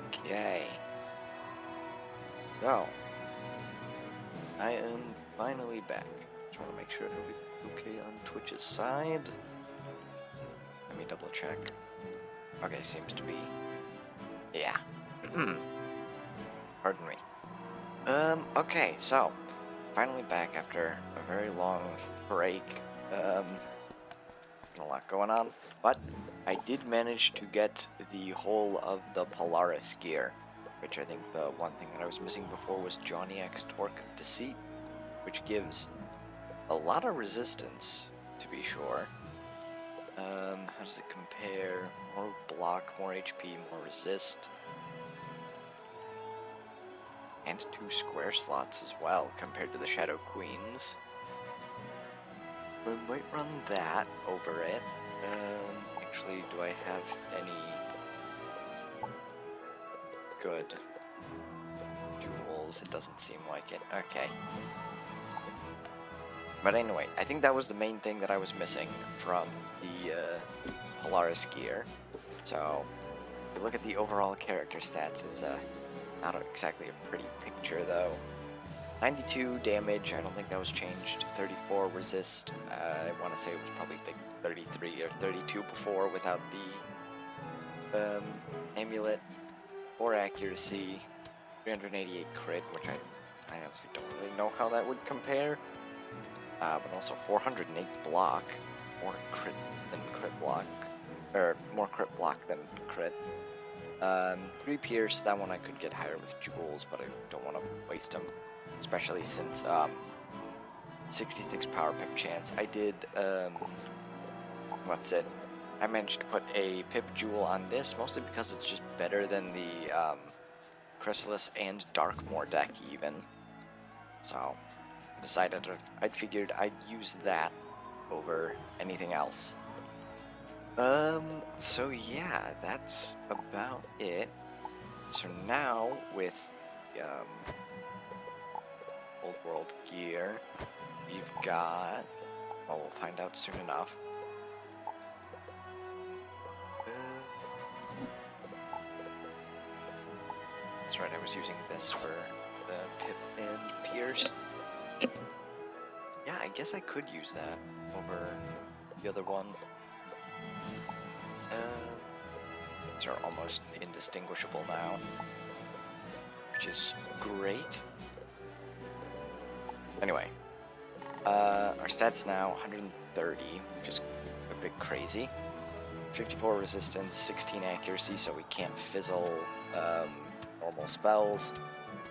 Okay. So, I am finally back. Just want to make sure everything's okay on Twitch's side. Let me double check. Okay, seems to be. Yeah. Pardon me. Okay, so, finally back after a very long break. A lot going on, but I did manage to get the whole of the Polaris gear, which I think the one thing that I was missing before was Johnny X Torque of Deceit, which gives a lot of resistance, to be sure. How does it compare? More block, more HP, more resist. And 2 square slots as well, compared to the Shadow Queens. We might run that over it. Actually, do I have any good jewels? It doesn't seem like it. Okay. But anyway, I think that was the main thing that I was missing from the Polaris gear. So, if you look at the overall character stats, it's not exactly a pretty picture though. 92 damage, I don't think that was changed. 34 resist, I want to say it was probably 33 or 32 before without the amulet. 4 accuracy, 388 crit, which I honestly don't really know how that would compare. But also 408 block, more crit than crit block, or more crit block than crit. 3 pierce, that one I could get higher with jewels, but I don't want to waste them. Especially since 66 power pip chance. I did I managed to put a pip jewel on this, mostly because it's just better than the Chrysalis and Darkmoor deck even. So I decided I figured I'd use that over anything else. So yeah, that's about it. So now with Old World gear, we've got, well, we'll find out soon enough. That's right, I was using this for the Pip and Pierce. Yeah, I guess I could use that over the other one. These are almost indistinguishable now, which is great. Anyway, our stats now 130, which is a bit crazy. 54 resistance, 16 accuracy, so we can't fizzle normal spells.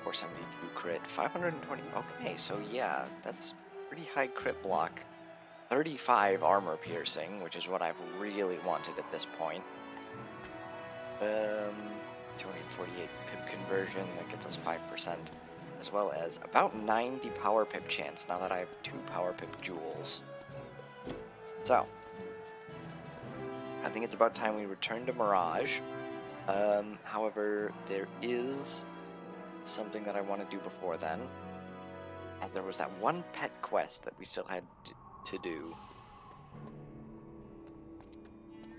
472 crit, 520. Okay, so yeah, that's pretty high crit block. 35 armor piercing, which is what I've really wanted at this point. 248 pip conversion, that gets us 5%. As well as about 90 power pip chance now that I have 2 power pip jewels. So, I think it's about time we return to Mirage. However, there is something that I want to do before then. As there was that one pet quest that we still had to do.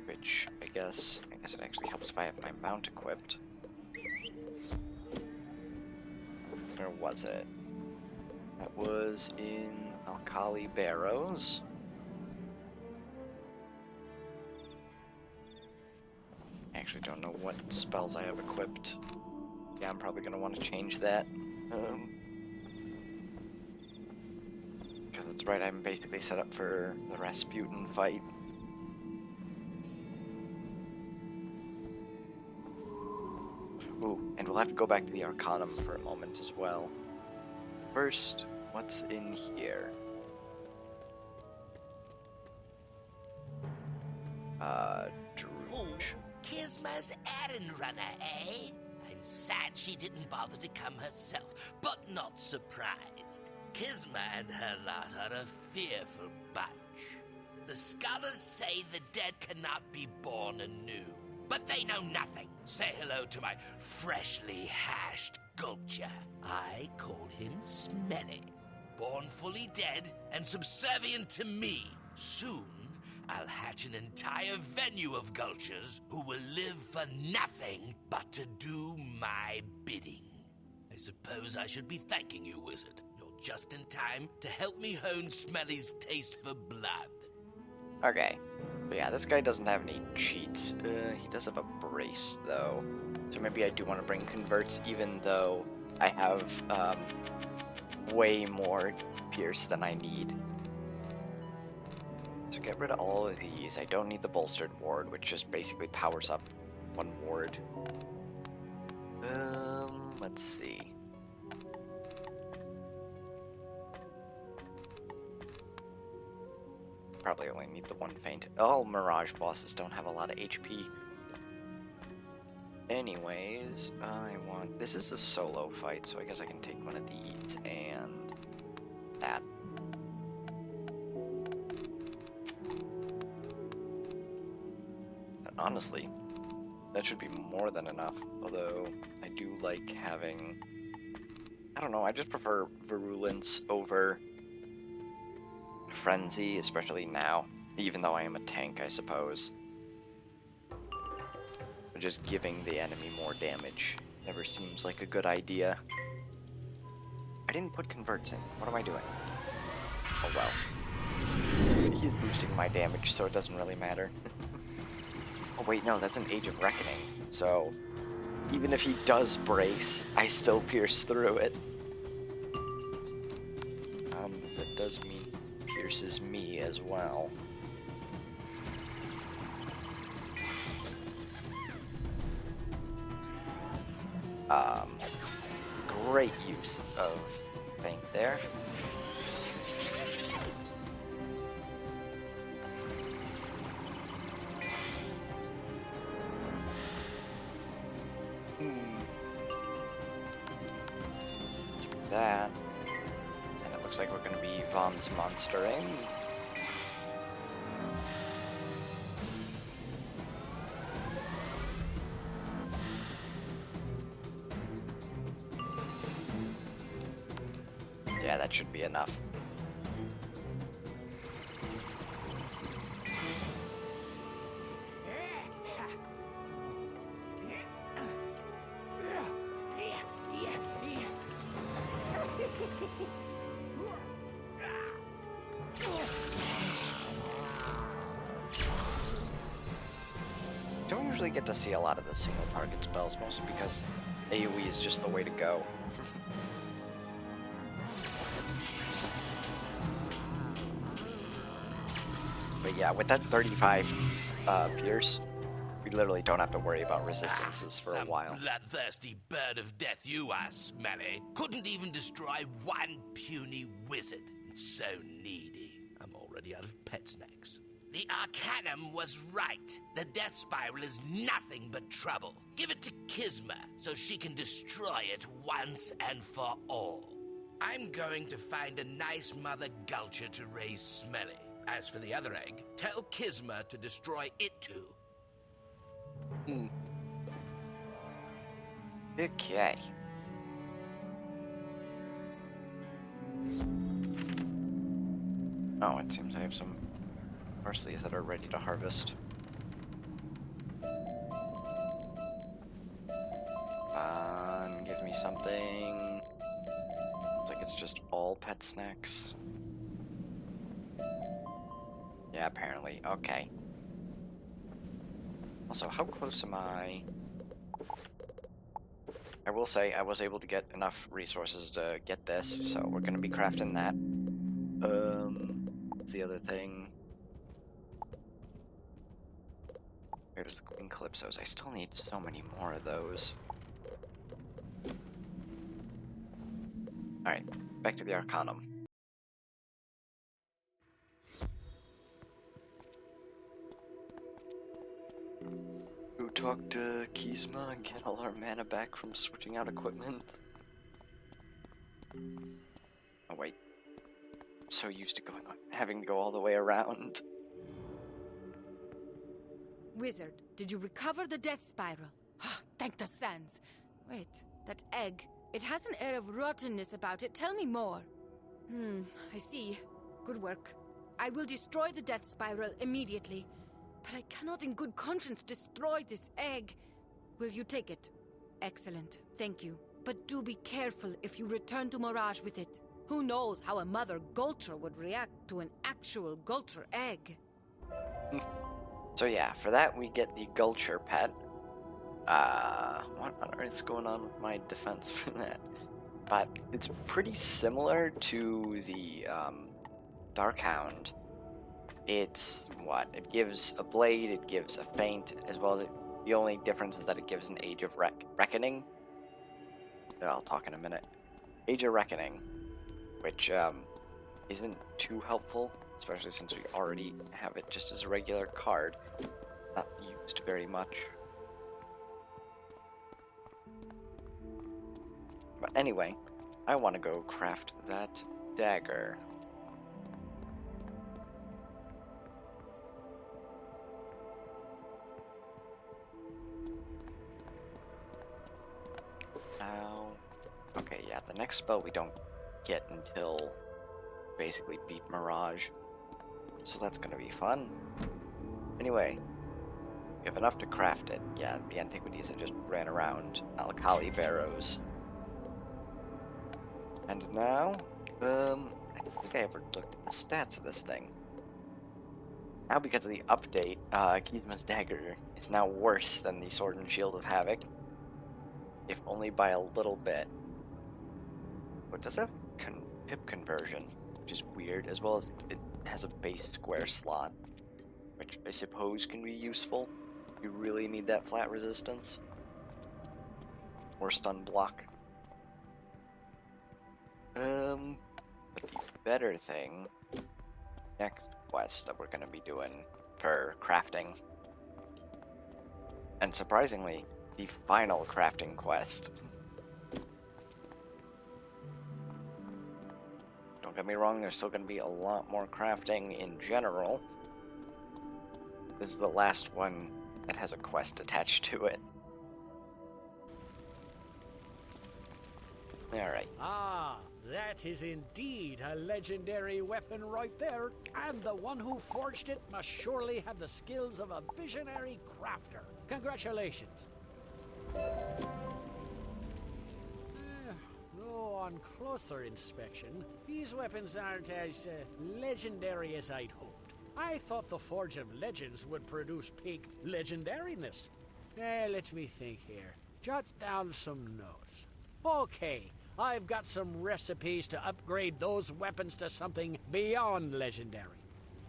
Which, I guess it actually helps if I have my mount equipped. Where was it? That was in Alkali Barrows. I actually don't know what spells I have equipped. Yeah, I'm probably going to want to change that. Because that's right, I'm basically set up for the Rasputin fight. Ooh, and we'll have to go back to the Arcanum for a moment as well. First, what's in here? Druge. Kisma's errand runner, eh? I'm sad she didn't bother to come herself, but not surprised. Kisma and her lot are a fearful bunch. The scholars say the dead cannot be born anew, but they know nothing. Say hello to my freshly hashed Gulcher. I call him Smelly. Born fully dead and subservient to me. Soon, I'll hatch an entire venue of Gulchers who will live for nothing but to do my bidding. I suppose I should be thanking you, Wizard. You're just in time to help me hone Smelly's taste for blood. Okay. But yeah, this guy doesn't have any cheats. He does have a brace, though. So maybe I do want to bring converts, even though I have way more pierce than I need. So get rid of all of these. I don't need the bolstered ward, which just basically powers up one ward. Let's see. Probably only need the one feint. All Mirage bosses don't have a lot of HP. Anyways, I want... This is a solo fight, so I guess I can take one of these and that. And honestly, that should be more than enough. Although, I do like having... I don't know, I just prefer Virulence over Frenzy, especially now. Even though I am a tank, I suppose. Just giving the enemy more damage never seems like a good idea. I didn't put converts in. What am I doing? Oh well. He's boosting my damage, so it doesn't really matter. Oh wait, no, that's an Age of Reckoning. So, even if he does brace, I still pierce through it. That does mean pierces me as well. Great use of feint there. Do that. And it looks like we're going to be Von's monstering. Yeah, that should be enough. Don't usually get to see a lot of the single target spells, mostly because AoE is just the way to go. But yeah, with that 35 pierce, we literally don't have to worry about resistances for a while. Bloodthirsty bird of death you are, Smelly. Couldn't even destroy one puny wizard. So needy. I'm already out of pet snacks. The Arcanum was right. The Death Spiral is nothing but trouble. Give it to Kisma so she can destroy it once and for all. I'm going to find a nice mother Gulcher to raise Smelly. As for the other egg, tell Kisma to destroy it too. Okay. Oh, it seems I have some parsley's that are ready to harvest. Give me something. Looks like it's just all pet snacks. Yeah, apparently. Okay. Also, how close am I? I will say I was able to get enough resources to get this, so we're gonna be crafting that. What's the other thing? Here's the Queen Calypsos. I still need so many more of those. Alright, back to the Arcanum. Go talk to Kisma and get all our mana back from switching out equipment. Oh wait. I'm so used to having to go all the way around. Wizard, did you recover the Death Spiral? Thank the sands. Wait, that egg. It has an air of rottenness about it. Tell me more. I see. Good work. I will destroy the death spiral immediately. But I cannot in good conscience destroy this egg. Will you take it? Excellent. Thank you. But do be careful if you return to Mirage with it. Who knows how a mother Gulcher would react to an actual Gulcher egg? So yeah, for that we get the Gulcher pet. What on earth is going on with my defense for that? But it's pretty similar to the Darkhound. It's what? It gives a blade, it gives a feint, as well as the only difference is that it gives an Age of Reckoning. I'll talk in a minute. Age of Reckoning, which isn't too helpful, especially since we already have it just as a regular card. Not used very much. But anyway, I want to go craft that dagger. Now, okay, yeah, the next spell we don't get until basically beat Mirage, so that's gonna be fun. Anyway, we have enough to craft it. Yeah, the Antiquities that just ran around Alkali Barrows. And now, I don't think I ever looked at the stats of this thing. Now, because of the update, Kizma's Dagger is now worse than the Sword and Shield of Havoc, if only by a little bit. But it does have pip conversion, which is weird, as well as it has a base square slot, which I suppose can be useful if you really need that flat resistance. Or stun block. But the better thing, next quest that we're going to be doing for crafting, and surprisingly, the final crafting quest. Don't get me wrong, there's still going to be a lot more crafting in general. This is the last one that has a quest attached to it. Alright. Ah, that is indeed a legendary weapon right there, and the one who forged it must surely have the skills of a visionary crafter. Congratulations. Though on closer inspection, these weapons aren't as legendary as I'd hoped. I thought the Forge of Legends would produce peak legendariness. Let me think here. Jot down some notes. Okay, I've got some recipes to upgrade those weapons to something beyond legendary.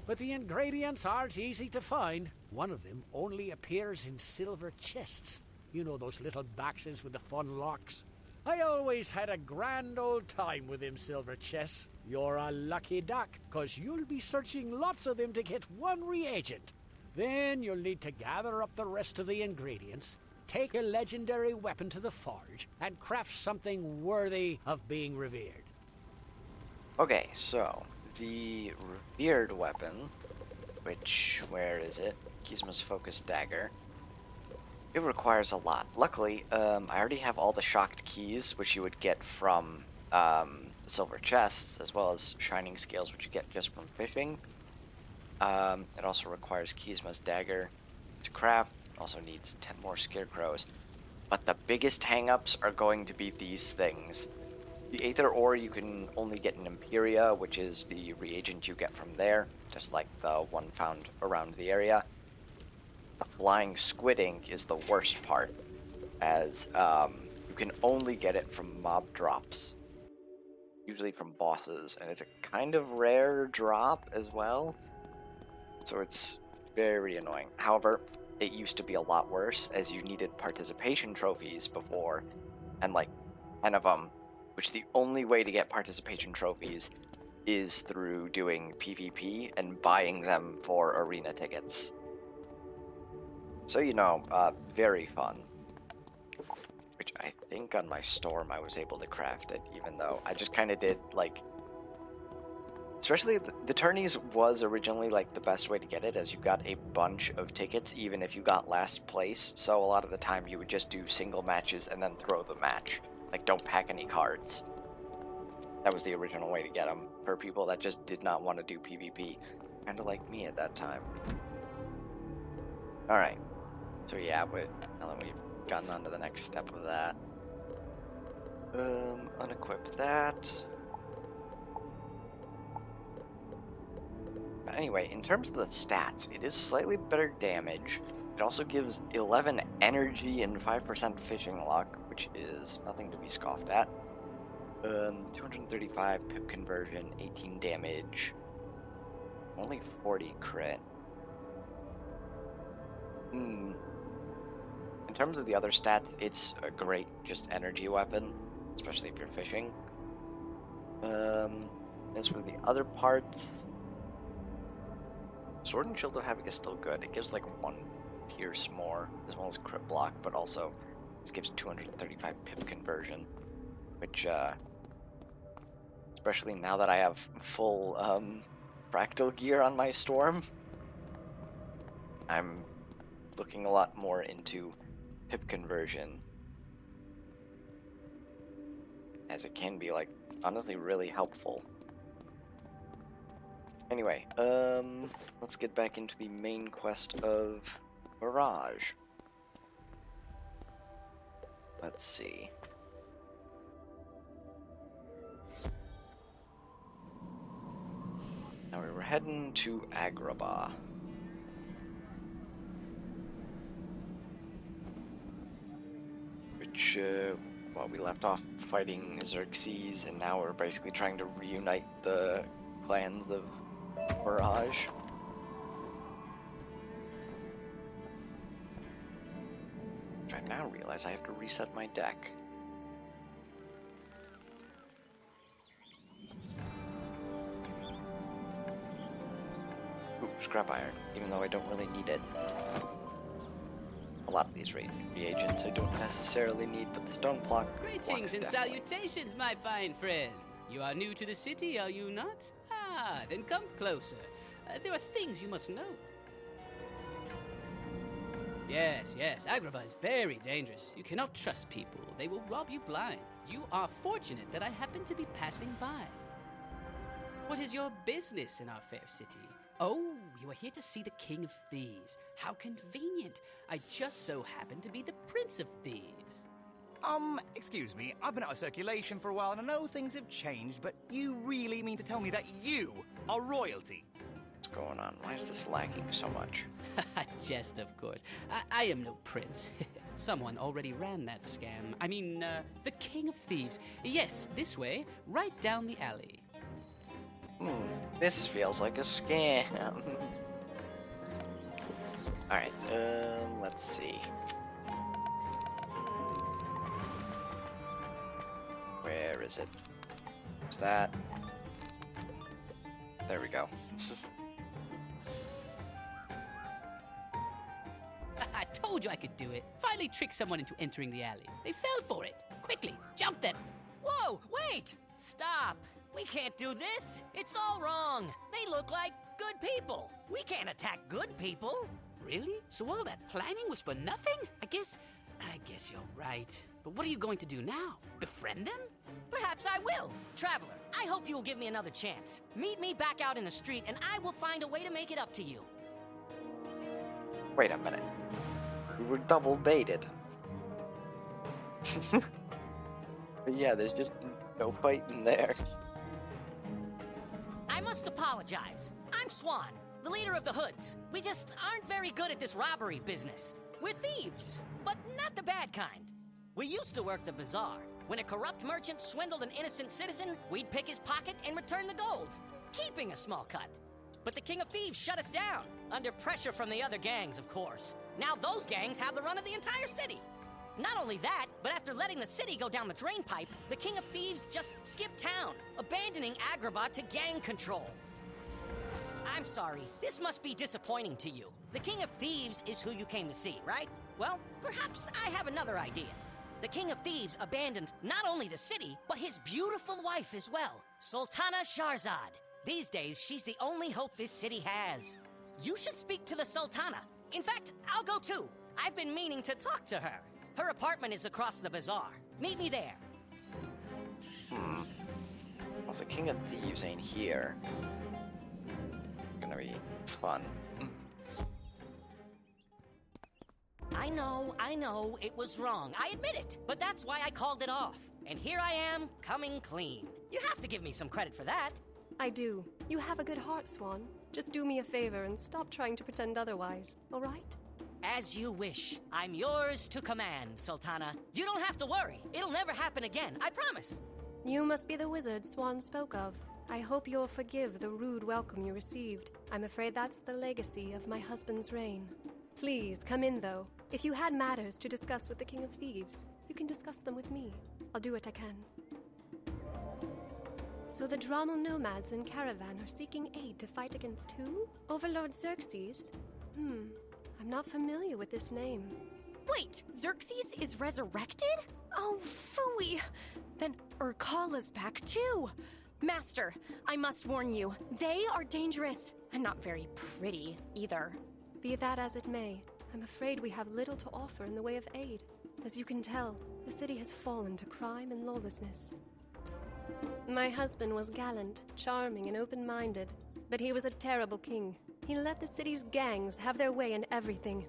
But the ingredients aren't easy to find. One of them only appears in silver chests. You know, those little boxes with the fun locks? I always had a grand old time with them silver chests. You're a lucky duck, 'cause you'll be searching lots of them to get one reagent. Then you'll need to gather up the rest of the ingredients, take a legendary weapon to the forge, and craft something worthy of being revered. Okay, so the revered weapon, which, where is it? Kizma's Focus Dagger. It requires a lot. Luckily, I already have all the shocked keys, which you would get from the silver chests, as well as shining scales, which you get just from fishing. It also requires Kizma's Dagger to craft. Also needs 10 more scarecrows. But the biggest hang-ups are going to be these things. The Aether Ore you can only get in Imperia, which is the reagent you get from there, just like the one found around the area. The Flying Squid Ink is the worst part, as you can only get it from mob drops, usually from bosses, and it's a kind of rare drop as well, so it's very annoying. However, it used to be a lot worse, as you needed participation trophies before, and like 10 of them, which the only way to get participation trophies is through doing PvP and buying them for arena tickets. So, you know, very fun. Which I think on my Storm I was able to craft it, even though I just kind of did, like... Especially the tourneys was originally, like, the best way to get it, as you got a bunch of tickets, even if you got last place. So a lot of the time you would just do single matches and then throw the match. Like, don't pack any cards. That was the original way to get them, for people that just did not want to do PvP. kind of like me at that time. Alright. So yeah, now that we've gotten on to the next step of that. Unequip that. But anyway, in terms of the stats, it is slightly better damage. It also gives 11 energy and 5% fishing luck, which is nothing to be scoffed at. 235 pip conversion, 18 damage, only 40 crit. In terms of the other stats, it's a great just energy weapon, especially if you're fishing. As for the other parts, Sword and Shield of Havoc is still good. It gives like 1 pierce more, as well as crit block, but also this gives 235 pip conversion, which, especially now that I have full fractal gear on my Storm, I'm looking a lot more into pip conversion, as it can be, like, honestly really helpful. Anyway, let's get back into the main quest of Mirage. Let's see. Now we were heading to Agrabah. Which, well, we left off fighting Xerxes, and now we're basically trying to reunite the clans of Mirage. Which I now realize I have to reset my deck. Ooh, scrap iron, even though I don't really need it. A lot of these reagents I don't necessarily need, but the stone block. Greetings and salutations, my fine friend. You are new to the city, are you not? Ah, then come closer. There are things you must know. Yes, Agrabah is very dangerous. You cannot trust people. They will rob you blind. You are fortunate that I happen to be passing by. What is your business in our fair city? Oh, you are here to see the King of Thieves. How convenient. I just so happen to be the Prince of Thieves. Excuse me, I've been out of circulation for a while and I know things have changed, but you really mean to tell me that you are royalty? What's going on? Why is this lagging so much? Jest, of course. I am no prince. Someone already ran that scam. I mean, the King of Thieves. Yes, this way, right down the alley. This feels like a scam. Alright, let's see. Where is it? What's that? There we go. I told you I could do it. Finally tricked someone into entering the alley. They fell for it. Quickly, jump them. Whoa, wait! Stop! We can't do this. It's all wrong. They look like good people. We can't attack good people. Really? So all that planning was for nothing? I guess you're right. But what are you going to do now? Befriend them? Perhaps I will. Traveler, I hope you'll give me another chance. Meet me back out in the street and I will find a way to make it up to you. Wait a minute. We were double baited. But yeah, there's just no fight in there. I must apologize. I'm Swan, the leader of the Hoods. We just aren't very good at this robbery business. We're thieves, but not the bad kind. We used to work the bazaar. When a corrupt merchant swindled an innocent citizen, we'd pick his pocket and return the gold, keeping a small cut. But the King of Thieves shut us down, under pressure from the other gangs, of course. Now those gangs have the run of the entire city. Not only that, but after letting the city go down the drain pipe, the King of Thieves just skipped town, abandoning Agrabah to gang control. I'm sorry, this must be disappointing to you. The King of Thieves is who you came to see, right? Well, perhaps I have another idea. The King of Thieves abandoned not only the city, but his beautiful wife as well, Sultana Shahrazad. These days, she's the only hope this city has. You should speak to the Sultana. In fact, I'll go too. I've been meaning to talk to her. Her apartment is across the bazaar. Meet me there. Well, the King of Thieves ain't here. I'm gonna be fun. I know, it was wrong. I admit it. But that's why I called it off. And here I am, coming clean. You have to give me some credit for that. I do. You have a good heart, Swan. Just do me a favor and stop trying to pretend otherwise, all right? As you wish. I'm yours to command, Sultana. You don't have to worry. It'll never happen again, I promise. You must be the wizard Swan spoke of. I hope you'll forgive the rude welcome you received. I'm afraid that's the legacy of my husband's reign. Please, come in, though. If you had matters to discuss with the King of Thieves, you can discuss them with me. I'll do what I can. So the Drommel nomads in Caravan are seeking aid to fight against who? Overlord Xerxes? I'm not familiar with this name. Wait, Xerxes is resurrected? Oh, phooey. Then Urkala's back too. Master, I must warn you, they are dangerous and not very pretty either. Be that as it may, I'm afraid we have little to offer in the way of aid. As you can tell, the city has fallen to crime and lawlessness. My husband was gallant, charming, and open-minded, but he was a terrible king. He let the city's gangs have their way in everything.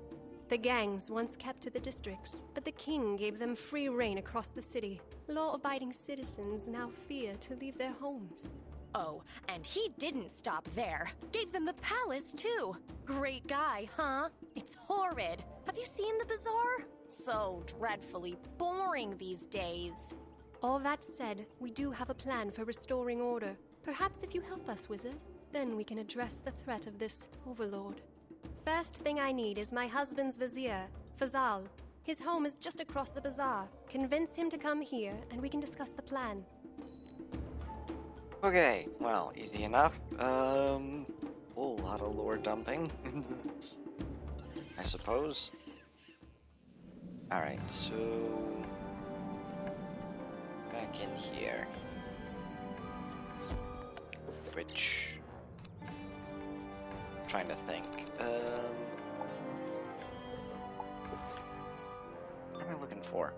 The gangs once kept to the districts, but the king gave them free rein across the city. Law-abiding citizens now fear to leave their homes. Oh, and he didn't stop there. Gave them the palace, too. Great guy, huh? It's horrid. Have you seen the bazaar? So dreadfully boring these days. All that said, we do have a plan for restoring order. Perhaps if you help us, wizard, then we can address the threat of this overlord. First thing I need is my husband's vizier, Fazal. His home is just across the bazaar. Convince him to come here, and we can discuss the plan. Okay, well, easy enough. Whole lot of lore dumping, I suppose. Alright, so back in here. Which I'm trying to think. What am I looking for?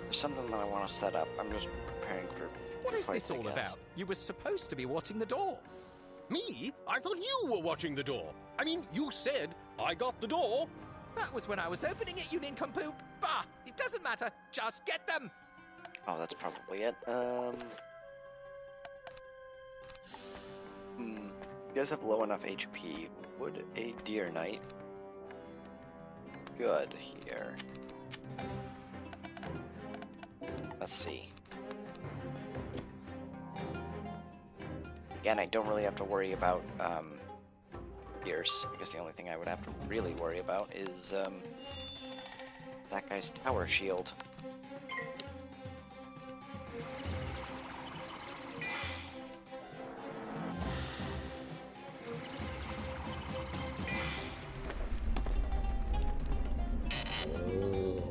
There's something that I want to set up. I'm just preparing for What is fights, this all I guess. about? You were supposed to be watching the door. Me? I thought you were watching the door. I mean, you said I got the door. That was when I was opening it, you nincompoop. Bah! It doesn't matter. Just get them. Oh, that's probably it. You guys have low enough HP. Would a deer knight good here? Let's see. Again, I don't really have to worry about Pierce. I guess the only thing I would have to really worry about is that guy's tower shield.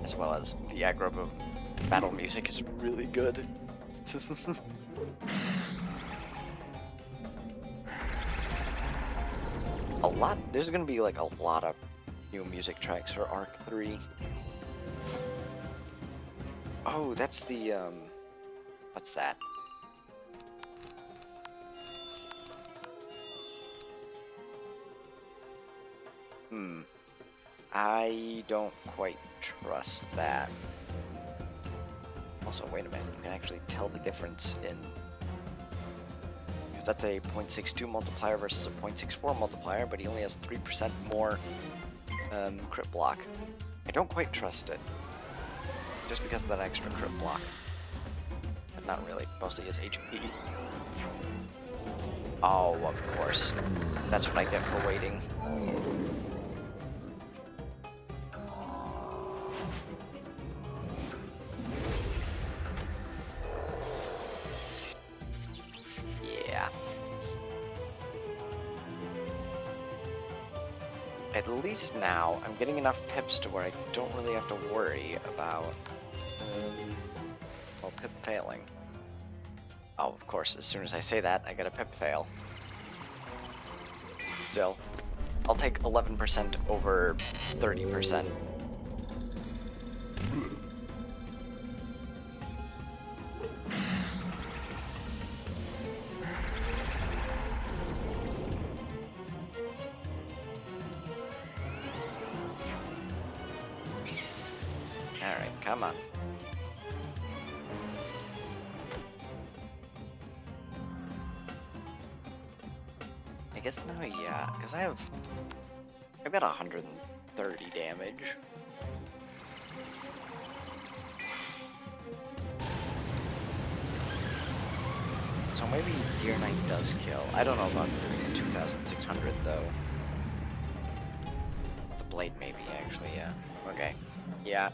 As well as the aggro battle music is really good. There's gonna be like a lot of new music tracks for Arc 3. Oh, that's the, what's that? I don't quite trust that. Also, wait a minute, you can actually tell the difference in... Because that's a 0.62 multiplier versus a 0.64 multiplier, but he only has 3% more crit block. I don't quite trust it. Just because of that extra crit block. But not really, mostly his HP. Oh, of course. That's what I get for waiting. At least now, I'm getting enough pips to where I don't really have to worry about, well, pip failing. Oh, of course, as soon as I say that, I get a pip fail. Still, I'll take 11% over 30%. Alright, come on. I guess now, yeah, because I've got 130 damage. So maybe Gear Knight does kill. I don't know about doing it 2,600 though. The blade maybe, actually, yeah. Okay. Yeah.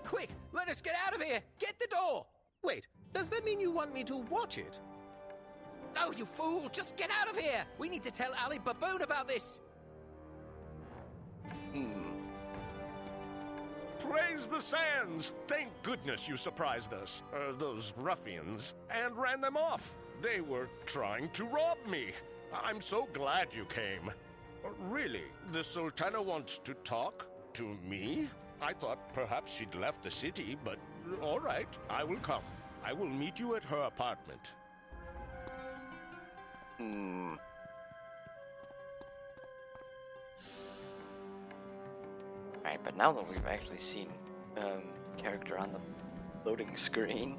Quick, let us get out of here! Get the door! Wait, does that mean you want me to watch it? Oh, you fool! Just get out of here! We need to tell Ali Baboon about this! Praise the sands! Thank goodness you surprised us, those ruffians, and ran them off. They were trying to rob me. I'm so glad you came. Really, the Sultana wants to talk to me? I thought perhaps she'd left the city, but all right, I will come. I will meet you at her apartment. Alright, but now that we've actually seen character on the loading screen.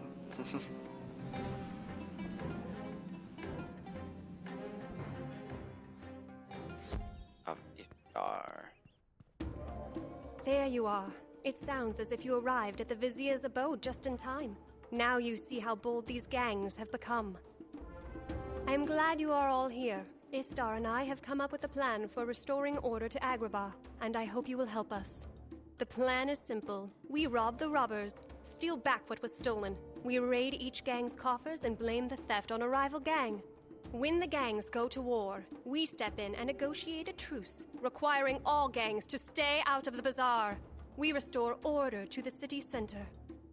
Of Iftar. There you are. It sounds as if you arrived at the Vizier's abode just in time. Now you see how bold these gangs have become. I am glad you are all here. Istar and I have come up with a plan for restoring order to Agrabah, and I hope you will help us. The plan is simple. We rob the robbers, steal back what was stolen. We raid each gang's coffers and blame the theft on a rival gang. When the gangs go to war, we step in and negotiate a truce, requiring all gangs to stay out of the bazaar. We restore order to the city center.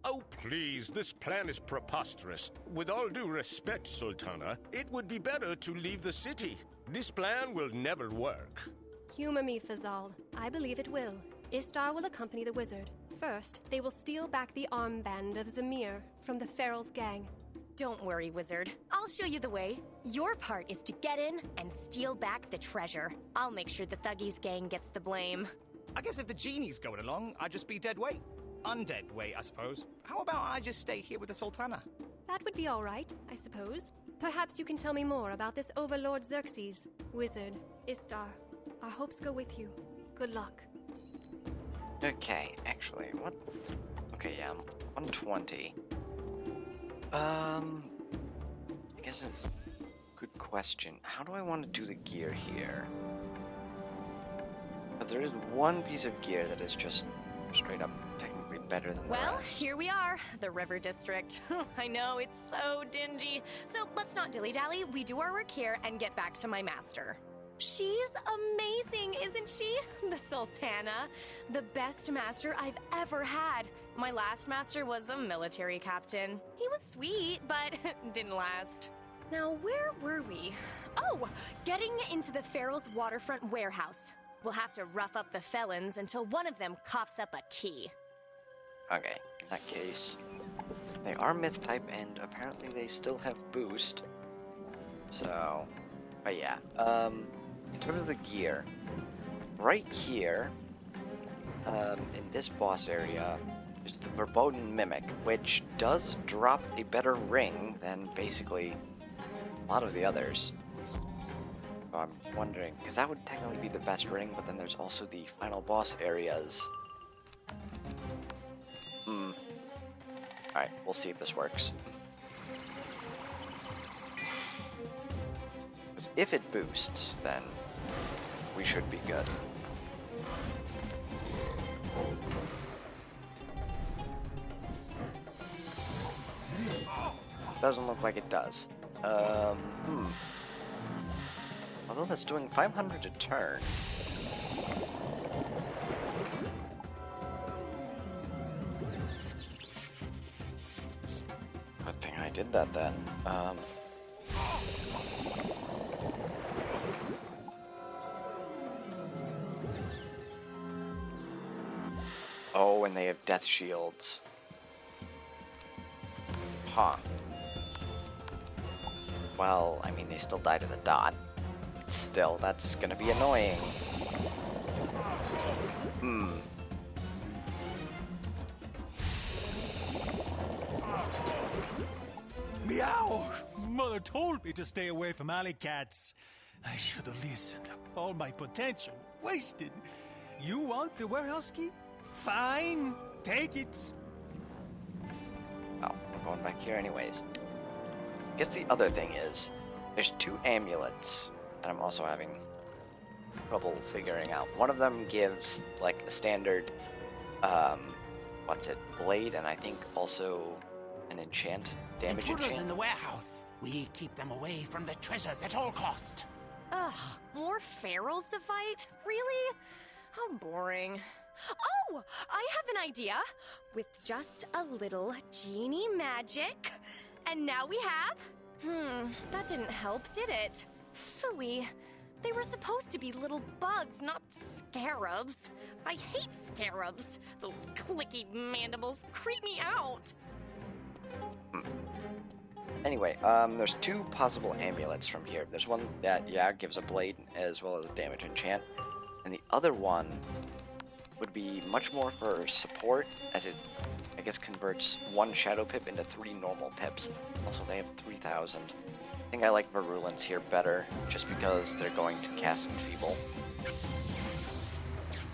Oh, please, this plan is preposterous. With all due respect, Sultana, it would be better to leave the city. This plan will never work. Humor me, Fazal. I believe it will. Istar will accompany the wizard. First, they will steal back the armband of Zamir from the Feral's gang. Don't worry, wizard. I'll show you the way. Your part is to get in and steal back the treasure. I'll make sure the Thuggies gang gets the blame. I guess if the genie's going along, I'd just be dead weight. Undead weight, I suppose. How about I just stay here with the Sultana? That would be all right, I suppose. Perhaps you can tell me more about this Overlord Xerxes. Wizard, Istar, our hopes go with you. Good luck. Okay, actually, what? Okay, yeah, 120. I guess it's a good question. How do I want to do the gear here? But there is one piece of gear that is just straight up technically better than the Well, rest. here we are, the River District. I know, it's so dingy. So let's not dilly-dally. We do our work here and get back to my master. She's amazing, isn't she? The Sultana. The best master I've ever had. My last master was a military captain. He was sweet, but didn't last. Now, where were we? Oh, getting into the Feral's waterfront warehouse. We'll have to rough up the felons until one of them coughs up a key. Okay, in that case, they are myth type and apparently they still have boost. So, but yeah, in terms of the gear, right here, in this boss area, is the Verboten Mimic, which does drop a better ring than basically a lot of the others. So I'm wondering, because that would technically be the best ring, but then there's also the final boss areas. Alright, we'll see if this works. Because if it boosts, then we should be good. Doesn't look like it does. Although that's doing 500 a turn. Good thing I did that then. Oh, and they have death shields. Huh. well, I mean, they still die to the dot. But still, that's gonna be annoying. Meow! Mother told me to stay away from alley cats. I should have listened. All my potential wasted. You want the warehouse key? Fine, take it. Oh, we're going back here anyways. I guess the other thing is, there's 2 amulets, and I'm also having trouble figuring out. One of them gives, like, a standard, blade, and I think also an damage Intruders enchant. in the warehouse. We keep them away from the treasures at all cost. Ugh, more pharaohs to fight? Really? How boring. Oh, I have an idea. With just a little genie magic. And now we have... that didn't help, did it? Phooey. They were supposed to be little bugs, not scarabs. I hate scarabs. Those clicky mandibles creep me out. Anyway, there's 2 possible amulets from here. There's one that, gives a blade as well as a damage enchant. And the other one would be much more for support, as it, I guess, converts 1 Shadow Pip into 3 normal pips. Also, they have 3,000. I think I like Virulence here better, just because they're going to cast Enfeeble.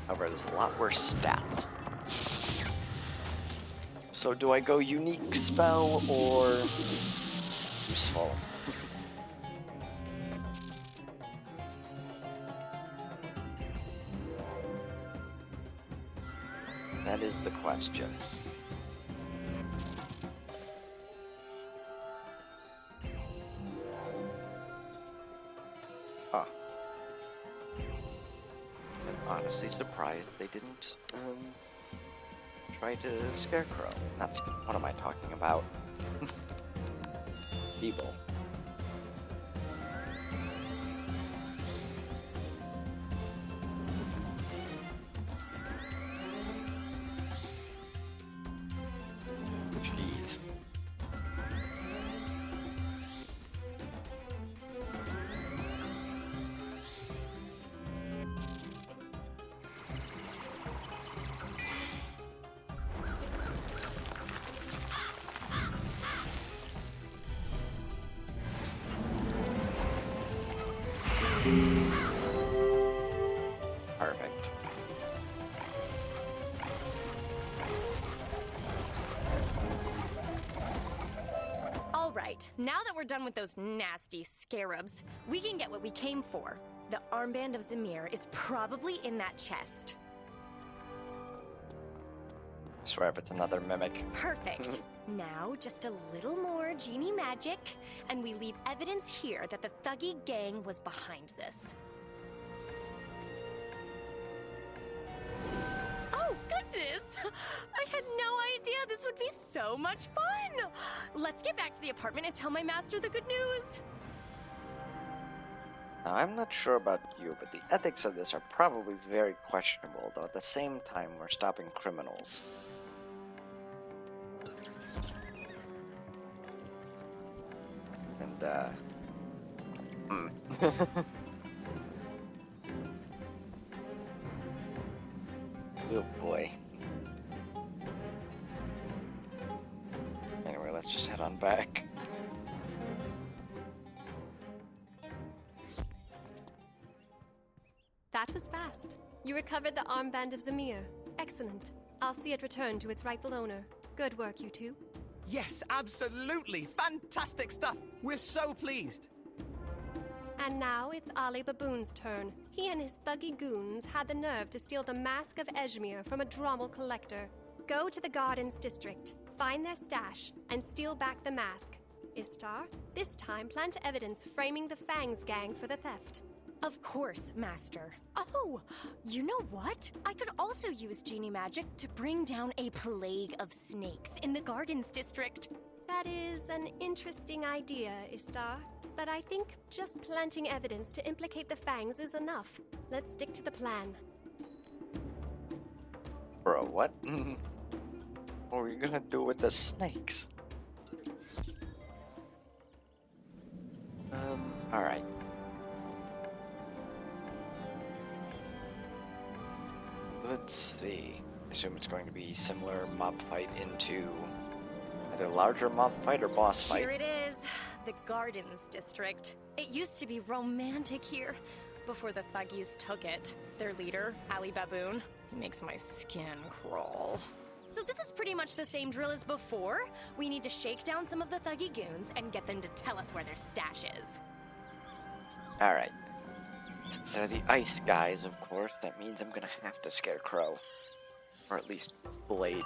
However, there's a lot worse stats. So do I go Unique Spell, or Useful? That is the question. Huh. I'm honestly surprised they didn't try to Scarecrow. That's what am I talking about? Evil. Jeez. Perfect. All right, now that we're done with those nasty scarabs, we can get what we came for. The armband of Zamir is probably in that chest. Swear if it's another mimic. Perfect. Now, just a little more genie magic, and we leave evidence here that the Thuggy gang was behind this. Oh, goodness! I had no idea this would be so much fun! Let's get back to the apartment and tell my master the good news! Now, I'm not sure about you, but the ethics of this are probably very questionable, though at the same time we're stopping criminals. And, Oh boy. Anyway, let's just head on back. That was fast. You recovered the armband of Zamir. Excellent. I'll see it return to its rightful owner. Good work, you two. Yes, absolutely. Fantastic stuff. We're so pleased. And now it's Ali Baboon's turn. He and his thuggy goons had the nerve to steal the Mask of Ejmir from a Drommel collector. Go to the Gardens District, find their stash, and steal back the mask. Istar, this time plant evidence framing the Fangs gang for the theft. Of course, Master. Oh, you know what? I could also use genie magic to bring down a plague of snakes in the Gardens District. That is an interesting idea, Istar. But I think just planting evidence to implicate the Fangs is enough. Let's stick to the plan. Bro, what? What are you gonna do with the snakes? Alright. Let's see. I assume it's going to be similar mob fight into either larger mob fight or boss fight. Here it is, the Gardens District. It used to be romantic here, before the Thuggies took it. Their leader, Ali Baboon, he makes my skin crawl. So this is pretty much the same drill as before. We need to shake down some of the Thuggy goons and get them to tell us where their stash is. Alright. Since they're the ice guys, of course, that means I'm gonna have to scare Crow. Or at least Blade.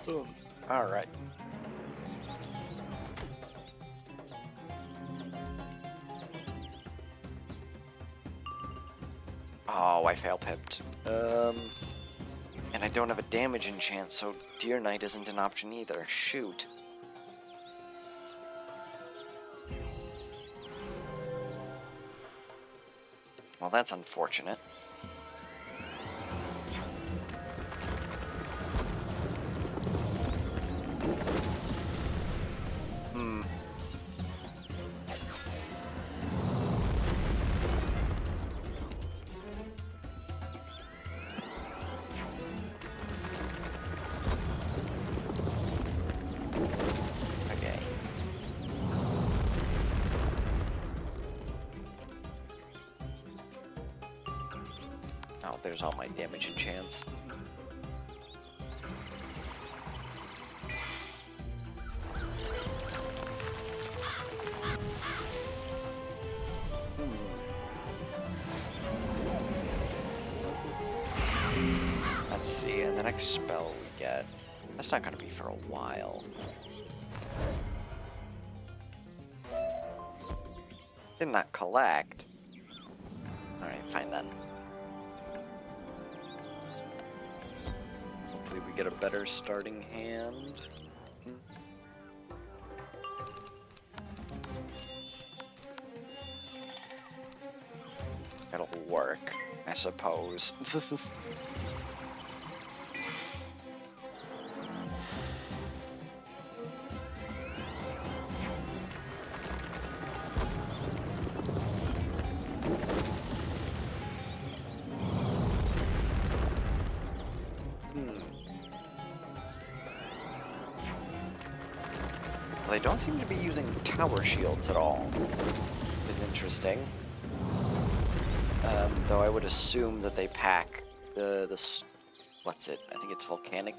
Boom. Alright. Oh, I fail pipped. And I don't have a damage enchant, so Deer Knight isn't an option either. Shoot. Well, that's unfortunate. Okay. Oh, there's all my damage enchants. Let's see, and the next spell we get, that's not gonna be for a while. Did not collect. Alright, fine then. Hopefully we get a better starting hand. It'll work, I suppose. They don't seem to be using tower shields at all. Bit interesting. Though I would assume that they pack the what's it? I think it's volcanic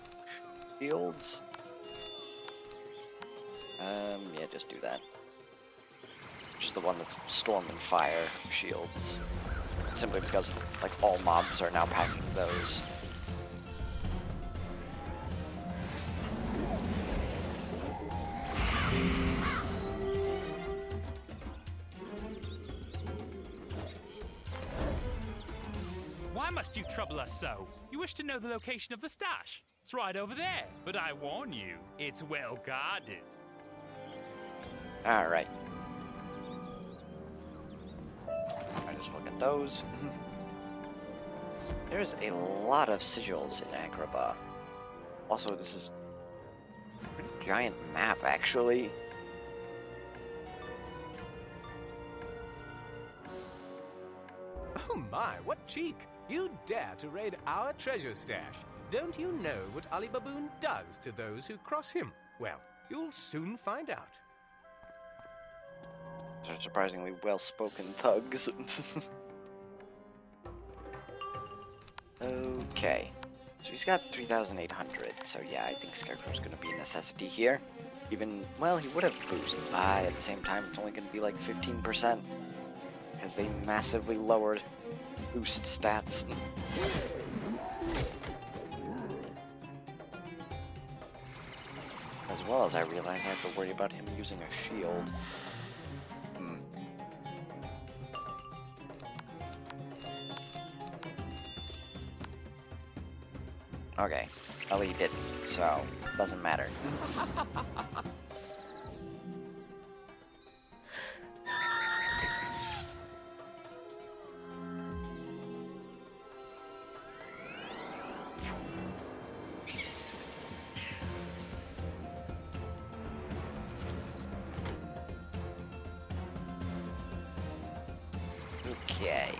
shields. Yeah, just do that. Which is the one that's storm and fire shields. Simply because like all mobs are now packing those. Why must you trouble us so? You wish to know the location of the stash? It's right over there. But I warn you, it's well guarded. Alright. I just look at those. There's a lot of sigils in Agrabah. Also, this is a pretty giant map, actually. Oh my, what cheek! You dare to raid our treasure stash. Don't you know what Ali Baboon does to those who cross him? Well, you'll soon find out. They're surprisingly well-spoken thugs. Okay. So he's got 3,800, so yeah, I think Scarecrow's gonna be a necessity here. Even, well, he would have boost, but at the same time, it's only gonna be like 15%. Because they massively lowered boost stats. As well as I realize I have to worry about him using a shield. Okay, Ellie didn't, so doesn't matter. Okay.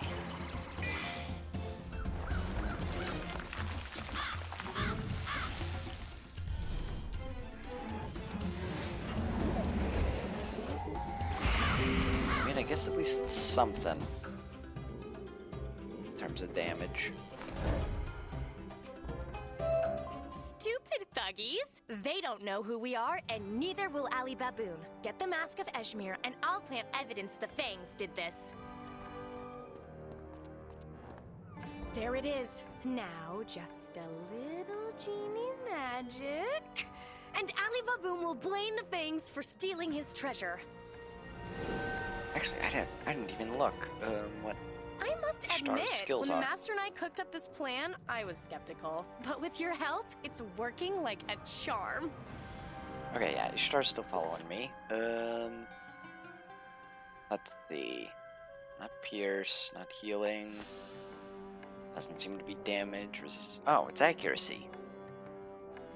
I mean, I guess at least something in terms of damage. Stupid thuggies! They don't know who we are, and neither will Ali Baboon. Get the Mask of Eshmir, and I'll plant evidence the Fangs did this. There it is. Now, just a little genie magic. And Ali Baboon will blame the Fangs for stealing his treasure. Actually, I didn't even look. What I must Star's admit, skills when the are. Master and I cooked up this plan, I was skeptical. But with your help, it's working like a charm. Okay, yeah, Ishtar's still following me. Let's see. Not pierce, not healing. Doesn't seem to be damage. Oh, it's accuracy.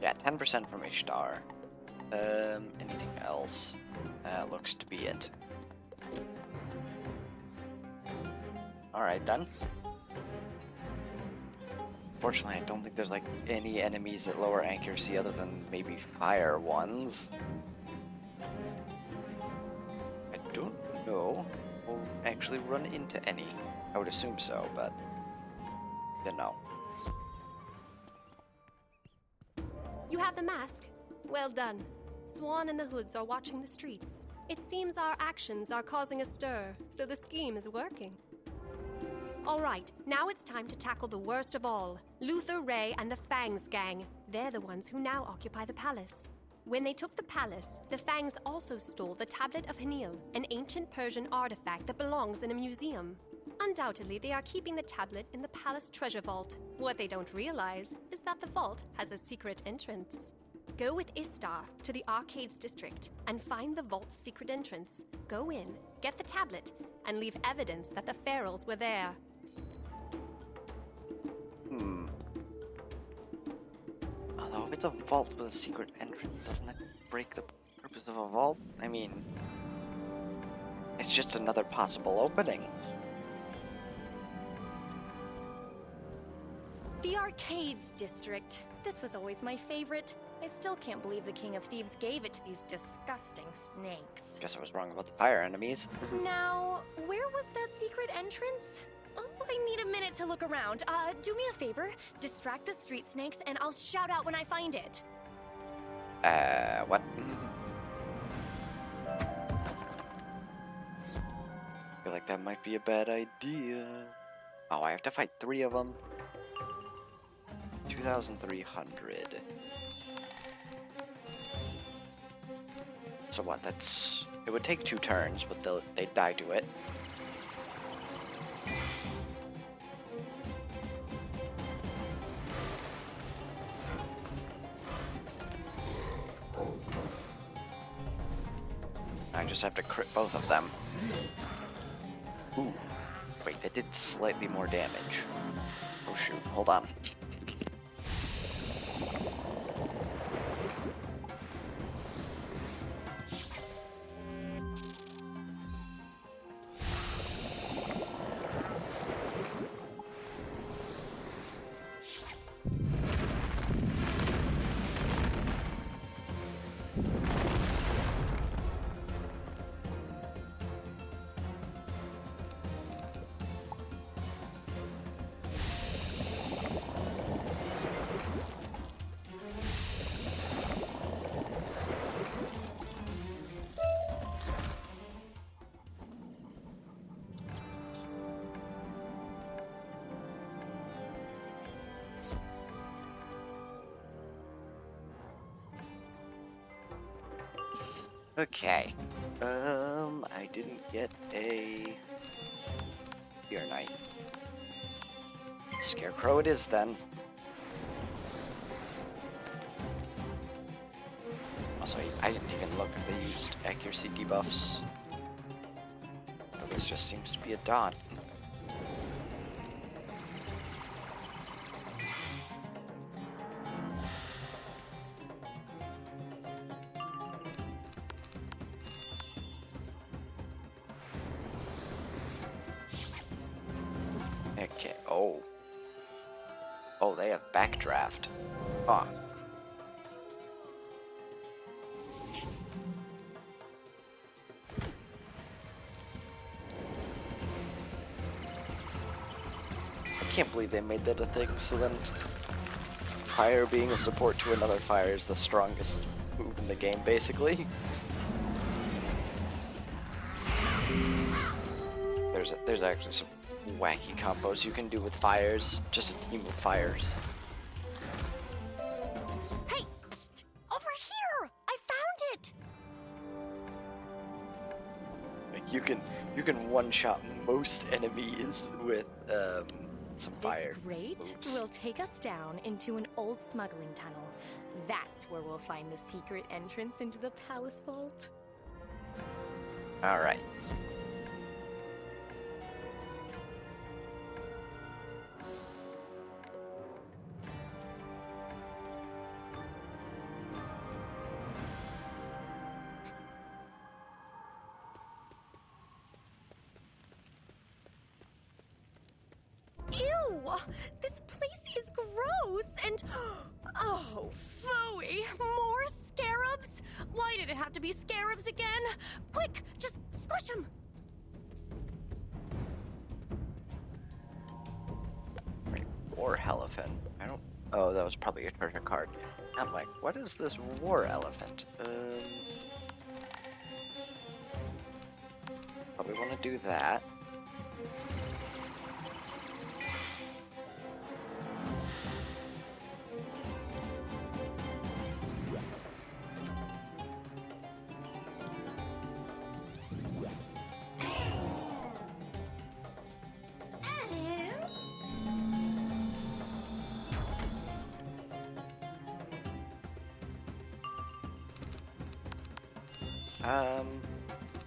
Yeah, 10% from Ishtar. Anything else? Looks to be it. Alright, done. Fortunately, I don't think there's like any enemies that lower accuracy other than maybe fire ones. I don't know. We'll actually run into any. I would assume so, but you know. You have the mask. Well done. Swan and the Hoods are watching the streets. It seems our actions are causing a stir, so the scheme is working. All right, now it's time to tackle the worst of all. Luther, Ray, and the Fangs gang. They're the ones who now occupy the palace. When they took the palace, the Fangs also stole the Tablet of Hanil, an ancient Persian artifact that belongs in a museum. Undoubtedly, they are keeping the tablet in the palace treasure vault. What they don't realize is that the vault has a secret entrance. Go with Istar to the Arcades district and find the vault's secret entrance. Go in, get the tablet, and leave evidence that the Ferals were there. Although if it's a vault with a secret entrance, doesn't that break the purpose of a vault? I mean, it's just another possible opening. The Arcades district. This was always my favorite. I still can't believe the King of Thieves gave it to these disgusting snakes. Guess I was wrong about the fire enemies. Now, where was that secret entrance? Oh, I need a minute to look around. Do me a favor. Distract the street snakes, and I'll shout out when I find it. What? I feel like that might be a bad idea. Oh, I have to fight 3 of them. 2,300. So what, that's... It would take 2 turns, but they'd die to it. I just have to crit both of them. Ooh. Wait, that did slightly more damage. Oh shoot, hold on. Okay. I didn't get a Fear Knight. Scarecrow it is then. Also, I didn't even look if they used accuracy debuffs. But this just seems to be a dot. Okay, oh. Oh, they have backdraft. Huh. I can't believe they made that a thing, so then fire being a support to another fire is the strongest move in the game, basically. There's actually some wacky combos you can do with fires. Just a team of fires. Hey! Psst, over here! I found it! Like you can one-shot most enemies with some fire. This grate moves. will take us down into an old smuggling tunnel. That's where we'll find the secret entrance into the palace vault. All right. Ew! This place is gross and... Oh, phooey! More scarabs? Why did it have to be scarabs again? Quick, just squish them! War elephant. I don't. Oh, that was probably a treasure card. I'm like, what is this war elephant? Probably want to do that.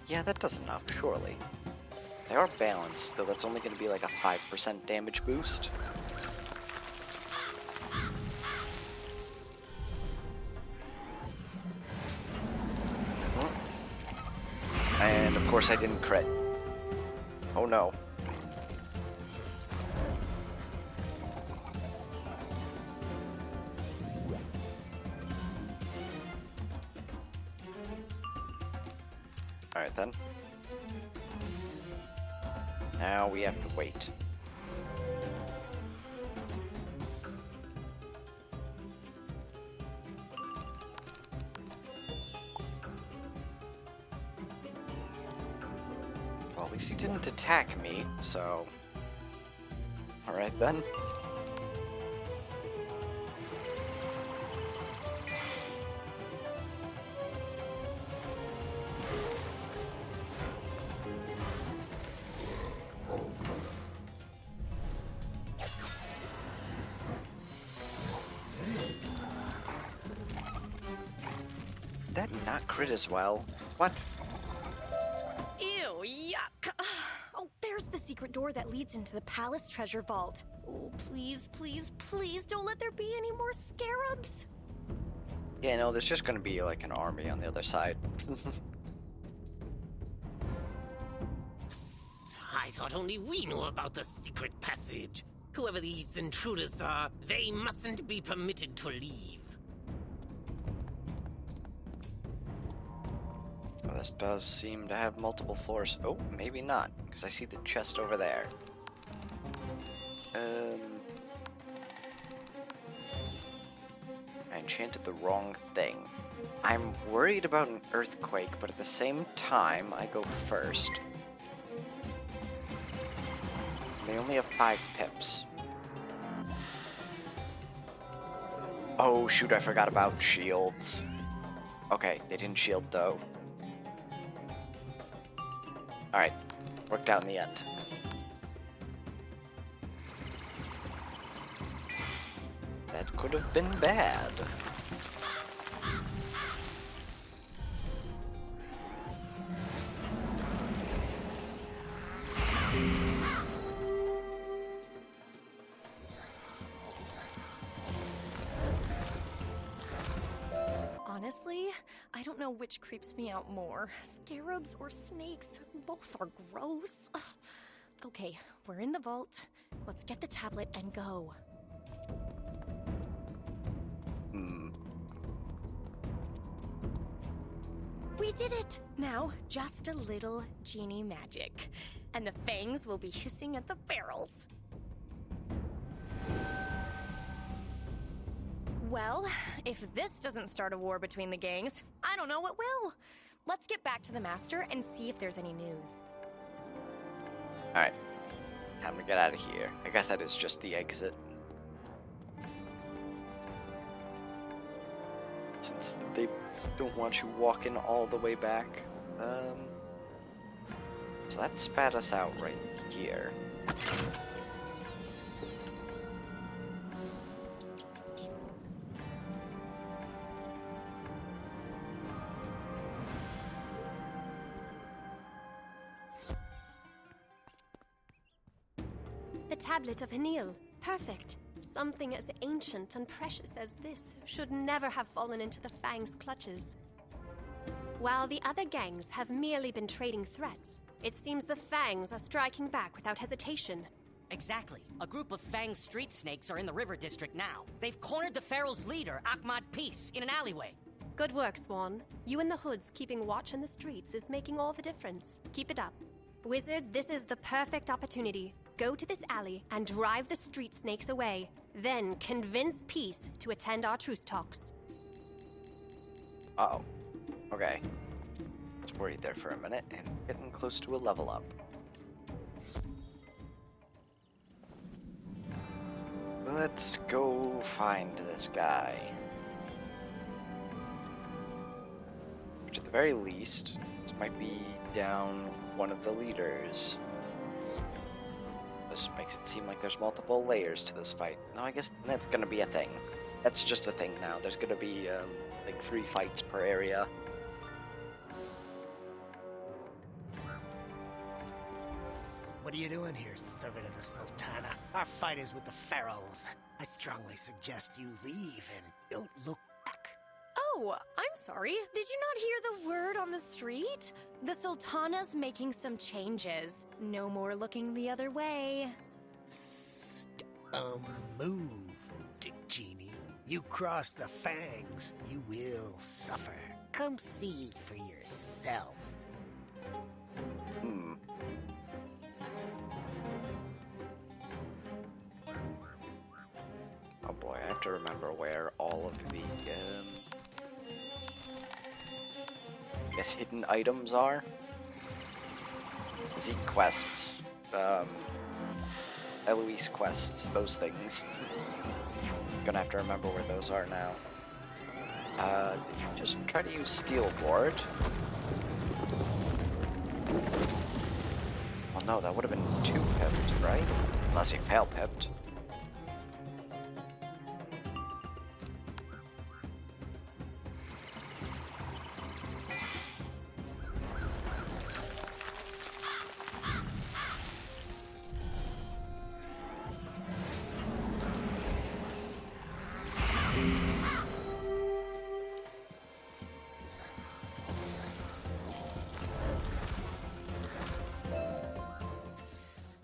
Yeah, that does enough, surely. They are balanced, though that's only going to be like a 5% damage boost. And of course I didn't crit. Oh no. Alright then. Now we have to wait. Well, at least he didn't attack me, so... Alright then. That not crit as well? What? Ew, yuck! Oh, there's the secret door that leads into the palace treasure vault. Oh, please, please, please don't let there be any more scarabs! Yeah, no, there's just gonna be like an army on the other side. I thought only we knew about the secret passage. Whoever these intruders are, they mustn't be permitted to leave. Well, this does seem to have multiple floors. Oh, maybe not, because I see the chest over there. I enchanted the wrong thing. I'm worried about an earthquake, but at the same time, I go first. They only have 5 pips. Oh shoot, I forgot about shields. Okay, they didn't shield though. Alright, worked out in the end. That could have been bad. know which creeps me out more. Scarabs or snakes. Both are gross. Ugh. Okay, we're in the vault. Let's get the tablet and go. We did it! Now, just a little genie magic. And the fangs will be hissing at the barrels. Well, if this doesn't start a war between the gangs, I don't know what will. Let's get back to the Master and see if there's any news. Alright. Time to get out of here. I guess that is just the exit. Since they don't want you walking all the way back. So that spat us out right here. The Tablet of Hanil. Perfect. Something as ancient and precious as this should never have fallen into the Fang's clutches. While the other gangs have merely been trading threats, it seems the Fangs are striking back without hesitation. Exactly. A group of Fang street snakes are in the river district now. They've cornered the Feral's leader, Ahmad Peace, in an alleyway. Good work, Swan. You and the Hoods keeping watch in the streets is making all the difference. Keep it up. Wizard, this is the perfect opportunity. Go to this alley and drive the street snakes away. Then convince Peace to attend our truce talks. Uh-oh. Okay. I was worried there for a minute, and getting close to a level up. Let's go find this guy. Which at the very least, this might be down one of the leaders. This makes it seem like there's multiple layers to this fight. No, I guess that's gonna be a thing. That's just a thing now. There's gonna be, like 3 fights per area. What are you doing here, servant of the Sultana? Our fight is with the Ferals. I strongly suggest you leave and don't look back. Oh, I'm sorry. Did you not hear the word on the street? The Sultana's making some changes. No more looking the other way. Move, Dick Genie. You cross the Fangs, you will suffer. Come see for yourself. Oh boy, I have to remember where all of the, I guess hidden items are. Zeke quests, Eloise quests, those things. Gonna have to remember where those are now. Just try to use Steel Ward. Well, no, that would have been 2 pipped, right? Unless he fail pipped.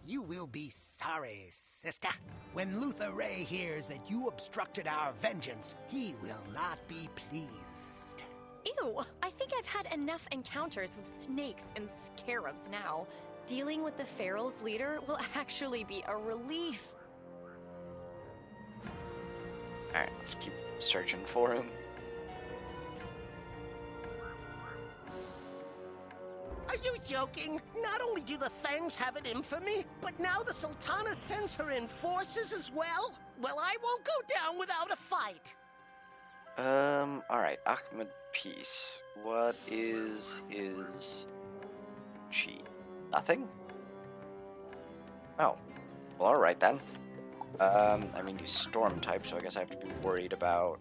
You will be sorry, sister. When Luther Ray hears that you obstructed our vengeance, he will not be pleased. Ew, I think I've had enough encounters with snakes and scarabs now. Dealing with the Feral's leader will actually be a relief. Alright, let's keep searching for him. Are you joking? Not only do the Fangs have it in for me, but now the Sultana sends her in forces as well? Well, I won't go down without a fight. Alright, Ahmed Peace. What is his cheat? Nothing? Oh. Well, alright then. I mean, he's storm type, so I guess I have to be worried about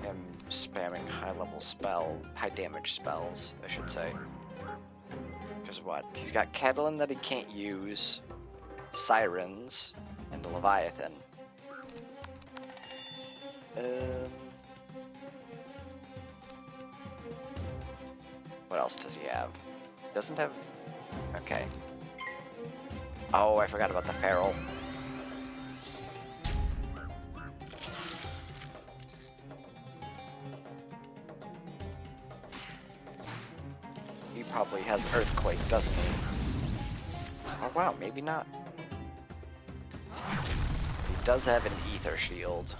him spamming high damage spells, I should say. Because what? He's got Catalan that he can't use, Sirens, and a Leviathan. What else does he have? Doesn't have... Okay. Oh, I forgot about the feral. He probably has Earthquake, doesn't he? Oh wow, maybe not. He does have an Ether Shield.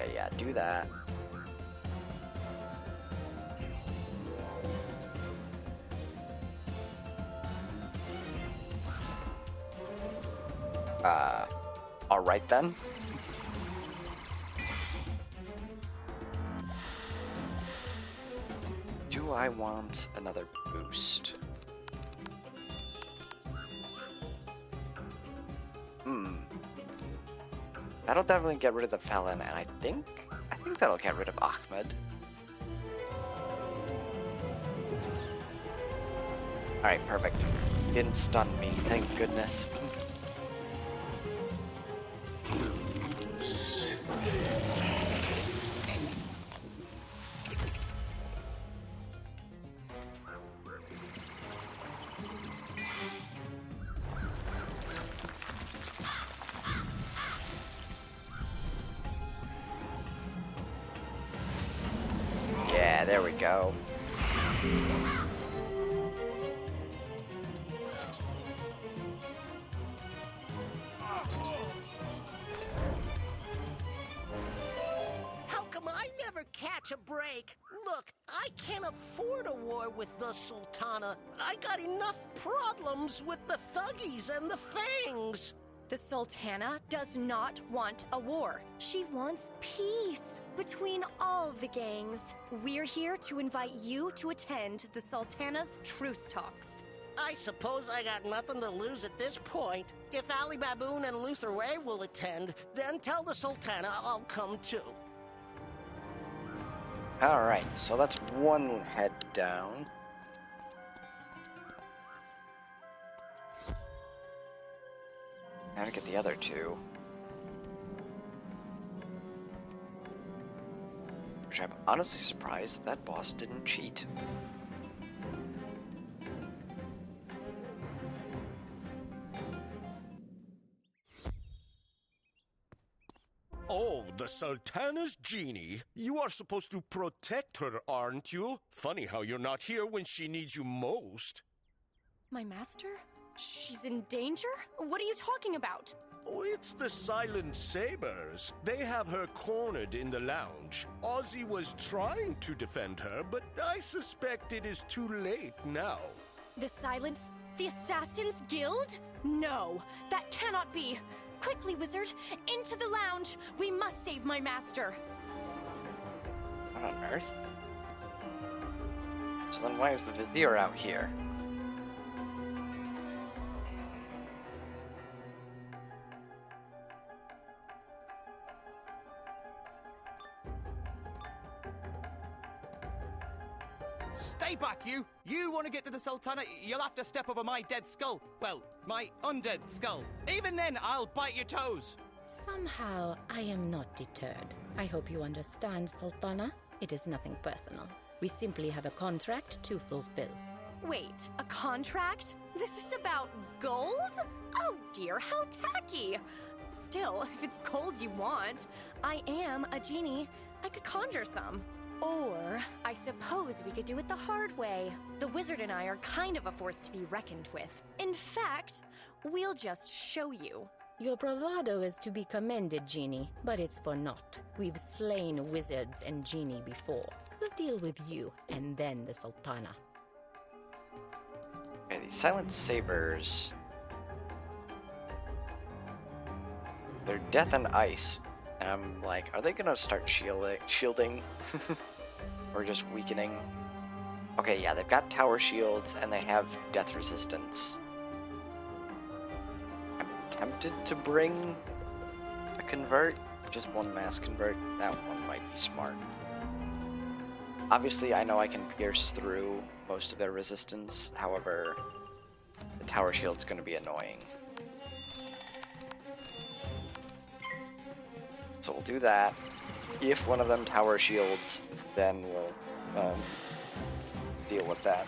Okay, yeah, do that. Alright then. Do I want another boost? That'll definitely get rid of the Felon, and I think that'll get rid of Ahmed. Alright, perfect. He didn't stun me, thank goodness. Yeah, there we go. How come I never catch a break? Look, I can't afford a war with the Sultana. I got enough problems with the Thuggies and the Fangs. The Sultana does not want a war. She wants peace between all the gangs. We're here to invite you to attend the Sultana's truce talks. I suppose I got nothing to lose at this point. If Ali Baboon and Luther Ray will attend, then tell the Sultana I'll come too. Alright, so that's one head down. Now to get the other two. Which I'm honestly surprised that boss didn't cheat. Oh, the Sultana's genie. You are supposed to protect her, aren't you? Funny how you're not here when she needs you most. My master? She's in danger? What are you talking about? Oh, it's the Silent Sabers. They have her cornered in the lounge. Ozzy was trying to defend her, but I suspect it is too late now. The Silence? The Assassin's Guild? No, that cannot be. Quickly, wizard, into the lounge. We must save my master. What on earth? So then why is the Vizier out here? Stay back, you! You want to get to the Sultana, you'll have to step over my dead skull. Well, my undead skull. Even then, I'll bite your toes. Somehow, I am not deterred. I hope you understand, Sultana. It is nothing personal. We simply have a contract to fulfill. Wait, a contract? This is about gold? Oh dear, how tacky! Still, if it's gold you want, I am a genie. I could conjure some. Or, I suppose we could do it the hard way. The wizard and I are kind of a force to be reckoned with. In fact, we'll just show you. Your bravado is to be commended, Genie, but it's for naught. We've slain wizards and Genie before. We'll deal with you, and then the Sultana. Okay, these Silent Sabers... They're death and ice. And I'm like, are they gonna start shielding? Or just weakening? Okay, yeah, they've got tower shields, and they have death resistance. I'm tempted to bring a convert. Just one mass convert. That one might be smart. Obviously, I know I can pierce through most of their resistance, however, the tower shield's going to be annoying. So we'll do that. If one of them tower shields, then we'll deal with that.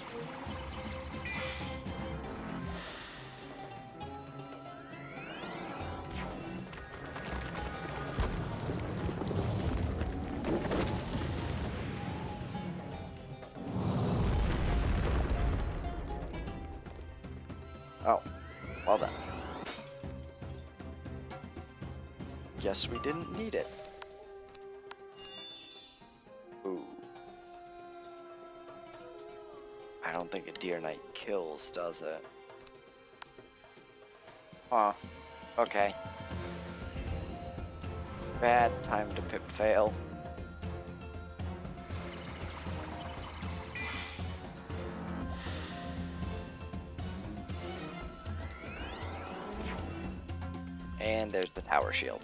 Oh, well then. Guess we didn't need it. Ooh. I don't think a Deer Knight kills, does it? Huh. Okay. Bad time to pip fail. And there's the tower shield.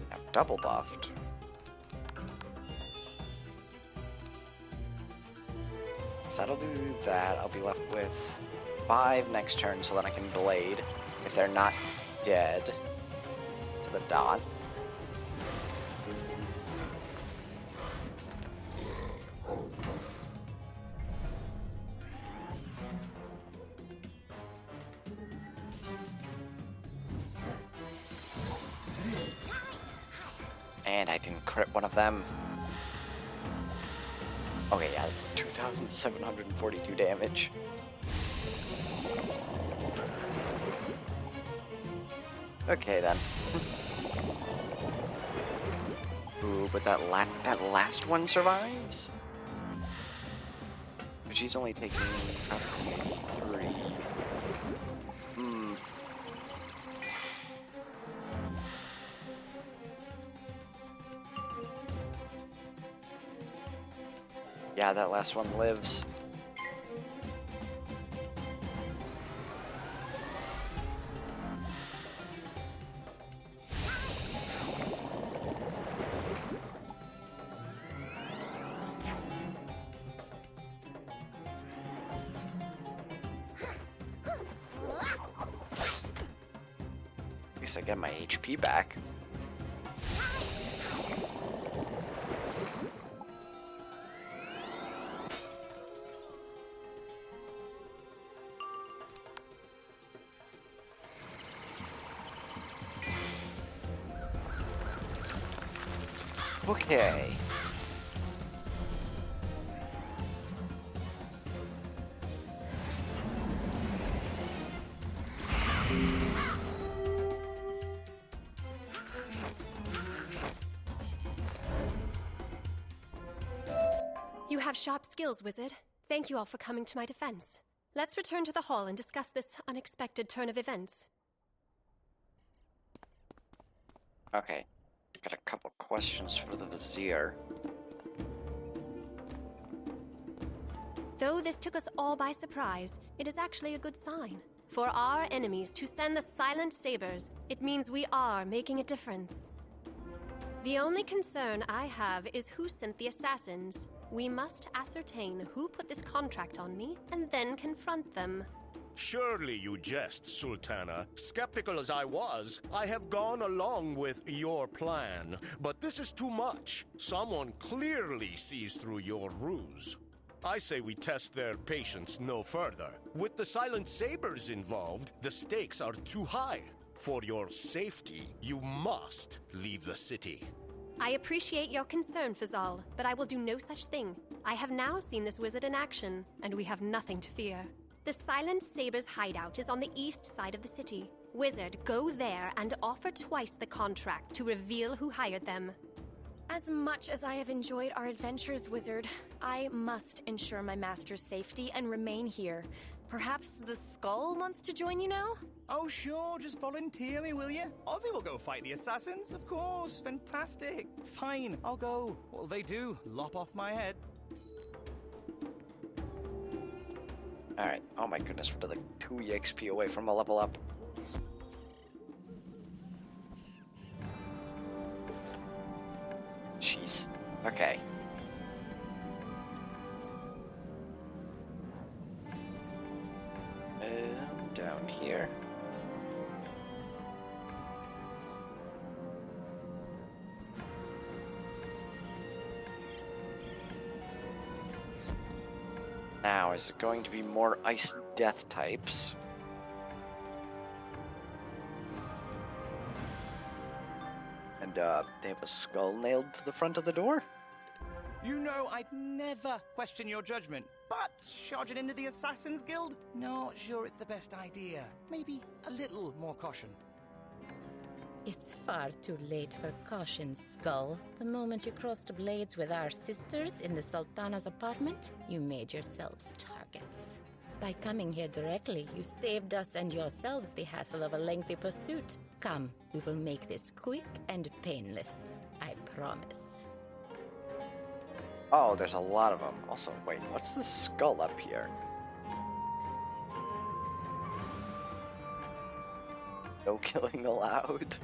Now double buffed. So that'll do that. I'll be left with 5 next turn so that I can blade if they're not dead. The dot. And I didn't crit one of them. Okay, yeah, that's 2,742 damage. Okay then. Ooh, but that last one survives? But she's only taking 3. Hmm. Yeah, that last one lives. At least I get my HP back. Okay. You have sharp skills, wizard. Thank you all for coming to my defense. Let's return to the hall and discuss this unexpected turn of events. Okay. Got a couple questions for the Vizier. Though this took us all by surprise, it is actually a good sign. For our enemies to send the silent sabers, it means we are making a difference. The only concern I have is who sent the assassins. We must ascertain who put this contract on me, and then confront them. Surely you jest, Sultana. Skeptical as I was, I have gone along with your plan. But this is too much. Someone clearly sees through your ruse. I say we test their patience no further. With the Silent Sabers involved, the stakes are too high. For your safety, you must leave the city. I appreciate your concern, Fazal, but I will do no such thing. I have now seen this wizard in action, and we have nothing to fear. The Silent Sabers' hideout is on the east side of the city. Wizard, go there and offer twice the contract to reveal who hired them. As much as I have enjoyed our adventures, wizard, I must ensure my master's safety and remain here. Perhaps the Skull wants to join you now? Oh, sure, just volunteer me, will you? Ozzy will go fight the assassins, of course. Fantastic. Fine, I'll go. What'll they do? Lop off my head? Alright. Oh my goodness, we're like 2 EXP away from a level up. Jeez. Okay. Down here. Now, is it going to be more ice death types? And, they have a skull nailed to the front of the door? You know I'd never question your judgment, but charging into the Assassin's Guild? Not sure it's the best idea. Maybe a little more caution. It's far too late for caution, Skull. The moment you crossed blades with our sisters in the Sultana's apartment, you made yourselves targets. By coming here directly, you saved us and yourselves the hassle of a lengthy pursuit. Come, we will make this quick and painless. I promise. Oh, there's a lot of them. Also, wait, what's this skull up here? No killing allowed.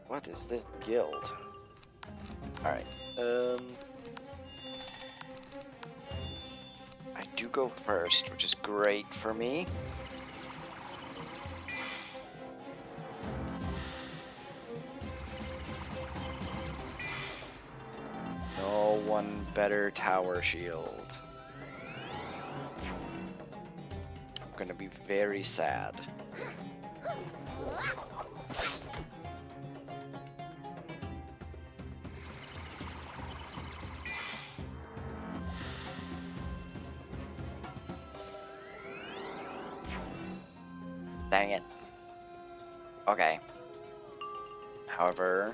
What is this guild? Alright, I do go first, which is great for me. No one better tower shield. I'm gonna be very sad. Dang it. Okay. However...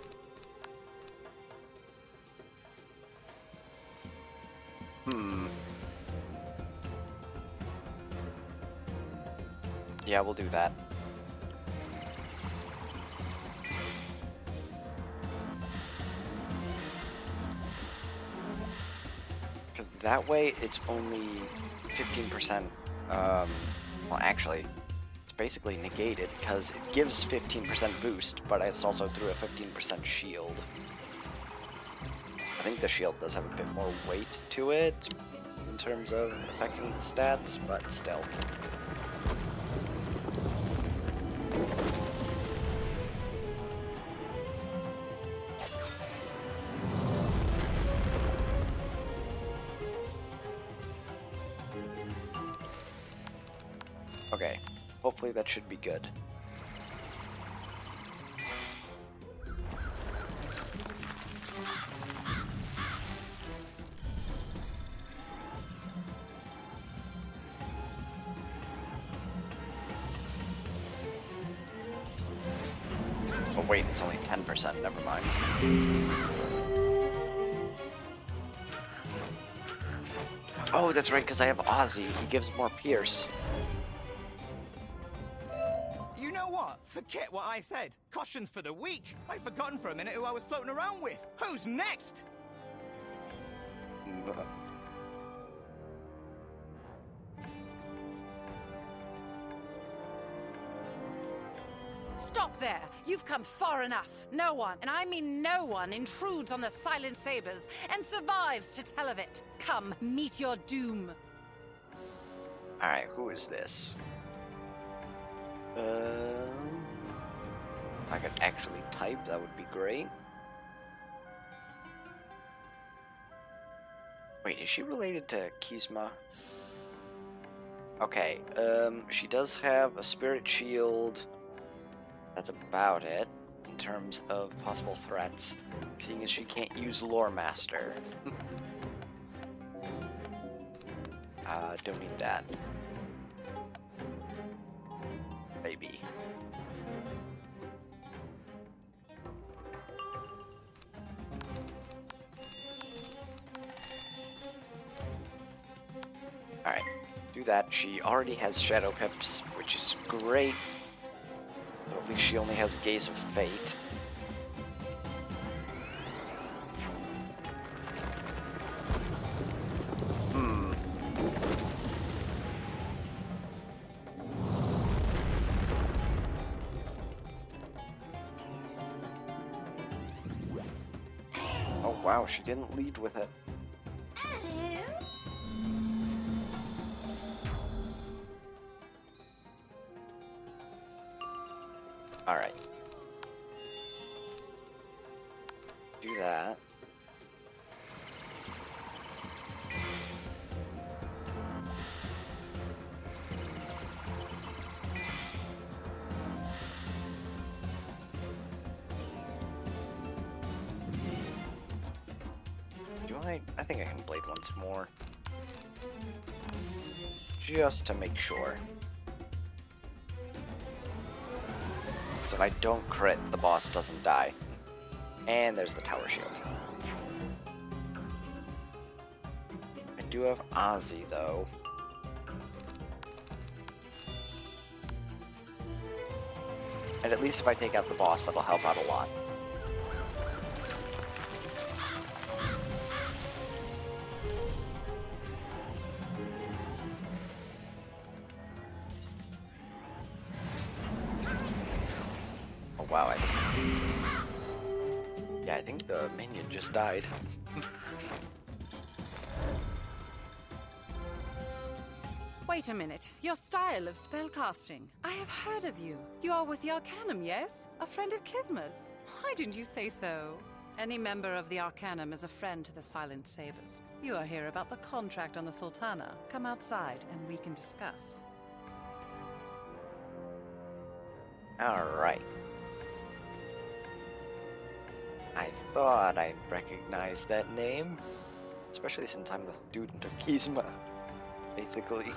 Yeah, we'll do that. Because that way it's only 15%, well actually, it's basically negated because it gives 15% boost, but it's also through a 15% shield. I think the shield does have a bit more weight to it in terms of affecting the stats, but still. Okay, hopefully that should be good. Oh wait, it's only 10%, never mind. Oh, that's right, because I have Ozzy. He gives more Pierce. You know what? Forget what I said. Caution's for the weak. I'd forgotten for a minute who I was floating around with. Who's next? Stop there! You've come far enough. No one, and I mean no one, intrudes on the Silent Sabers and survives to tell of it. Come, meet your doom. Alright, who is this? If I could actually type, that would be great. Wait, is she related to Kizma? Okay, she does have a spirit shield. That's about it in terms of possible threats, seeing as she can't use Lore Master. Don't need that. Maybe. Alright, do that. She already has Shadow Pips, which is great. But at least she only has Gaze of Fate. wow, she didn't lead with it. Alright. Do that. I think I can blade once more. Just to make sure. Because if I don't crit, the boss doesn't die. And there's the tower shield. I do have Ozzy, though. And at least if I take out the boss, that'll help out a lot. Wow, I think the minion just died. Wait a minute. Your style of spellcasting. I have heard of you. You are with the Arcanum, yes? A friend of Kisma's. Why didn't you say so? Any member of the Arcanum is a friend to the Silent Sabers. You are here about the contract on the Sultana. Come outside and we can discuss. Alright. I thought I'd recognize that name, especially since I'm the student of Kisma, basically.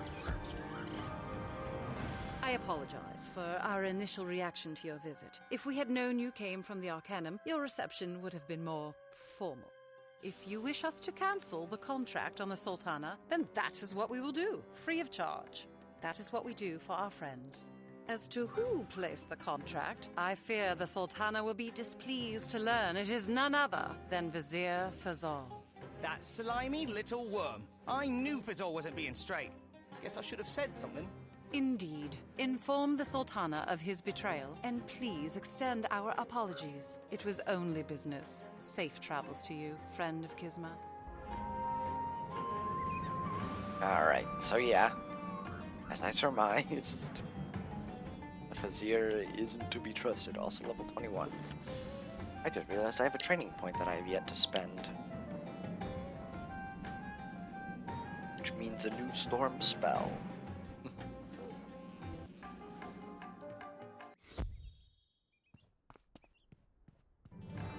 I apologize for our initial reaction to your visit. If we had known you came from the Arcanum, your reception would have been more formal. If you wish us to cancel the contract on the Sultana, then that is what we will do, free of charge. That is what we do for our friends. As to who placed the contract, I fear the Sultana will be displeased to learn it is none other than Vizier Fazal. That slimy little worm. I knew Fazal wasn't being straight. Guess I should have said something. Indeed. Inform the Sultana of his betrayal, and please extend our apologies. It was only business. Safe travels to you, friend of Kisma. Alright, so yeah, as I surmised, the Vizier isn't to be trusted, also level 21. I just realized I have a training point that I have yet to spend. Which means a new storm spell.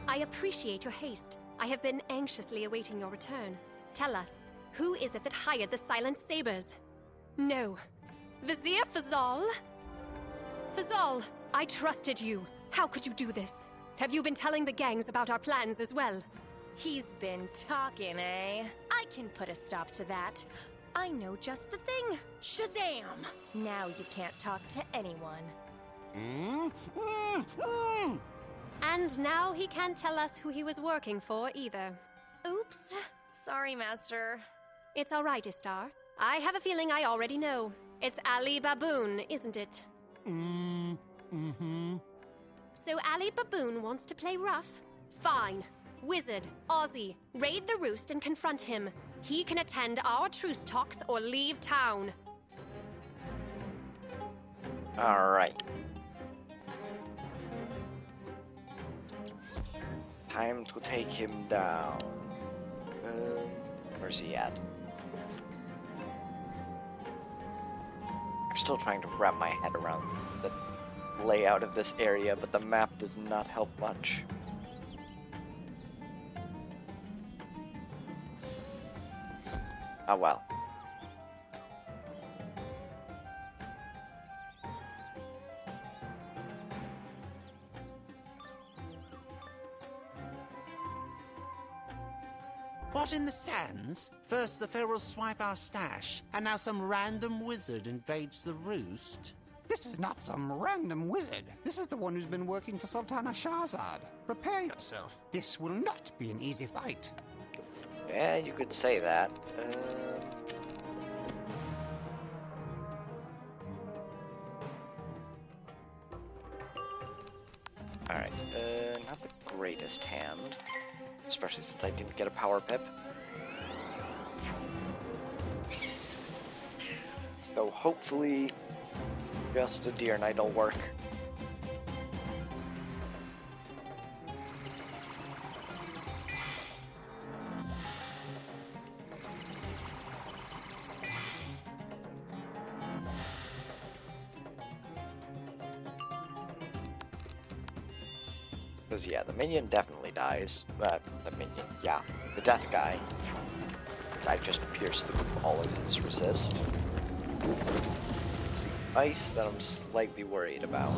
I appreciate your haste. I have been anxiously awaiting your return. Tell us, who is it that hired the Silent Sabers? No. Vizier Fazal? Fazal, I trusted you. How could you do this? Have you been telling the gangs about our plans as well? He's been talking, eh? I can put a stop to that. I know just the thing. Shazam! Now you can't talk to anyone. And now he can't tell us who he was working for either. Oops. Sorry, Master. It's all right, Istar. I have a feeling I already know. It's Ali Baboon, isn't it? So Ali Baboon wants to play rough? Fine. Wizard, Ozzy, raid the roost and confront him. He can attend our truce talks or leave town. Alright. Time to take him down. Where's he at? I'm still trying to wrap my head around the layout of this area, but the map does not help much. Oh well. What in the sands? First the ferals swipe our stash, and now some random wizard invades the roost. This is not some random wizard. This is the one who's been working for Sultana Shahzad. Prepare yourself. This will not be an easy fight. Yeah, you could say that. Alright, not the greatest hand. especially since I didn't get a power pip. So hopefully, just a Deer Knight will work. Because, yeah, the minion definitely dies. The minion, yeah. The death guy. I just pierced through all of his resist. It's the ice that I'm slightly worried about.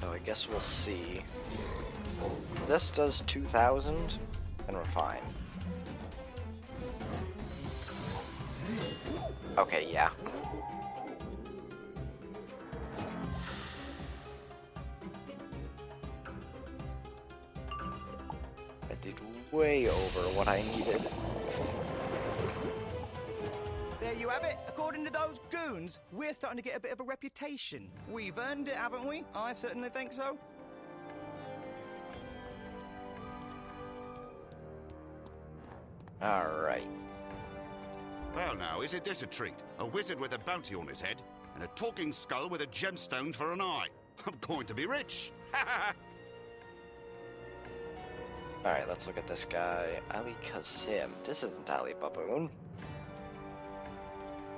So I guess we'll see. This does 2,000, and we're fine. Okay, yeah. I did way over what I needed. There you have it. According to those goons, we're starting to get a bit of a reputation. We've earned it, haven't we? I certainly think so. Alright. Well now, isn't this a treat? A wizard with a bounty on his head, and a talking skull with a gemstone for an eye. I'm going to be rich! Alright, let's look at this guy. Ali Kazim. This isn't Ali Baboon.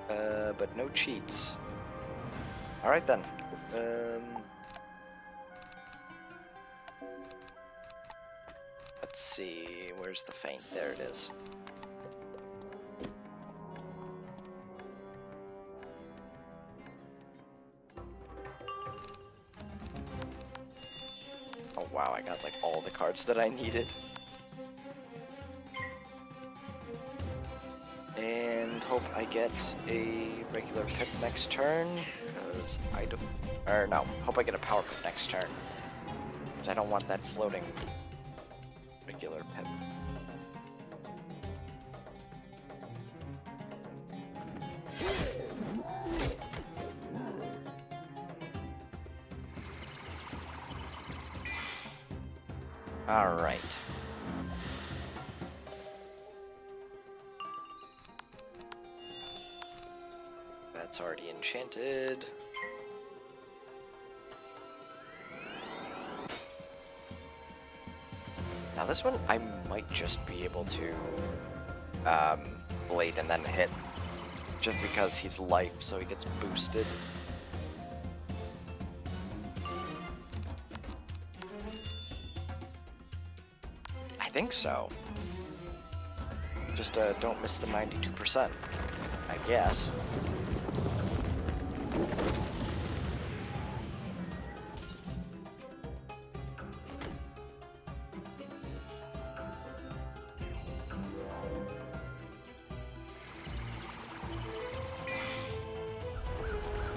But no cheats. Alright then. Let's see, where's the feint? There it is. Oh wow, I got like all the cards that I needed. And hope I get a regular pip next turn, because I don't... Or no, hope I get a power pip next turn. Because I don't want that floating regular pip. Alright. That's already enchanted. Now this one, I might just be able to blade and then hit. Just because he's life, so he gets boosted. I think so. Just don't miss the 92%, I guess.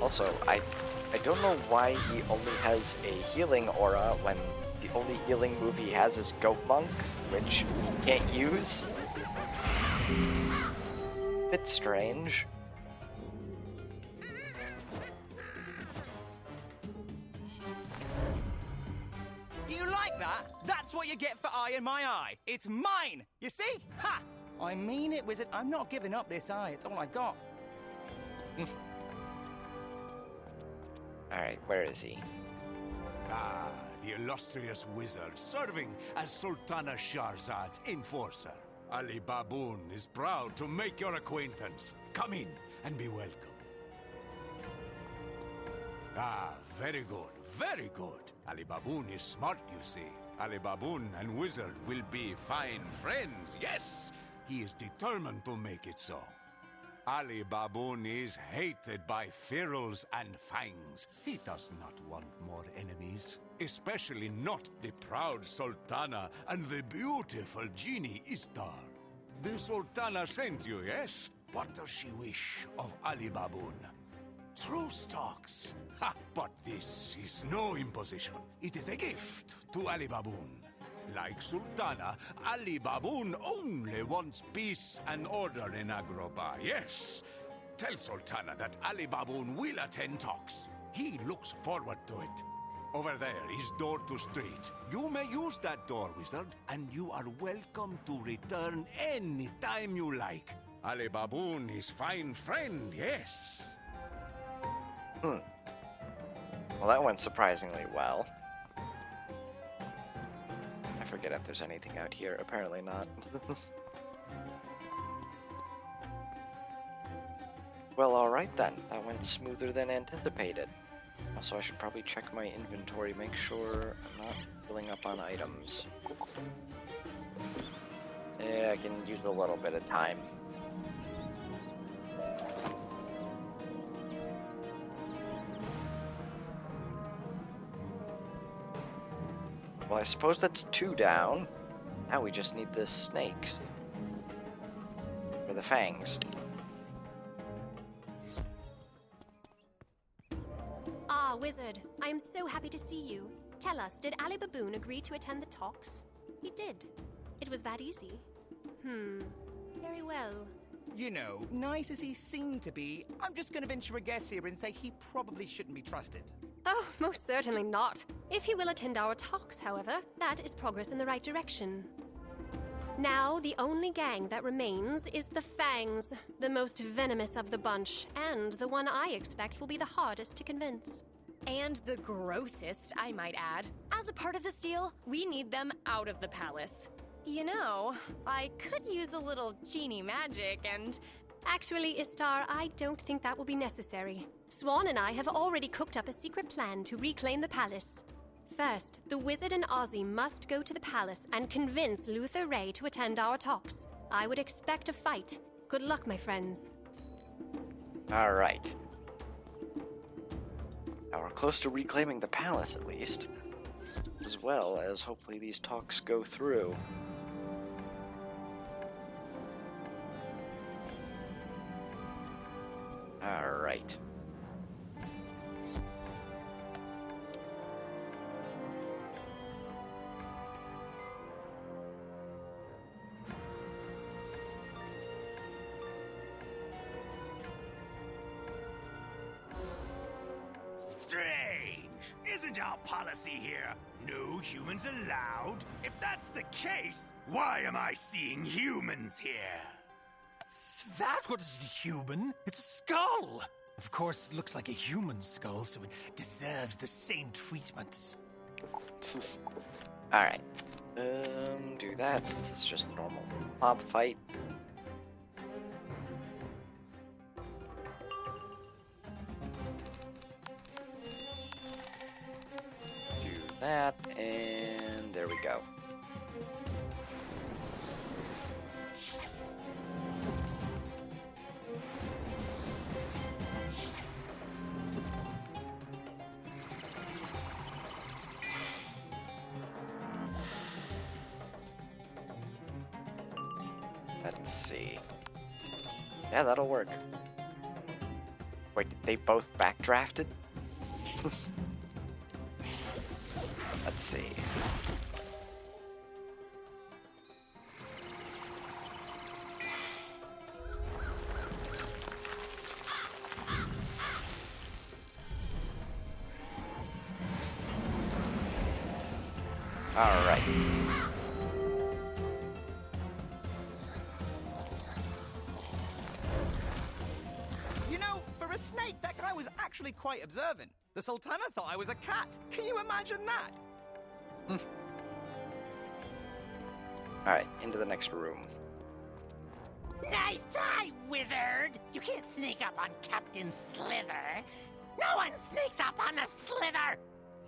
Also, I don't know why he only has a healing aura when the only healing move he has is Goat Monk, which he can't use. Bit strange. You like that? That's what you get for eye in my eye. It's mine! You see? Ha! I mean it, wizard. I'm not giving up this eye. It's all I got. Alright, where is he? Ah, the illustrious wizard serving as Sultana Shahrazad's enforcer. Ali Baboon is proud to make your acquaintance. Come in and be welcome. Ah, very good, very good. Ali Baboon is smart, you see. Ali Baboon and wizard will be fine friends, yes! He is determined to make it so. Ali Baboon is hated by ferals and fangs. He does not want more enemies, especially not the proud Sultana and the beautiful genie Istar. The Sultana sent you, yes? What does she wish of Ali Baboon? truce talks. Ha! But this is no imposition. It is a gift to Ali Baboon. Like Sultana, Ali Baboon only wants peace and order in Agrabah, yes. Tell Sultana that Ali Baboon will attend talks. He looks forward to it. Over there is door to street. You may use that door, wizard, and you are welcome to return any time you like. Ali Baboon is fine friend, yes. Well, that went surprisingly well. I forget if there's anything out here. Apparently not. Well, alright then. That went smoother than anticipated. Also, I should probably check my inventory, make sure I'm not filling up on items. Yeah, I can use a little bit of time. Well, I suppose that's 2 down. Now we just need the snakes. Or the fangs. Ah, Wizard, I am so happy to see you. Tell us, did Ali Baboon agree to attend the talks? He did. It was that easy. Very well. You know, nice as he seemed to be, I'm just gonna venture a guess here and say he probably shouldn't be trusted. Oh, most certainly not. If he will attend our talks, however, that is progress in the right direction. Now, the only gang that remains is the Fangs, the most venomous of the bunch, and the one I expect will be the hardest to convince. And the grossest, I might add. As a part of this deal, we need them out of the palace. You know, I could use a little genie magic and... Actually, Istar, I don't think that will be necessary. Swan and I have already cooked up a secret plan to reclaim the palace. First, the wizard and Ozzy must go to the palace and convince Luther Ray to attend our talks. I would expect a fight. Good luck, my friends. Alright. Now we're close to reclaiming the palace, at least. As well as hopefully these talks go through. Alright. Strange! Isn't our policy here no humans allowed? If that's the case, why am I seeing humans here? That wasn't human. It's a skull. Of course, it looks like a human skull, so it deserves the same treatment. Alright. Do that since it's just a normal mob fight. Do that, and there we go. Let's see. Yeah, that'll work. Wait, they both backdrafted? Let's see. All right. You know, for a snake, that guy was actually quite observant. The Sultana thought I was a cat. Can you imagine that? Alright, into the next room. Nice try, wizard! You can't sneak up on Captain Slither. No one sneaks up on a Slither!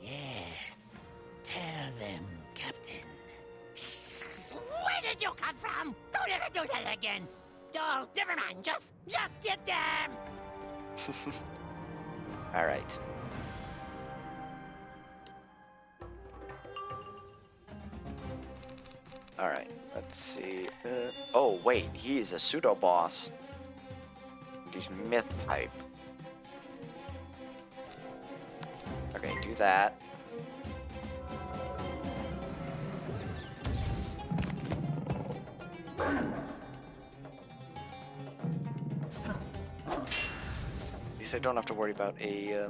Yes. Tell them, Captain. Where did you come from? Don't ever do that again! Oh, never mind. Just get them! Alright. Alright, let's see. Oh, wait, he's a pseudo-boss. He's myth type. that. At least I don't have to worry about a,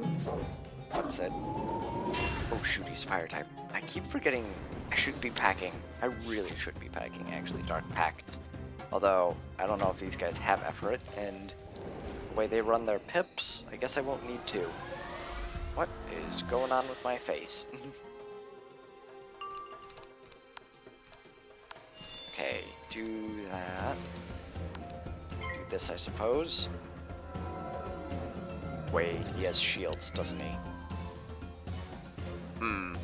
what's it? Oh shoot, he's fire type. I keep forgetting I should be packing. I really should be packing, actually, Dark Pacts. Although, I don't know if these guys have effort, and the way they run their pips, I guess I won't need to. What is going on with my face? Okay, do that. Do this, I suppose. Wait, he has shields, doesn't he? Hmm.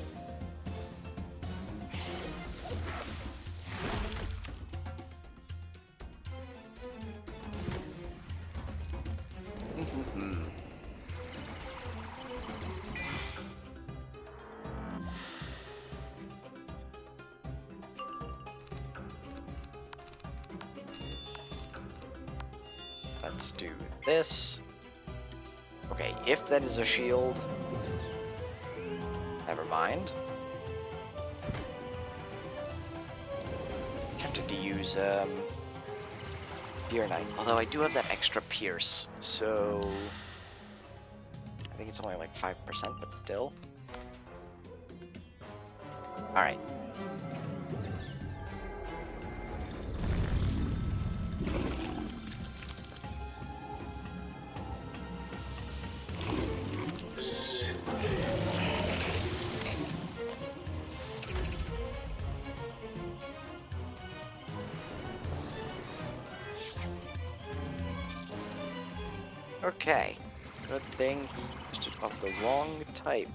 Let's do this. Okay, if that is a shield, never mind. Tempted to use Deer Knight, although I do have that extra pierce, so I think it's only like 5%, but still. Alright. Okay. Good thing he used it of the wrong type.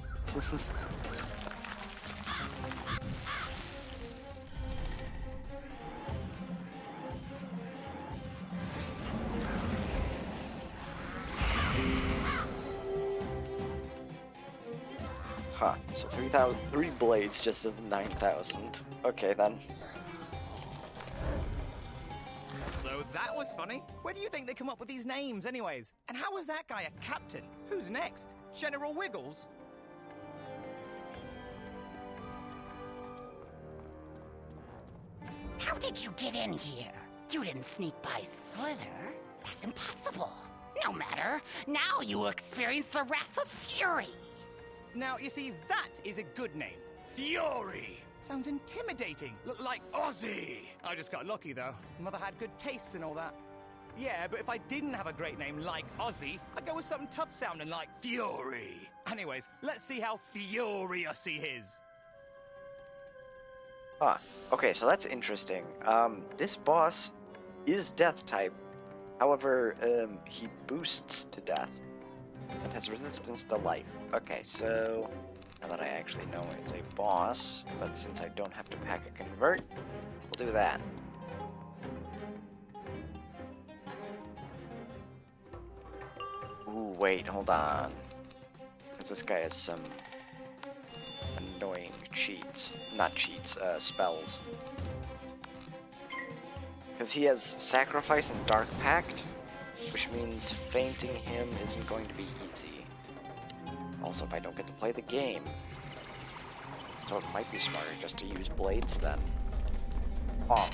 Huh. So 3 blades just of 9,000. Okay then. So that was funny. Where do you think they come up with these names, anyways? And how was that guy a captain? Who's next? General Wiggles? How did you get in here? You didn't sneak by Slither. That's impossible. No matter. Now you experience the wrath of Fury. Now, you see, that is a good name. Fury! Sounds intimidating. Look like Ozzy! I just got lucky, though. Mother had good tastes and all that. Yeah, but if I didn't have a great name like Ozzy, I'd go with something tough sounding like Fury. Anyways, let's see how furious he is. Ah, okay, so that's interesting. This boss is death type. However, he boosts to death and has resistance to life. Okay, so now that I actually know it's a boss, but since I don't have to pack a convert, we'll do that. Ooh, wait, hold on. Because this guy has some annoying cheats. Not cheats, spells. Because he has Sacrifice and Dark Pact, which means fainting him isn't going to be easy. Also, if I don't get to play the game. So it might be smarter just to use blades then. Oh.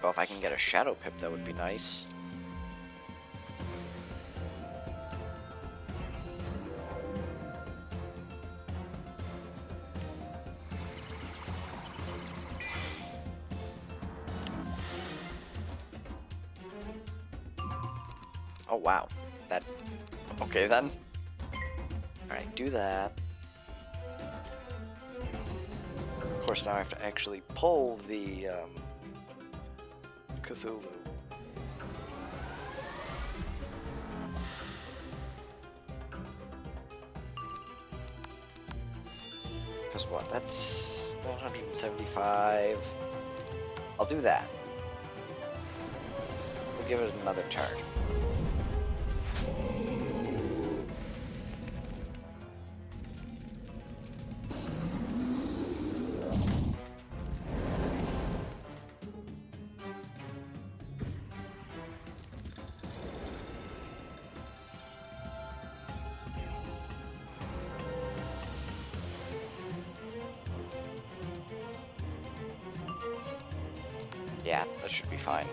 Well, if I can get a Shadow Pip, that would be nice. Oh, wow. That... Okay, then. Alright, do that. Of course, now I have to actually pull the, Cthulhu. Because what? That's 175. I'll do that. We'll give it another turn. Yeah, that should be fine.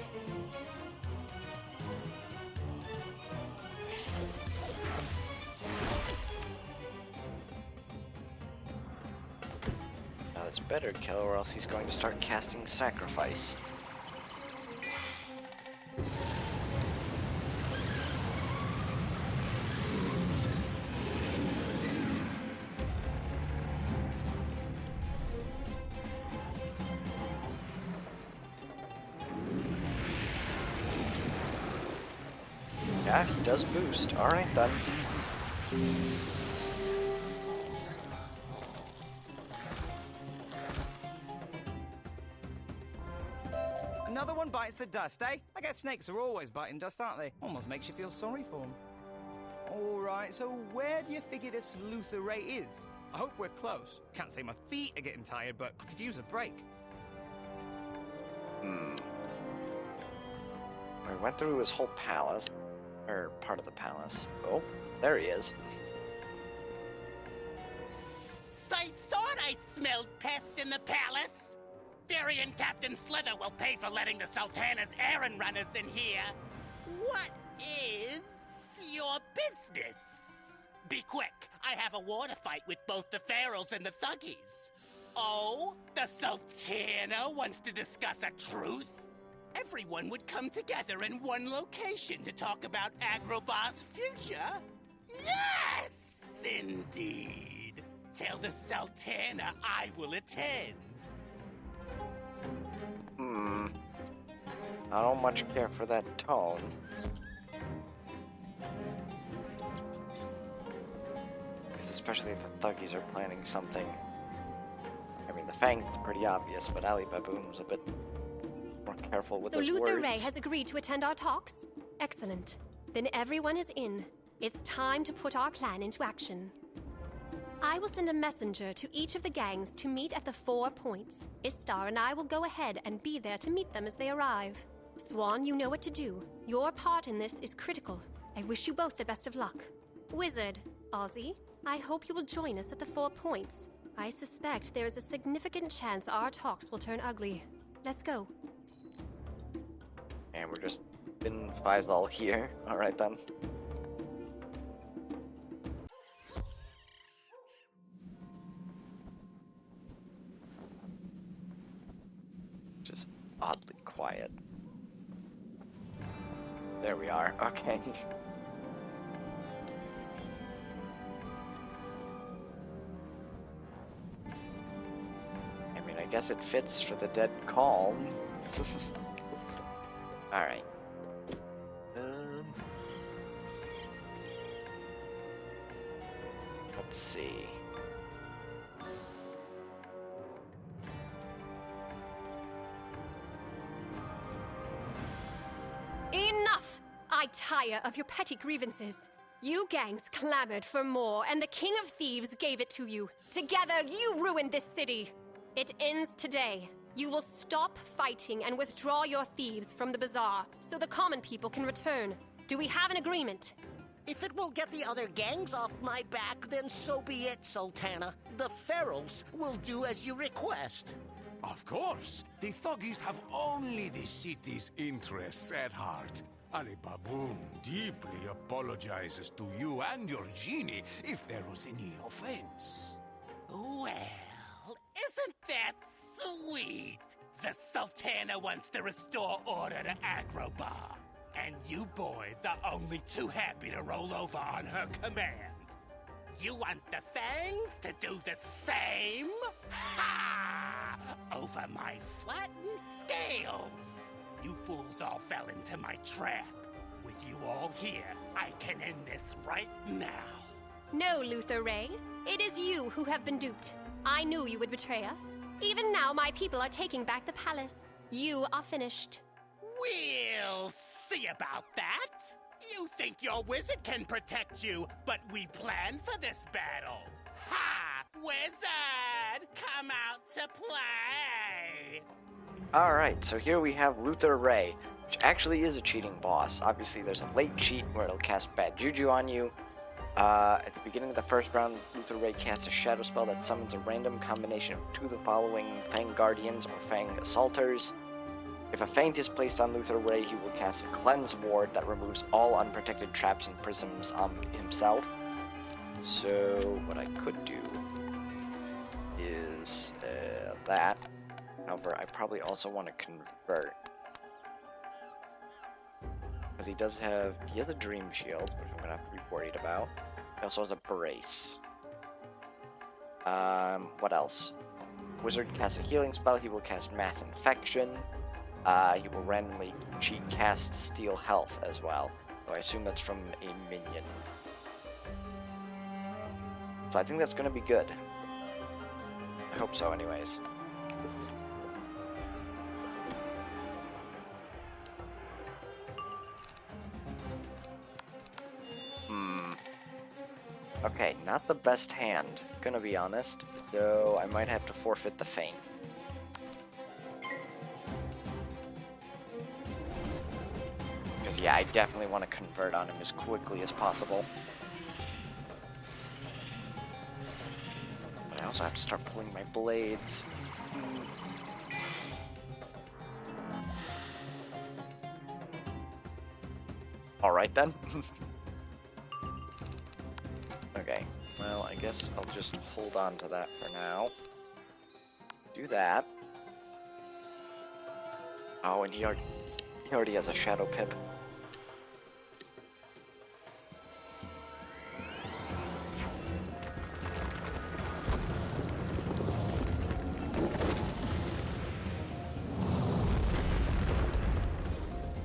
Now this better kill, or else he's going to start casting Sacrifice. Yeah, he does boost. Alright then. Another one bites the dust, eh? I guess snakes are always biting dust, aren't they? Almost makes you feel sorry for them. Alright, so where do you figure this Luther Ray is? I hope we're close. Can't say my feet are getting tired, but I could use a break. I went through his whole palace. Or part of the palace. Oh, there he is. I thought I smelled pests in the palace. Darian Captain Slither will pay for letting the Sultana's errand runners in here. What is your business? Be quick. I have a war to fight with both the Pharaohs and the Thuggies. Oh, the Sultana wants to discuss a truce? Everyone would come together in one location to talk about Agrabah's future? Yes, indeed. Tell the Sultana I will attend. I don't much care for that tone. Because especially if the Thuggies are planning something. I mean, the Fang's pretty obvious, but Ali Baboon was a bit more careful with So his Luther words. Ray has agreed to attend our talks? Excellent. Then everyone is in. It's time to put our plan into action. I will send a messenger to each of the gangs to meet at the 4 points. Istar and I will go ahead and be there to meet them as they arrive. Swan, you know what to do. Your part in this is critical. I wish you both the best of luck. Wizard, Ozzy, I hope you will join us at the 4 points. I suspect there is a significant chance our talks will turn ugly. Let's go. And we're just in Faisal here. Alright then. Just oddly quiet. There we are. Okay. I mean, I guess it fits for the dead calm. Alright. Let's see. Enough! I tire of your petty grievances. You gangs clamored for more, and the King of Thieves gave it to you. Together, you ruined this city. It ends today. You will stop fighting and withdraw your thieves from the bazaar, so the common people can return. Do we have an agreement? If it will get the other gangs off my back, then so be it, Sultana. The Pharaohs will do as you request. Of course. The Thuggies have only the city's interests at heart. Ali Baboon deeply apologizes to you and your genie if there was any offense. Well, isn't that sweet? The Sultana wants to restore order to Agrabah. And you boys are only too happy to roll over on her command. You want the Fangs to do the same? Ha! Over my flattened scales. You fools all fell into my trap. With you all here, I can end this right now. No, Luther Ray. It is you who have been duped. I knew you would betray us. Even now, my people are taking back the palace. You are finished. We'll see about that. You think your wizard can protect you, but we planned for this battle. Ha! Wizard! Come out to play! Alright, so here we have Luther Ray, which actually is a cheating boss. Obviously, there's a late cheat where it'll cast bad juju on you. At the beginning of the first round, Luther Ray casts a shadow spell that summons a random combination of 2 of the following Fang Guardians or Fang Assaulters. If a feint is placed on Luther Ray, he will cast a Cleanse Ward that removes all unprotected traps and prisms on himself. So, what I could do is that. However, I probably also want to convert. Because he has a Dream Shield, which I'm going to have to be worried about. He also has a Brace. What else? Wizard casts a healing spell, he will cast Mass Infection. He will randomly cheat cast Steal Health as well. So I assume that's from a minion. So I think that's going to be good. I hope so anyways. Okay, not the best hand, gonna be honest, so I might have to forfeit the feint. Because yeah, I definitely want to convert on him as quickly as possible. But I also have to start pulling my blades. Alright then. Okay, well, I guess I'll just hold on to that for now. Do that. Oh, and he already has a Shadow Pip.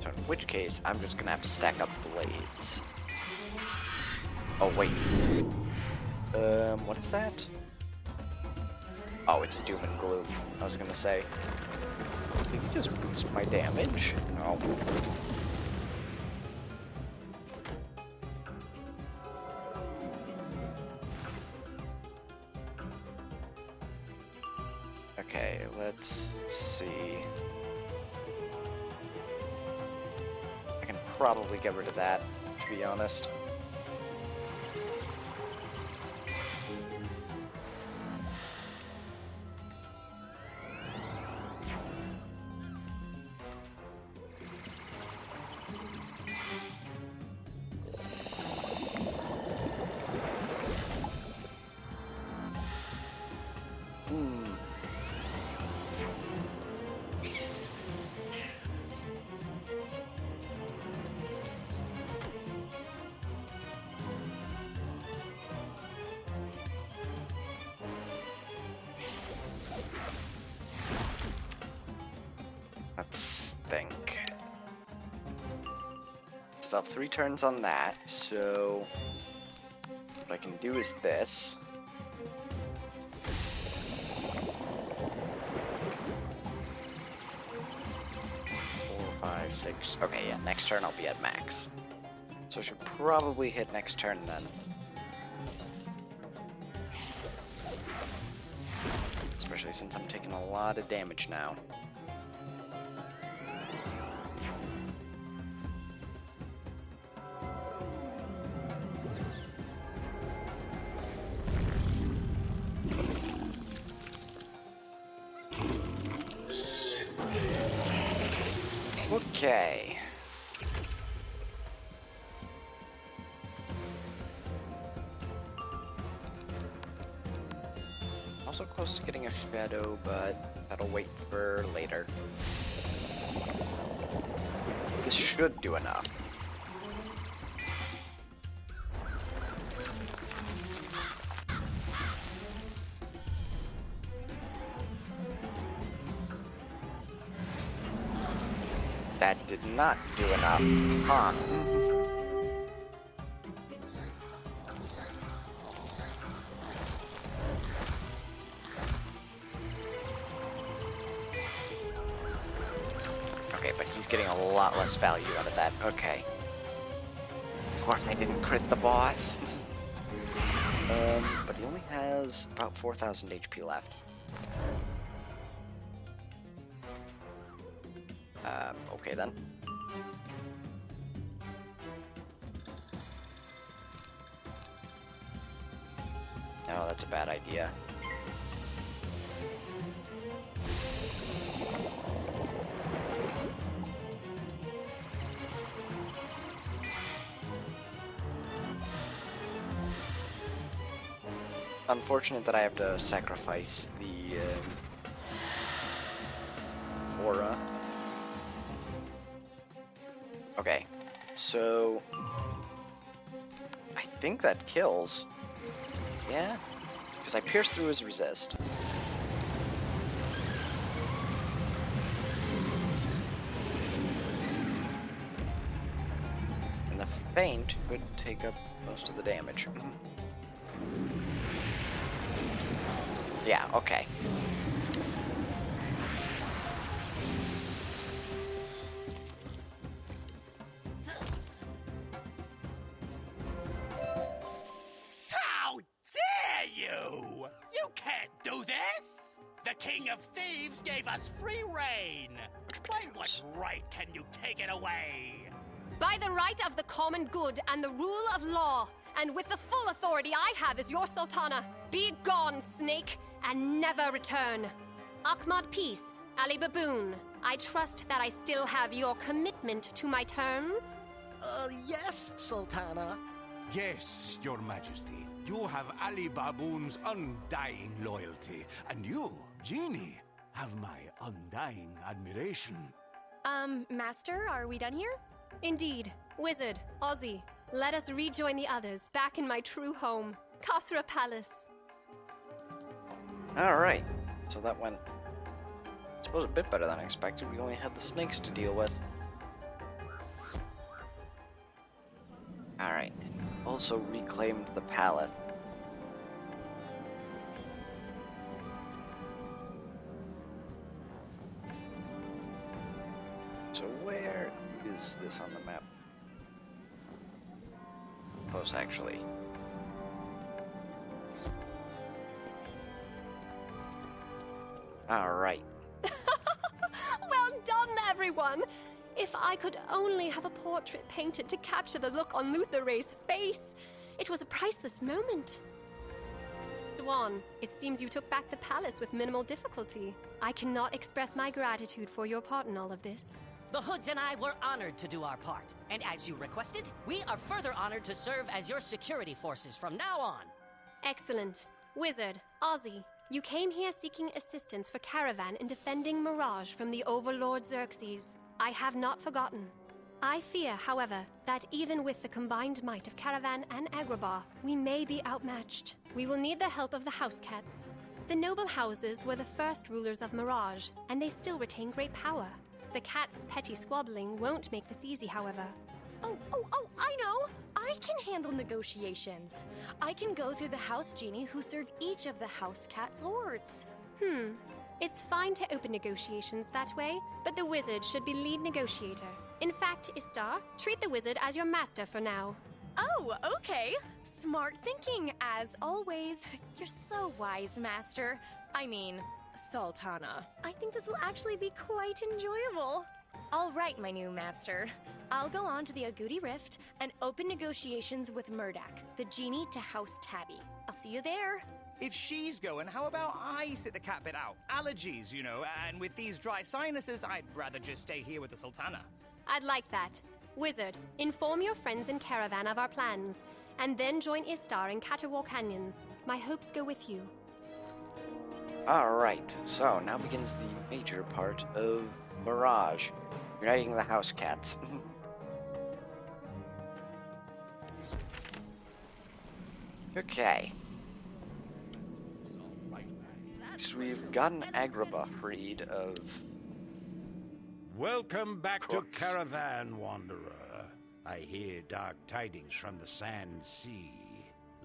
So in which case, I'm just gonna have to stack up blades. Oh, wait. What's that? Oh, it's a Doom and Gloom. I was gonna say. Did you just boost my damage? No. Okay, let's see. I can probably get rid of that, to be honest. Let's think. Still have 3 turns on that, so what I can do is this. Four, 5, 6. Okay, yeah, next turn I'll be at max. So I should probably hit next turn then. Especially since I'm taking a lot of damage now. Okay. Also close to getting a shadow, but that'll wait for later. This should do enough. That did not do enough. Huh. Okay, but he's getting a lot less value out of that. Okay. Of course I didn't crit the boss. But he only has about 4,000 HP left. Okay then. No, that's a bad idea. Unfortunate that I have to sacrifice the aura. Okay, so I think that kills. Yeah, because I pierced through his resist. And the feint could take up most of the damage. Yeah, okay. How dare you! You can't do this! The King of Thieves gave us free reign! By what right can you take it away? By the right of the common good and the rule of law, and with the full authority I have as your Sultana. Be gone, snake, and never return. Ahmad Peace, Ali Baboon, I trust that I still have your commitment to my terms? Yes, Sultana. Yes, Your Majesty. You have Ali Baboon's undying loyalty, and you, Genie, have my undying admiration. Master, are we done here? Indeed. Wizard, Ozzy, let us rejoin the others back in my true home, Khasra Palace. Alright, so that went, I suppose, a bit better than expected. We only had the snakes to deal with. Alright, also reclaimed the palace. So where is this on the map? Close, actually. Alright. Well done, everyone! If I could only have a portrait painted to capture the look on Luther Ray's face. It was a priceless moment. Swan, it seems you took back the palace with minimal difficulty. I cannot express my gratitude for your part in all of this. The Hoods and I were honored to do our part. And as you requested, we are further honored to serve as your security forces from now on. Excellent. Wizard, Ozzy, you came here seeking assistance for Caravan in defending Mirage from the Overlord Xerxes. I have not forgotten. I fear, however, that even with the combined might of Caravan and Agrabah, we may be outmatched. We will need the help of the House Qhats. The noble houses were the first rulers of Mirage, and they still retain great power. The Qhats' petty squabbling won't make this easy, however. Oh, I know! I can handle negotiations. I can go through the House Genie who serve each of the House Cat Lords. It's fine to open negotiations that way, but the wizard should be lead negotiator. In fact, Istar, treat the wizard as your master for now. Oh, okay. Smart thinking, as always. You're so wise, Master. I mean, Sultana. I think this will actually be quite enjoyable. All right, my new master. I'll go on to the Agouti Rift and open negotiations with Murdak, the genie to House Tabby. I'll see you there. If she's going, how about I sit the cat bit out? Allergies, you know, and with these dry sinuses, I'd rather just stay here with the Sultana. I'd like that. Wizard, inform your friends in Caravan of our plans, and then join Istar in Caterwar Canyons. My hopes go with you. Alright, so now begins the major part of Mirage, uniting the House Qhats. Okay. So we've gotten Agrabah freed of... Welcome back crooks. to Caravan, Wanderer. I hear dark tidings from the Sand Sea.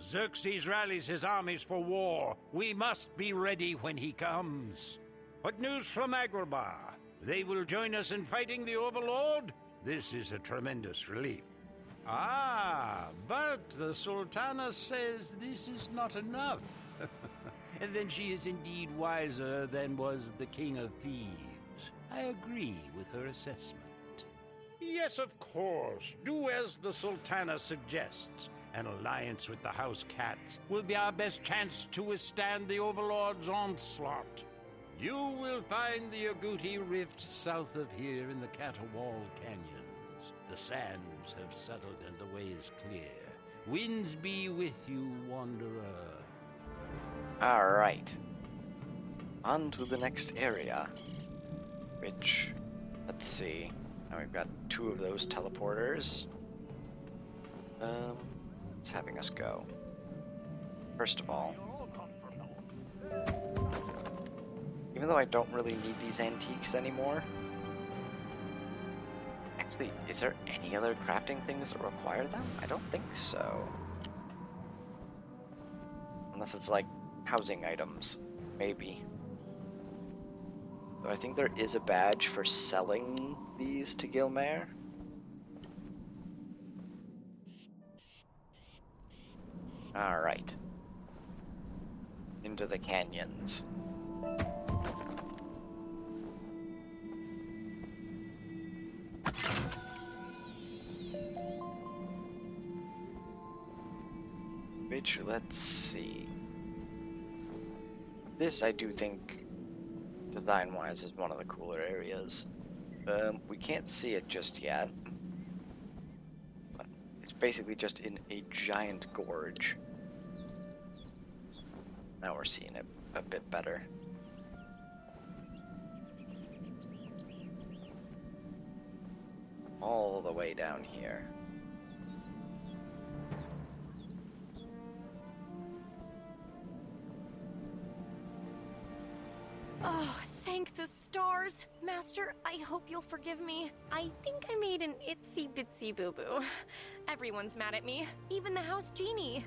Xerxes rallies his armies for war. We must be ready when he comes. What news from Agrabah? They will join us in fighting the Overlord? This is a tremendous relief. Ah, but the Sultana says this is not enough. And then she is indeed wiser than was the King of Thieves. I agree with her assessment. Yes, of course. Do as the Sultana suggests. An alliance with the House Qhats will be our best chance to withstand the Overlord's onslaught. You will find the Agouti Rift south of here in the Caterwall Canyons. The sands have settled and the way is clear. Winds be with you, wanderer. Alright. On to the next area. Which, let's see. Now we've got 2 of those teleporters. It's having us go. First of all, even though I don't really need these antiques anymore, actually, is there any other crafting things that require them? I don't think so. Unless it's like housing items, maybe. So I think there is a badge for selling these to Gilmare. Alright. Into the canyons. Which, let's see. This, I do think, design-wise, is one of the cooler areas. We can't see it just yet. But it's basically just in a giant gorge. Now we're seeing it a bit better. All the way down here. Oh, thank the stars. Master, I hope you'll forgive me. I think I made an itsy-bitsy boo-boo. Everyone's mad at me, even the house genie.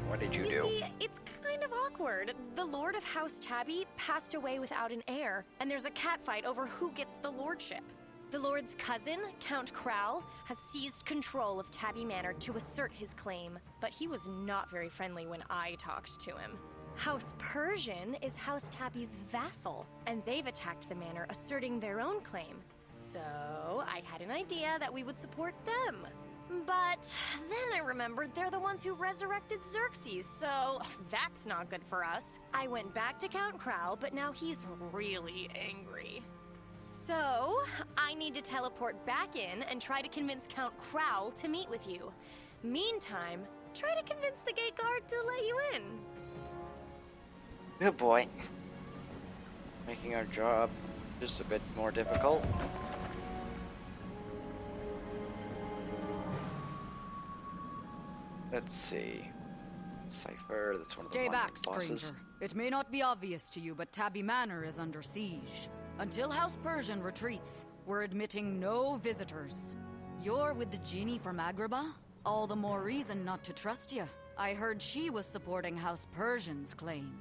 What did you do? You see, it's kind of awkward. The Lord of House Tabby passed away without an heir, and there's a catfight over who gets the lordship. The Lord's cousin, Count Crowl, has seized control of Tabby Manor to assert his claim, but he was not very friendly when I talked to him. House Persian is House Tabby's vassal, and they've attacked the manor, asserting their own claim. So I had an idea that we would support them. But then I remembered they're the ones who resurrected Xerxes, so that's not good for us. I went back to Count Crowl, but now he's really angry. So I need to teleport back in and try to convince Count Crowl to meet with you. Meantime, try to convince the gate guard to let you in. Good boy. Making our job just a bit more difficult. Let's see. Cypher, that's one Stay of the back, bosses. stranger. It may not be obvious to you, but Tabby Manor is under siege. Until House Persian retreats, we're admitting no visitors. You're with the genie from Agrabah? All the more reason not to trust you. I heard she was supporting House Persian's claim.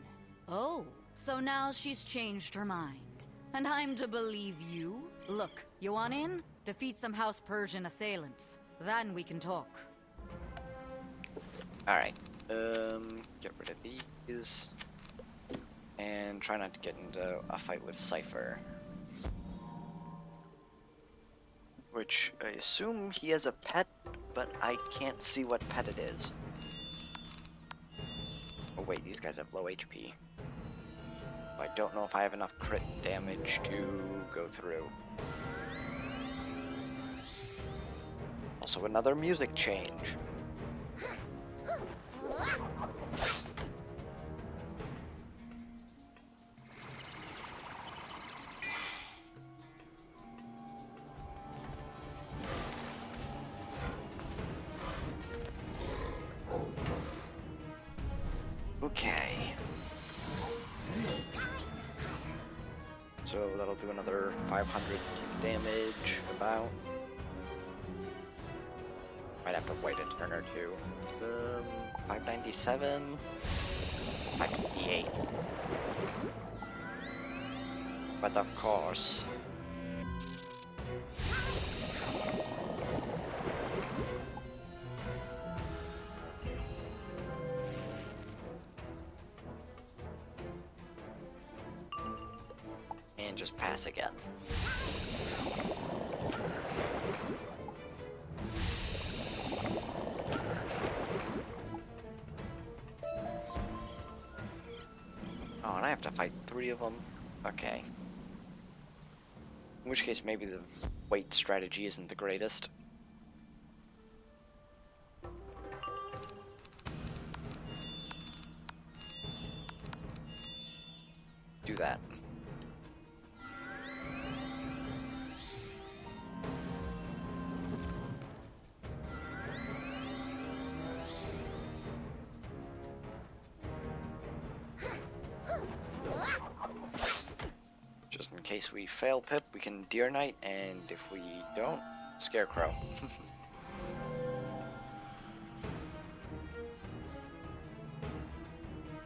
Oh, so now she's changed her mind. And I'm to believe you? Look, you want in? Defeat some House Persian assailants. Then we can talk. Alright. Get rid of these. And try not to get into a fight with Cypher. Which I assume he has a pet, but I can't see what pet it is. Oh wait, these guys have low HP. I don't know if I have enough crit damage to go through. Also another music change. Okay. So that'll do another 500 damage, about. Might have to wait a turn or two. 597. 558. But of course, can't just pass again. Oh, and I have to fight 3 of them? Okay. In which case, maybe the wait strategy isn't the greatest. Do that. Just in case we fail Pip, we can Deer Knight, and if we don't, Scarecrow.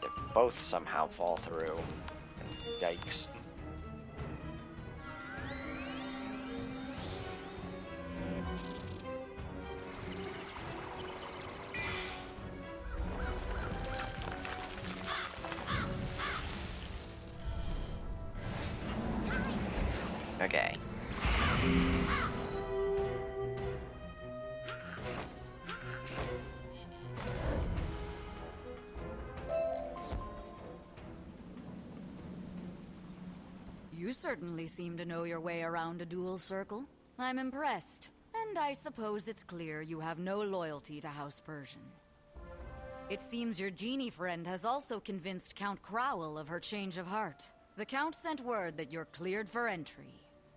If both somehow fall through, yikes. Okay. You certainly seem to know your way around a dual circle. I'm impressed. And I suppose it's clear you have no loyalty to House Persian. It seems your genie friend has also convinced Count Crowell of her change of heart. The Count sent word that you're cleared for entry.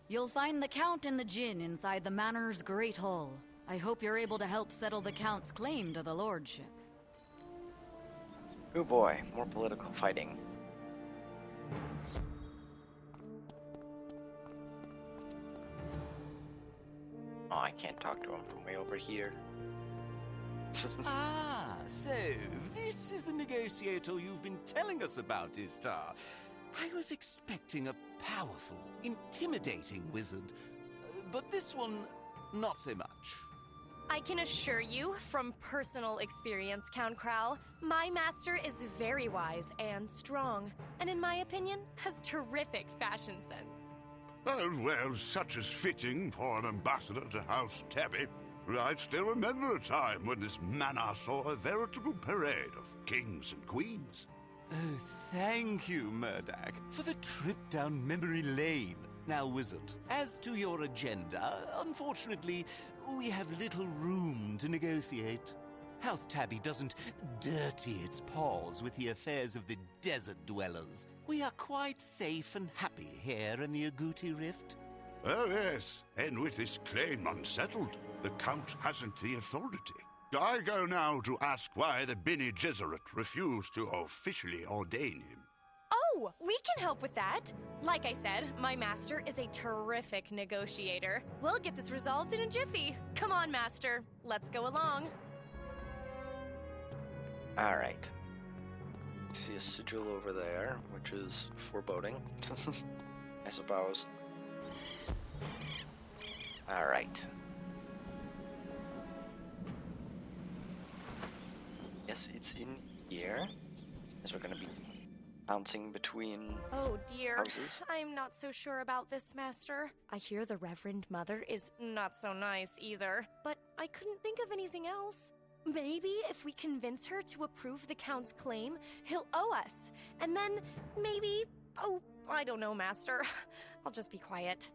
You'll find the Count and the Djinn inside the Manor's Great Hall. I hope you're able to help settle the Count's claim to the Lordship. Oh boy, more political fighting. Oh, I can't talk to him from way over here. Ah, so this is the negotiator you've been telling us about, Istar. I was expecting a powerful, intimidating wizard, but this one, not so much. I can assure you, from personal experience, Count Crowell, my master is very wise and strong, and in my opinion, has terrific fashion sense. Oh, well, such is fitting for an ambassador to House Tabby. I still remember a time when this manor saw a veritable parade of kings and queens. Oh, thank you, Murdoch, for the trip down memory lane. Now, wizard, as to your agenda, unfortunately, we have little room to negotiate. House Tabby doesn't dirty its paws with the affairs of the desert dwellers. We are quite safe and happy here in the Agouti Rift. Oh, yes, and with this claim unsettled, the Count hasn't the authority. I go now to ask why the Bene Gesserit refused to officially ordain him. Oh, we can help with that. Like I said, my master is a terrific negotiator. We'll get this resolved in a jiffy. Come on, master. Let's go along. Alright. See a sigil over there, which is foreboding, I suppose. Alright. Yes, it's in here. As we're gonna be bouncing between Oh dear, houses. I'm not so sure about this, master. I hear the Reverend Mother is not so nice either, but I couldn't think of anything else. Maybe if we convince her to approve the Count's claim, he'll owe us. And then, maybe... Oh, I don't know, master. I'll just be quiet.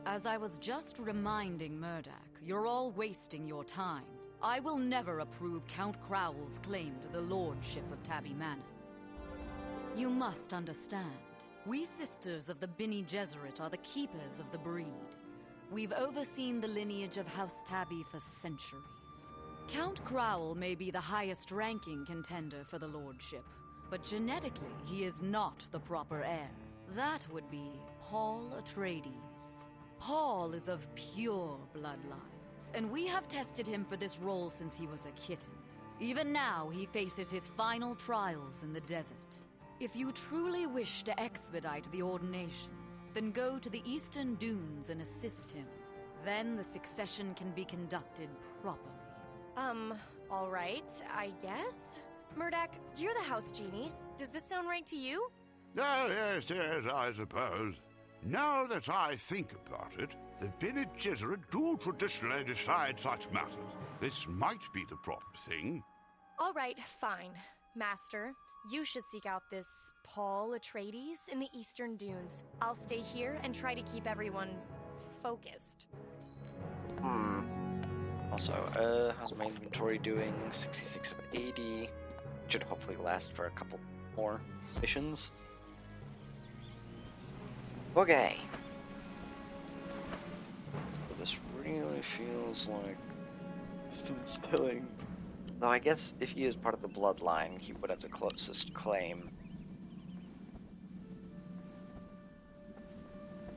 As I was just reminding Murdoch, you're all wasting your time. I will never approve Count Crowell's claim to the lordship of Tabby Manor. You must understand, we sisters of the Bene Gesserit are the keepers of the breed. We've overseen the lineage of House Tabby for centuries. Count Crowell may be the highest-ranking contender for the lordship, but genetically he is not the proper heir. That would be Paul Atreides. Paul is of pure bloodlines, and we have tested him for this role since he was a kitten. Even now, he faces his final trials in the desert. If you truly wish to expedite the ordination, then go to the Eastern Dunes and assist him. Then the succession can be conducted properly. All right, I guess. Murdoch, you're the house genie. Does this sound right to you? Oh, yes, I suppose. Now that I think about it, the Bene Gesserit do traditionally decide such matters. This might be the proper thing. All right, fine. Master, you should seek out this Paul Atreides in the Eastern Dunes. I'll stay here and try to keep everyone focused. Also, how's my inventory doing? 66 of 80. Should hopefully last for a couple more missions. Okay. But this really feels like just instilling. Though I guess if he is part of the bloodline, he would have the closest claim.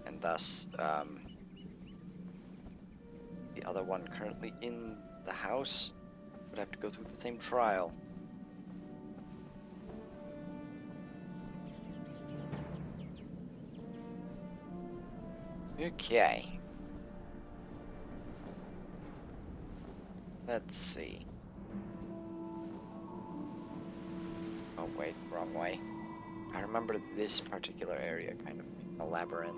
And thus, the other one currently in the house would have to go through the same trial. Okay. Let's see. Oh wait, wrong way. I remember this particular area kind of being a labyrinth.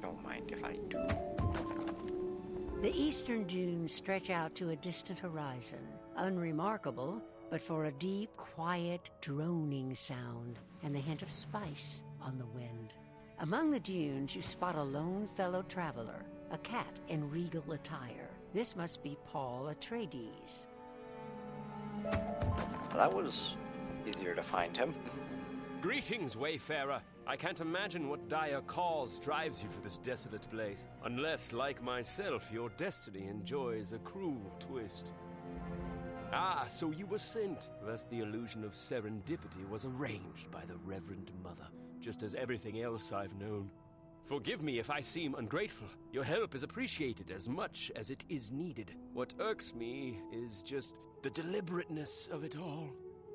Don't mind if I do. The eastern dunes stretch out to a distant horizon, unremarkable, but for a deep, quiet, droning sound and the hint of spice on the wind. Among the dunes, you spot a lone fellow traveler, a cat in regal attire. This must be Paul Atreides. Well, that was easier to find him. Greetings, Wayfarer. I can't imagine what dire cause drives you to this desolate place, unless, like myself, your destiny enjoys a cruel twist. Ah, so you were sent. Thus the illusion of serendipity was arranged by the Reverend Mother, just as everything else I've known. Forgive me if I seem ungrateful. Your help is appreciated as much as it is needed. What irks me is just the deliberateness of it all.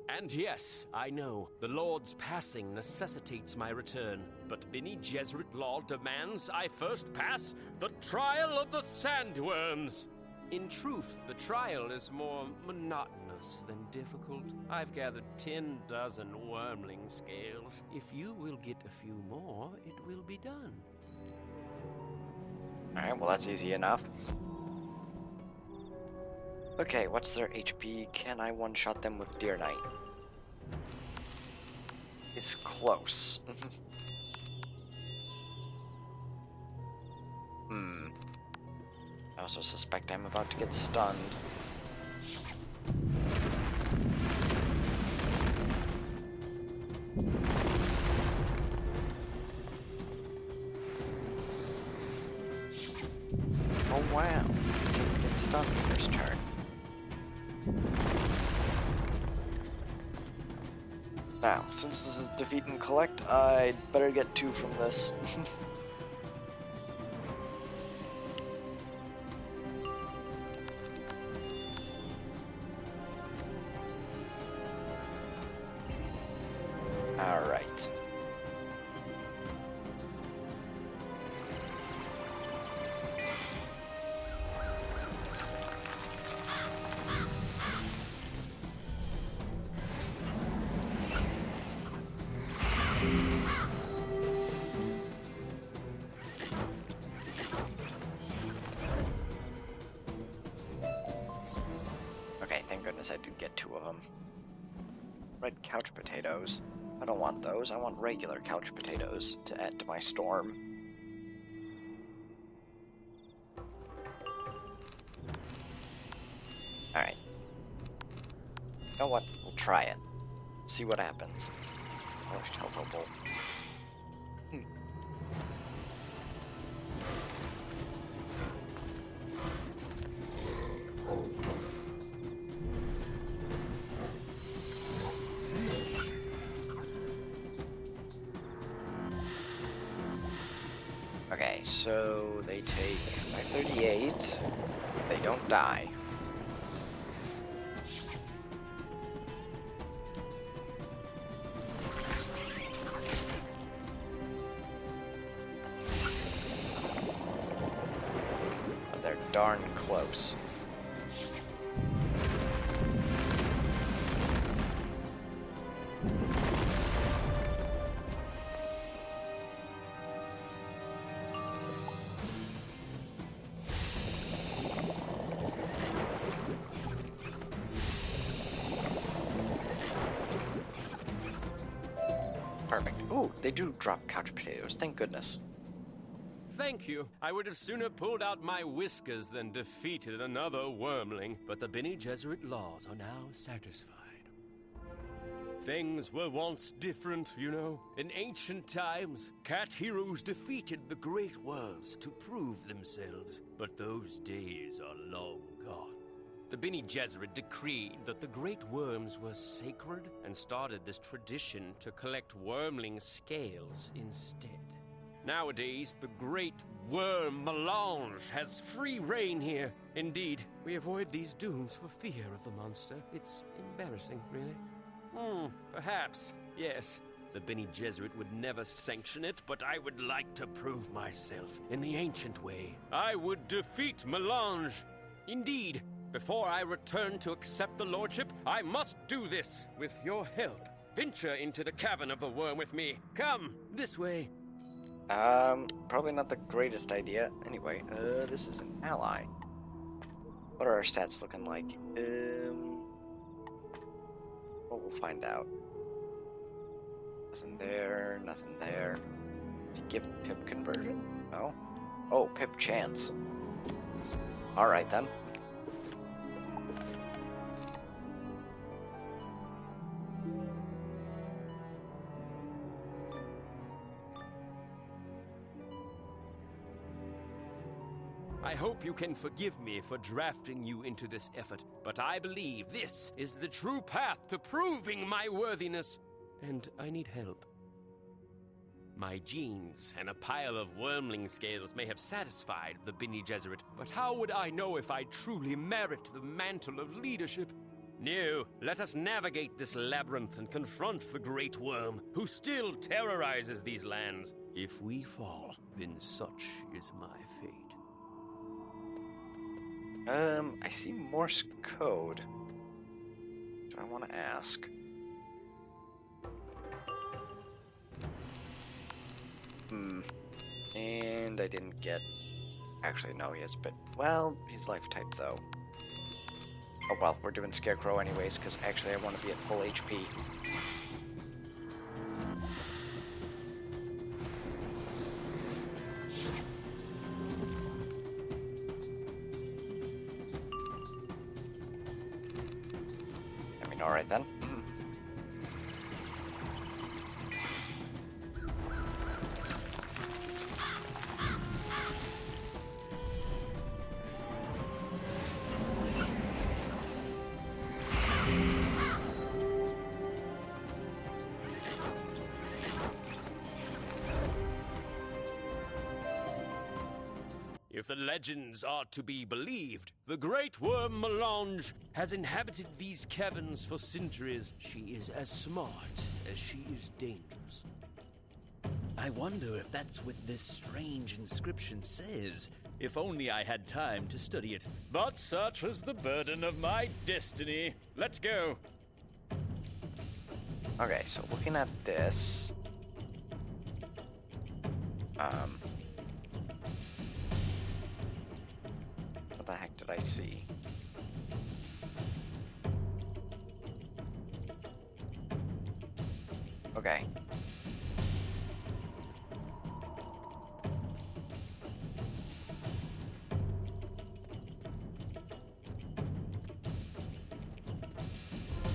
And yes, I know, the Lord's passing necessitates my return, but Bene Gesserit law demands I first pass the trial of the sandworms. In truth, the trial is more monotonous than difficult. I've gathered 10 dozen wormling scales. If you will get a few more, it will be done. Alright, well that's easy enough. Okay, what's their HP? Can I one-shot them with Deer Knight? It's close. I also suspect I'm about to get stunned. Oh wow, didn't get stunned first turn. Now, since this is defeat and collect, I'd better get 2 from this. Alright. Okay, thank goodness I did get 2 of them. Red couch potatoes. I don't want those. I want regular couch potatoes to add to my storm. Alright. You know what? We'll try it. See what happens. Most helpful. Okay, so they take 538. They don't die. darn close. Perfect. Ooh, they do drop couch potatoes, thank goodness. Thank you. I would have sooner pulled out my whiskers than defeated another wormling, but the Bene Gesserit laws are now satisfied. Things were once different, you know. In ancient times, cat heroes defeated the great worms to prove themselves, but those days are long gone. The Bene Gesserit decreed that the great worms were sacred and started this tradition to collect wormling scales instead. Nowadays, the great worm melange has free reign here. Indeed, we avoid these dunes for fear of the monster. It's embarrassing, really. Perhaps, yes. The Bene Gesserit would never sanction it, but I would like to prove myself in the ancient way. I would defeat melange. Indeed, before I return to accept the lordship, I must do this with your help. Venture into the cavern of the worm with me. Come, this way. Probably not the greatest idea. Anyway, this is an ally. What are our stats looking like? Well, we'll find out. Nothing there, nothing there. To give pip conversion? No. Oh, pip chance. Alright then. I hope you can forgive me for drafting you into this effort, but I believe this is the true path to proving my worthiness, and I need help. My genes and a pile of wormling scales may have satisfied the Bene Gesserit, but how would I know if I truly merit the mantle of leadership? No, let us navigate this labyrinth and confront the great worm, who still terrorizes these lands. If we fall, then such is my fate. I see Morse code. Do I want to ask? And I didn't get... Actually, no, he has a bit... Well, he's life type, though. Oh, well, we're doing Scarecrow anyways, because actually I want to be at full HP. Alright then. If the legends are to be believed, the great worm Melange has inhabited these caverns for centuries. She is as smart as she is dangerous. I wonder if that's what this strange inscription says. If only I had time to study it. But such is the burden of my destiny. Let's go. Okay, so looking at this... What the heck did I see? Okay.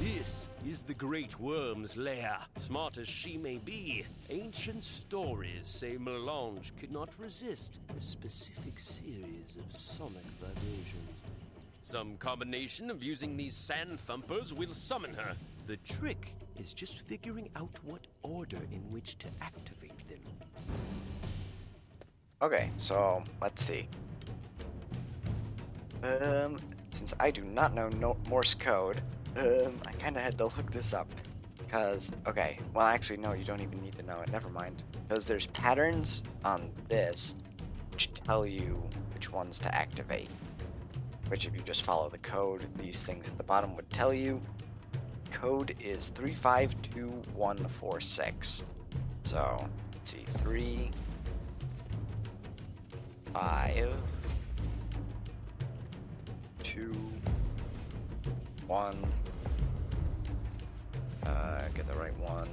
This is the great worm's lair. Smart as she may be, ancient stories say Melange could not resist a specific series of sonic vibrations. Some combination of using these sand thumpers will summon her. The trick is just figuring out what order in which to activate them. Okay, so let's see. Since I do not know Morse code, I kind of had to look this up. Because, okay, well actually no, you don't even need to know it, never mind. Because there's patterns on this which tell you which ones to activate. Which, if you just follow the code, these things at the bottom would tell you. Code is 352146. So, let's see, 3, 5, 2, 1. Get the right one.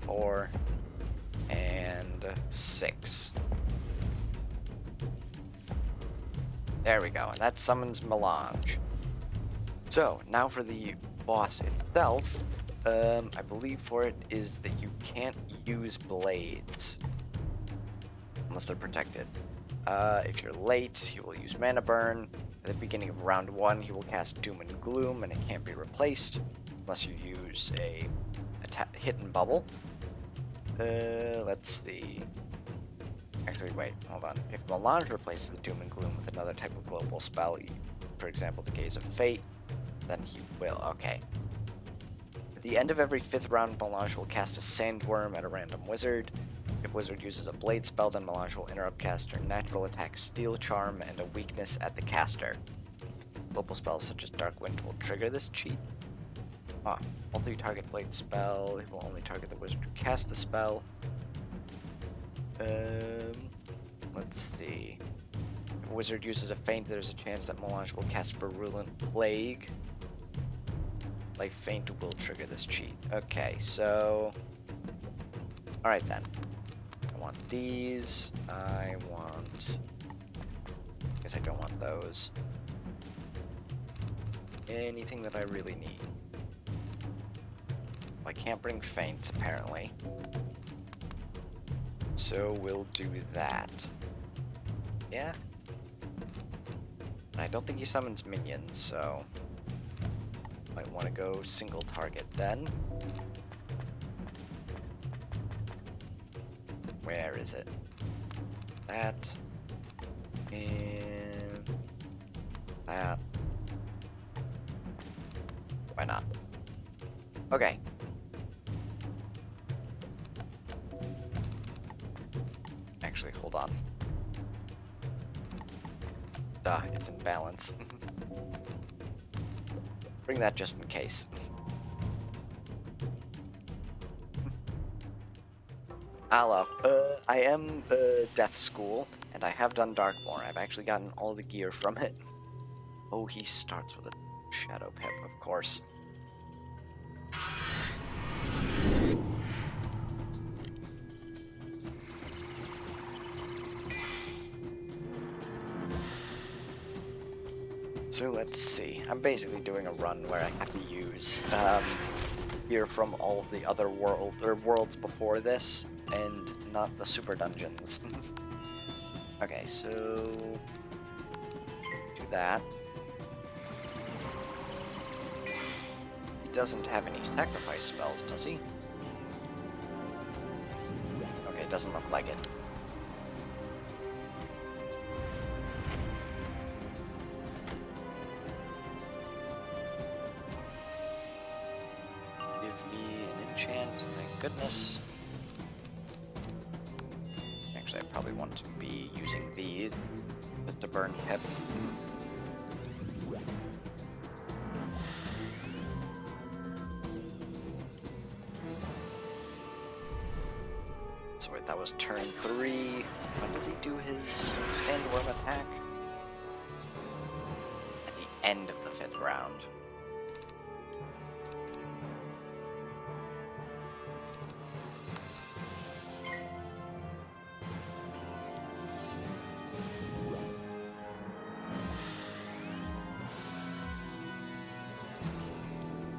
4 and 6. There we go, and that summons Melange. So, now for the boss itself, I believe for it is that you can't use blades unless they're protected. If you're late, he will use Mana Burn. At the beginning of round 1, he will cast Doom and Gloom, and it can't be replaced unless you use a hidden bubble. Let's see. Actually, wait, hold on. If Melange replaces the Doom and Gloom with another type of global spell, for example, the Gaze of Fate, then he will. Okay. At the end of every 5th round, Melange will cast a Sandworm at a random wizard. If wizard uses a blade spell, then Melange will interrupt caster natural attack Steel Charm and a weakness at the caster. Global spells such as Dark Wind will trigger this cheat. Multi-target blade spell. It will only target the wizard who cast the spell. Let's see. If a wizard uses a feint, there's a chance that Melange will cast Virulent Plague. Life Feint will trigger this cheat. Okay, so... Alright then. I want these. I want... guess I don't want those. Anything that I really need. I can't bring feints, apparently. So we'll do that. Yeah? I don't think he summons minions, so... might want to go single target then. Where is it? That. And... that. Why not? Okay. Actually, hold on. It's in balance. Bring that just in case. Hello. I am Death School, and I have done Darkmoor. I've actually gotten all the gear from it. Oh, he starts with a Shadow Pip, of course. So let's see. I'm basically doing a run where I have to use gear from all of the other worlds before this, and not the super dungeons. Okay, so do that. He doesn't have any sacrifice spells, does he? Okay, doesn't look like it. Goodness. Actually, I probably want to be using these just to burn pips. So wait, that was turn 3. When does he do his Sandworm attack? At the end of the 5th round.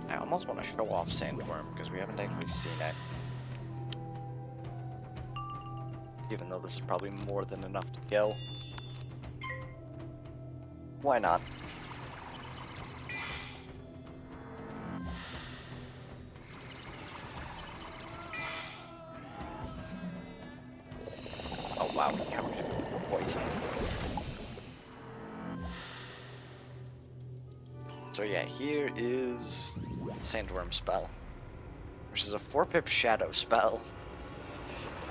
I almost want to show off Sandworm because we haven't actually seen it. Even though this is probably more than enough to kill. Why not? Oh wow, he got rid of poison. So yeah, here is Sandworm spell, which is a 4-pip shadow spell,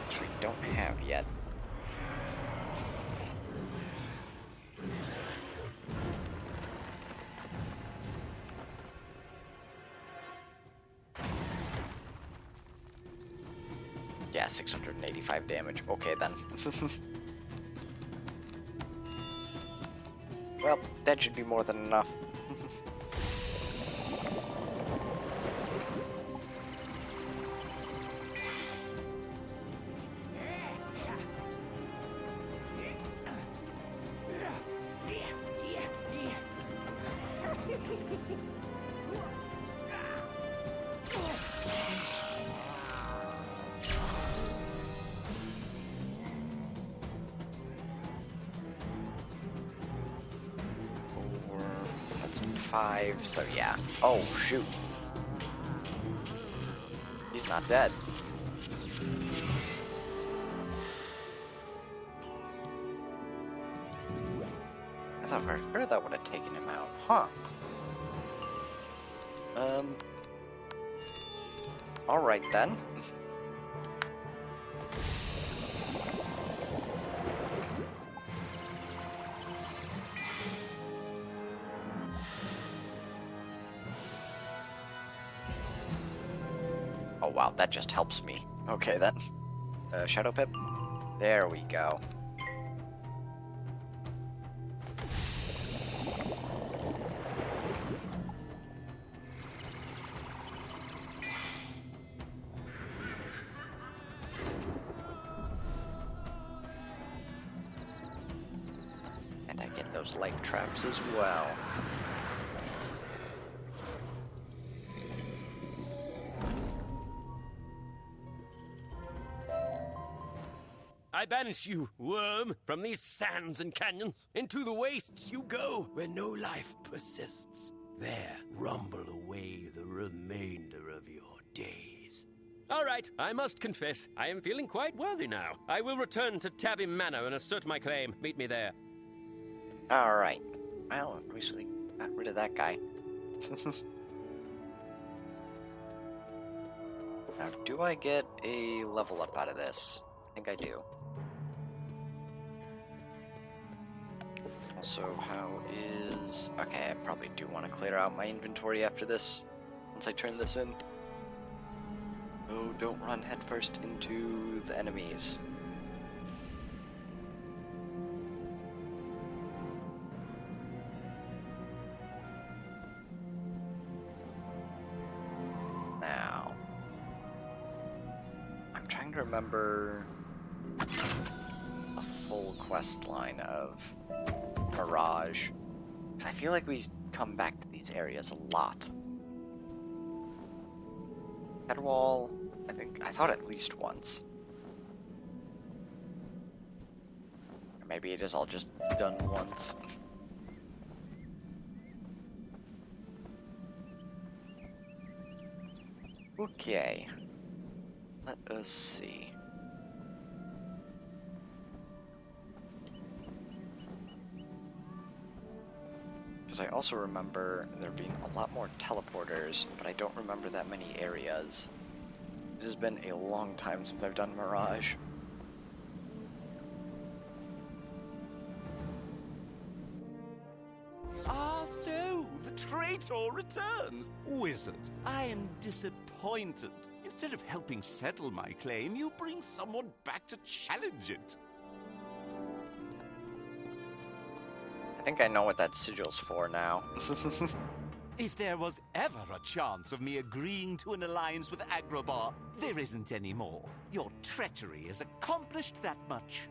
which we don't have yet. Yeah, 685 damage. Okay, then. Well, that should be more than enough. That's 5, so yeah. Oh, shoot. He's not dead. I thought for sure that would have taken him out. Huh. Alright then. Oh wow, that just helps me. Okay then. Shadow Pip? There we go. And I get those life traps as well. I banish you, worm, from these sands and canyons. Into the wastes you go, where no life persists. There rumble away the remainder of your days. All right, I must confess, I am feeling quite worthy now. I will return to Tabby Manor and assert my claim. Meet me there. Alright. Well, at least we got rid of that guy. Now, do I get a level up out of this? I think I do. Also, how is... Okay, I probably do want to clear out my inventory after this, once I turn this in. Oh, don't run headfirst into the enemies. Now, I'm trying to remember a full quest line of Mirage, because I feel like we come back to these areas a lot. Headwall, I thought at least once. Or maybe it is all just done once. Okay. Let us see. Because I also remember there being a lot more teleporters, but I don't remember that many areas. It has been a long time since I've done Mirage. Ah, so the traitor returns. Wizard, I am disappointed. Instead of helping settle my claim, you bring someone back to challenge it. I think I know what that sigil's for now. If there was ever a chance of me agreeing to an alliance with Agrabah, there isn't anymore. Your treachery has accomplished that much.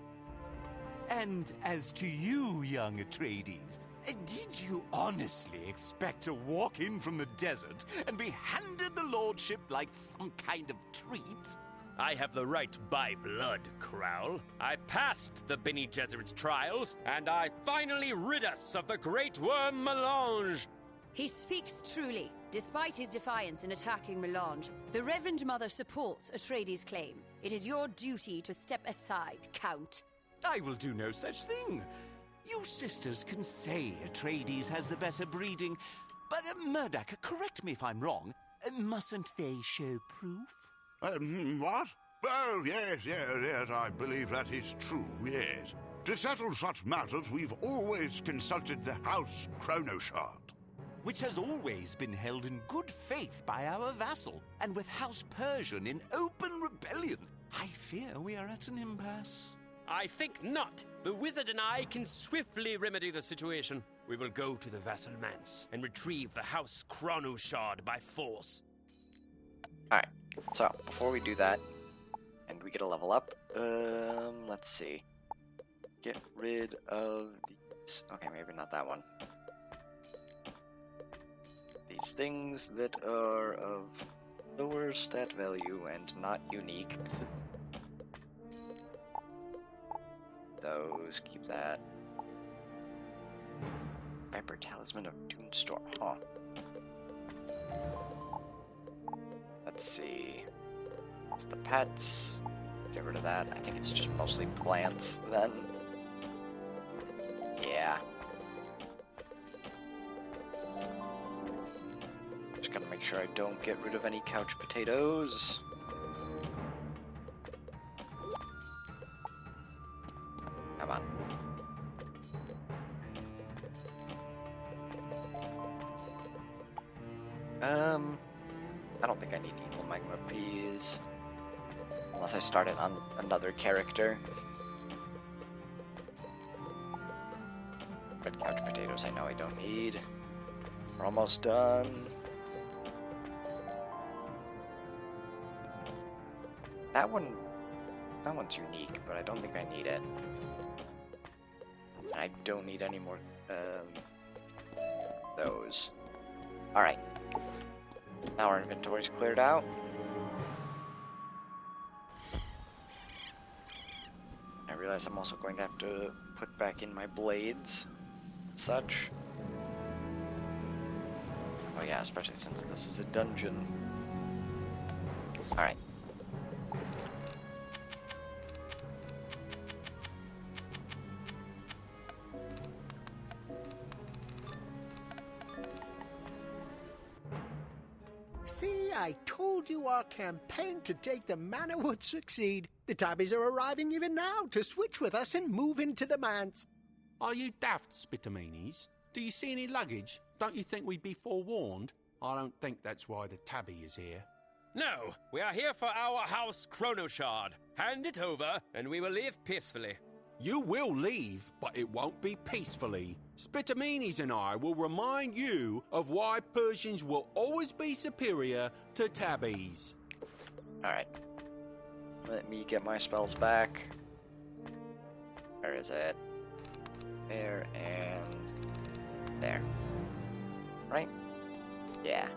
And as to you, young Atreides, did you honestly expect to walk in from the desert and be handed the lordship like some kind of treat? I have the right by blood, Crowl. I passed the Bene Gesserit's trials, and I finally rid us of the Great Worm Melange. He speaks truly. Despite his defiance in attacking Melange, the Reverend Mother supports Atreides' claim. It is your duty to step aside, Count. I will do no such thing. You sisters can say Atreides has the better breeding, but Murdoch, correct me if I'm wrong, mustn't they show proof? What? Oh, yes, I believe that is true, yes. To settle such matters, we've always consulted the House Chronoshard. Which has always been held in good faith by our vassal, and with House Persian in open rebellion. I fear we are at an impasse. I think not. The wizard and I can swiftly remedy the situation. We will go to the Vassal Manse and retrieve the House Chrono Shard by force. Alright, so before we do that, and we get a level up, let's see. Get rid of these. Okay, maybe not that one. These things that are of lower stat value and not unique. Those, keep that. Viper Talisman of Toonstorm, huh. Let's see. It's the pets. Get rid of that. I think it's just mostly plants then. Yeah. Just gotta make sure I don't get rid of any couch potatoes. Come on. I don't think I need evil magma peas. Unless I start it on another character. Red couch potatoes I know I don't need. We're almost done. That one's unique, but I don't think I need it. I don't need any more those. Alright. Now our inventory's cleared out. I realize I'm also going to have to put back in my blades and such. Oh yeah, especially since this is a dungeon. Alright. See, I told you our campaign to take the manor would succeed. The Tabbies are arriving even now to switch with us and move into the manse. Are you daft, Spitamenes? Do you see any luggage? Don't you think we'd be forewarned? I don't think that's why the Tabby is here. No, we are here for our House Chrono Shard. Hand it over, and we will leave peacefully. You will leave, but it won't be peacefully. Spitamenes and I will remind you of why Persians will always be superior to Tabbies. Alright. Let me get my spells back. Where is it? There and there. Right? Yeah.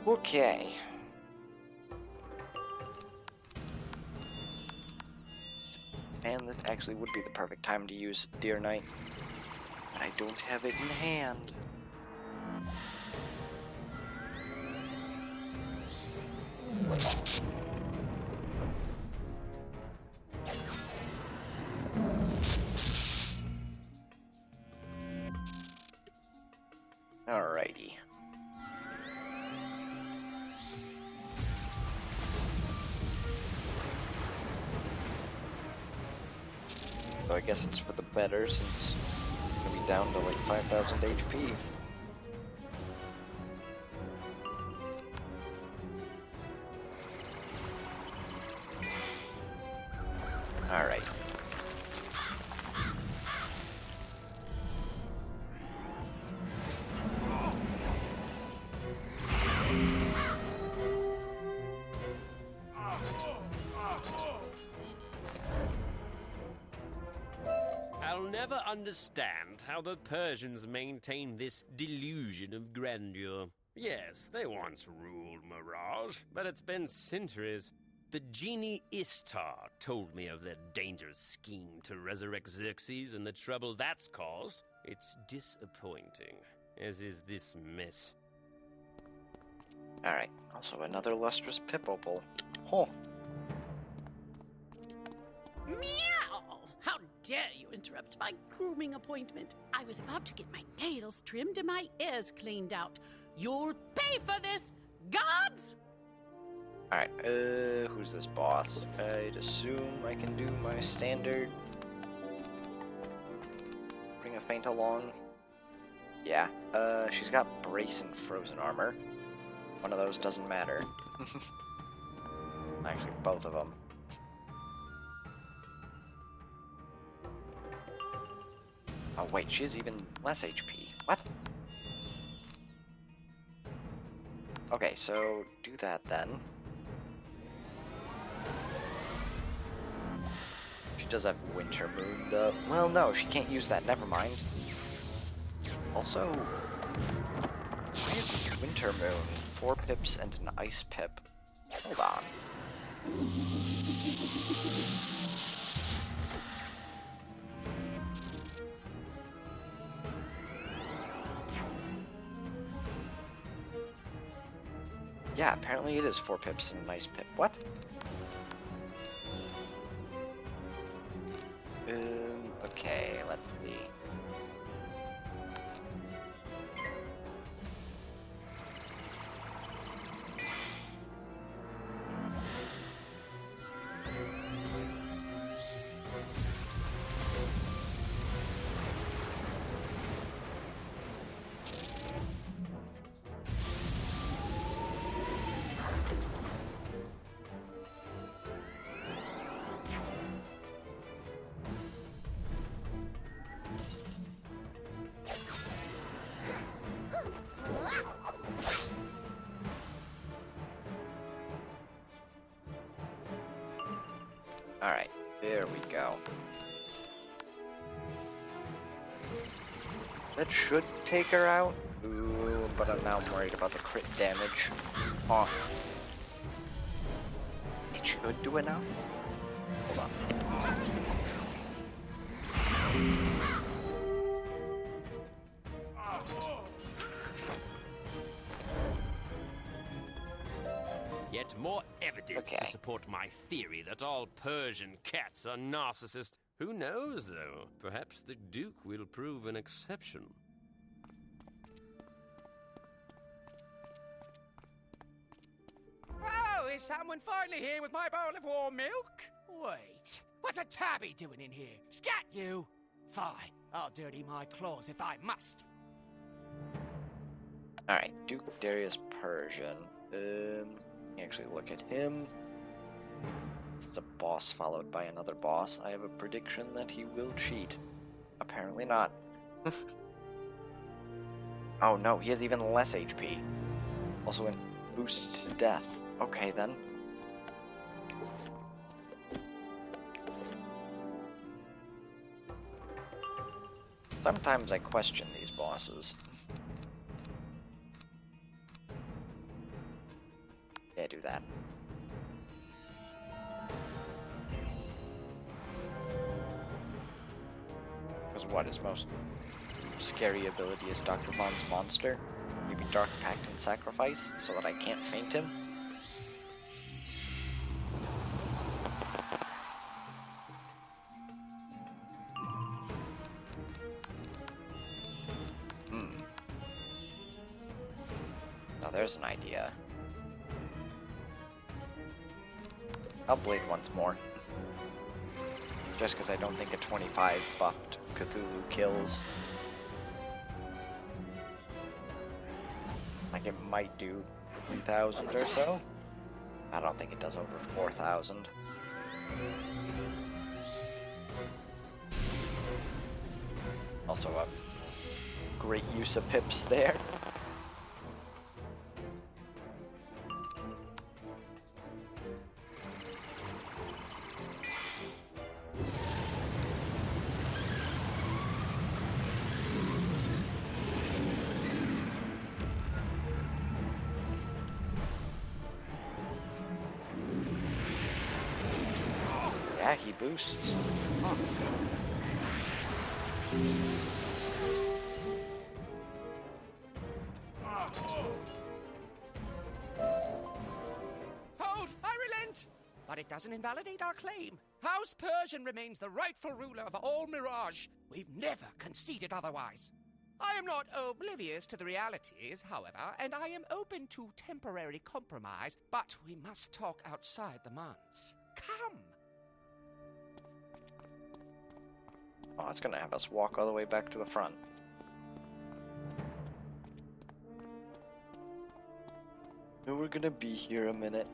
Okay. And this actually would be the perfect time to use Deer Knight, but I don't have it in hand. Alrighty. So I guess it's for the better since I'm gonna be down to like 5,000 HP. Alright. I'll never understand how the Persians maintain this delusion of grandeur. Yes, they once ruled Mirage, but it's been centuries. The genie Istar told me of their dangerous scheme to resurrect Xerxes and the trouble that's caused. It's disappointing, as is this mess. Alright, also another lustrous Pip-Opal. Oh. Meow! How dare you interrupt my grooming appointment? I was about to get my nails trimmed and my ears cleaned out. You'll pay for this, gods! Alright, who's this boss? I'd assume I can do my standard. Bring a feint along. Yeah, she's got brace and frozen armor. One of those doesn't matter. Actually, both of them. Oh wait, she has even less HP. What? Okay, so do that then. She does have Winter Moon, though. Well, no, she can't use that. Never mind. Also, why is Winter Moon 4 pips and an Ice pip? Hold on. Yeah, apparently it is 4 pips and an Ice pip. What? Okay, let's see. Alright, there we go. That should take her out. Ooh, but now I'm worried about the crit damage. Oh. It should do it now? Hold on. Yet more evidence to support my theory that all Persian cats are narcissists. Who knows, though? Perhaps the Duke will prove an exception. Oh, is someone finally here with my bowl of warm milk? Wait, what's a tabby doing in here? Scat, you! Fine, I'll dirty my claws if I must. Alright, Duke Darius Persian. Actually look at him. This is a boss followed by another boss. I have a prediction that he will cheat. Apparently not. Oh no, he has even less HP. Also in boost to death. Okay then. Sometimes I question these bosses. Yeah, do that. Because what, his most scary ability is Dr. Von's monster? Maybe Dark Pact and Sacrifice, so that I can't faint him? Now there's an idea. I'll blade once more. Just because I don't think a 25 buffed Cthulhu kills. Like it might do 3,000 or so. I don't think it does over 4,000. Also a great use of pips there. Yeah, he boosts. Hold! I relent! But it doesn't invalidate our claim. House Persian remains the rightful ruler of all Mirage. We've never conceded otherwise. I am not oblivious to the realities, however, and I am open to temporary compromise, but we must talk outside the months. Come! Oh, it's gonna have us walk all the way back to the front. we're gonna be here a minute.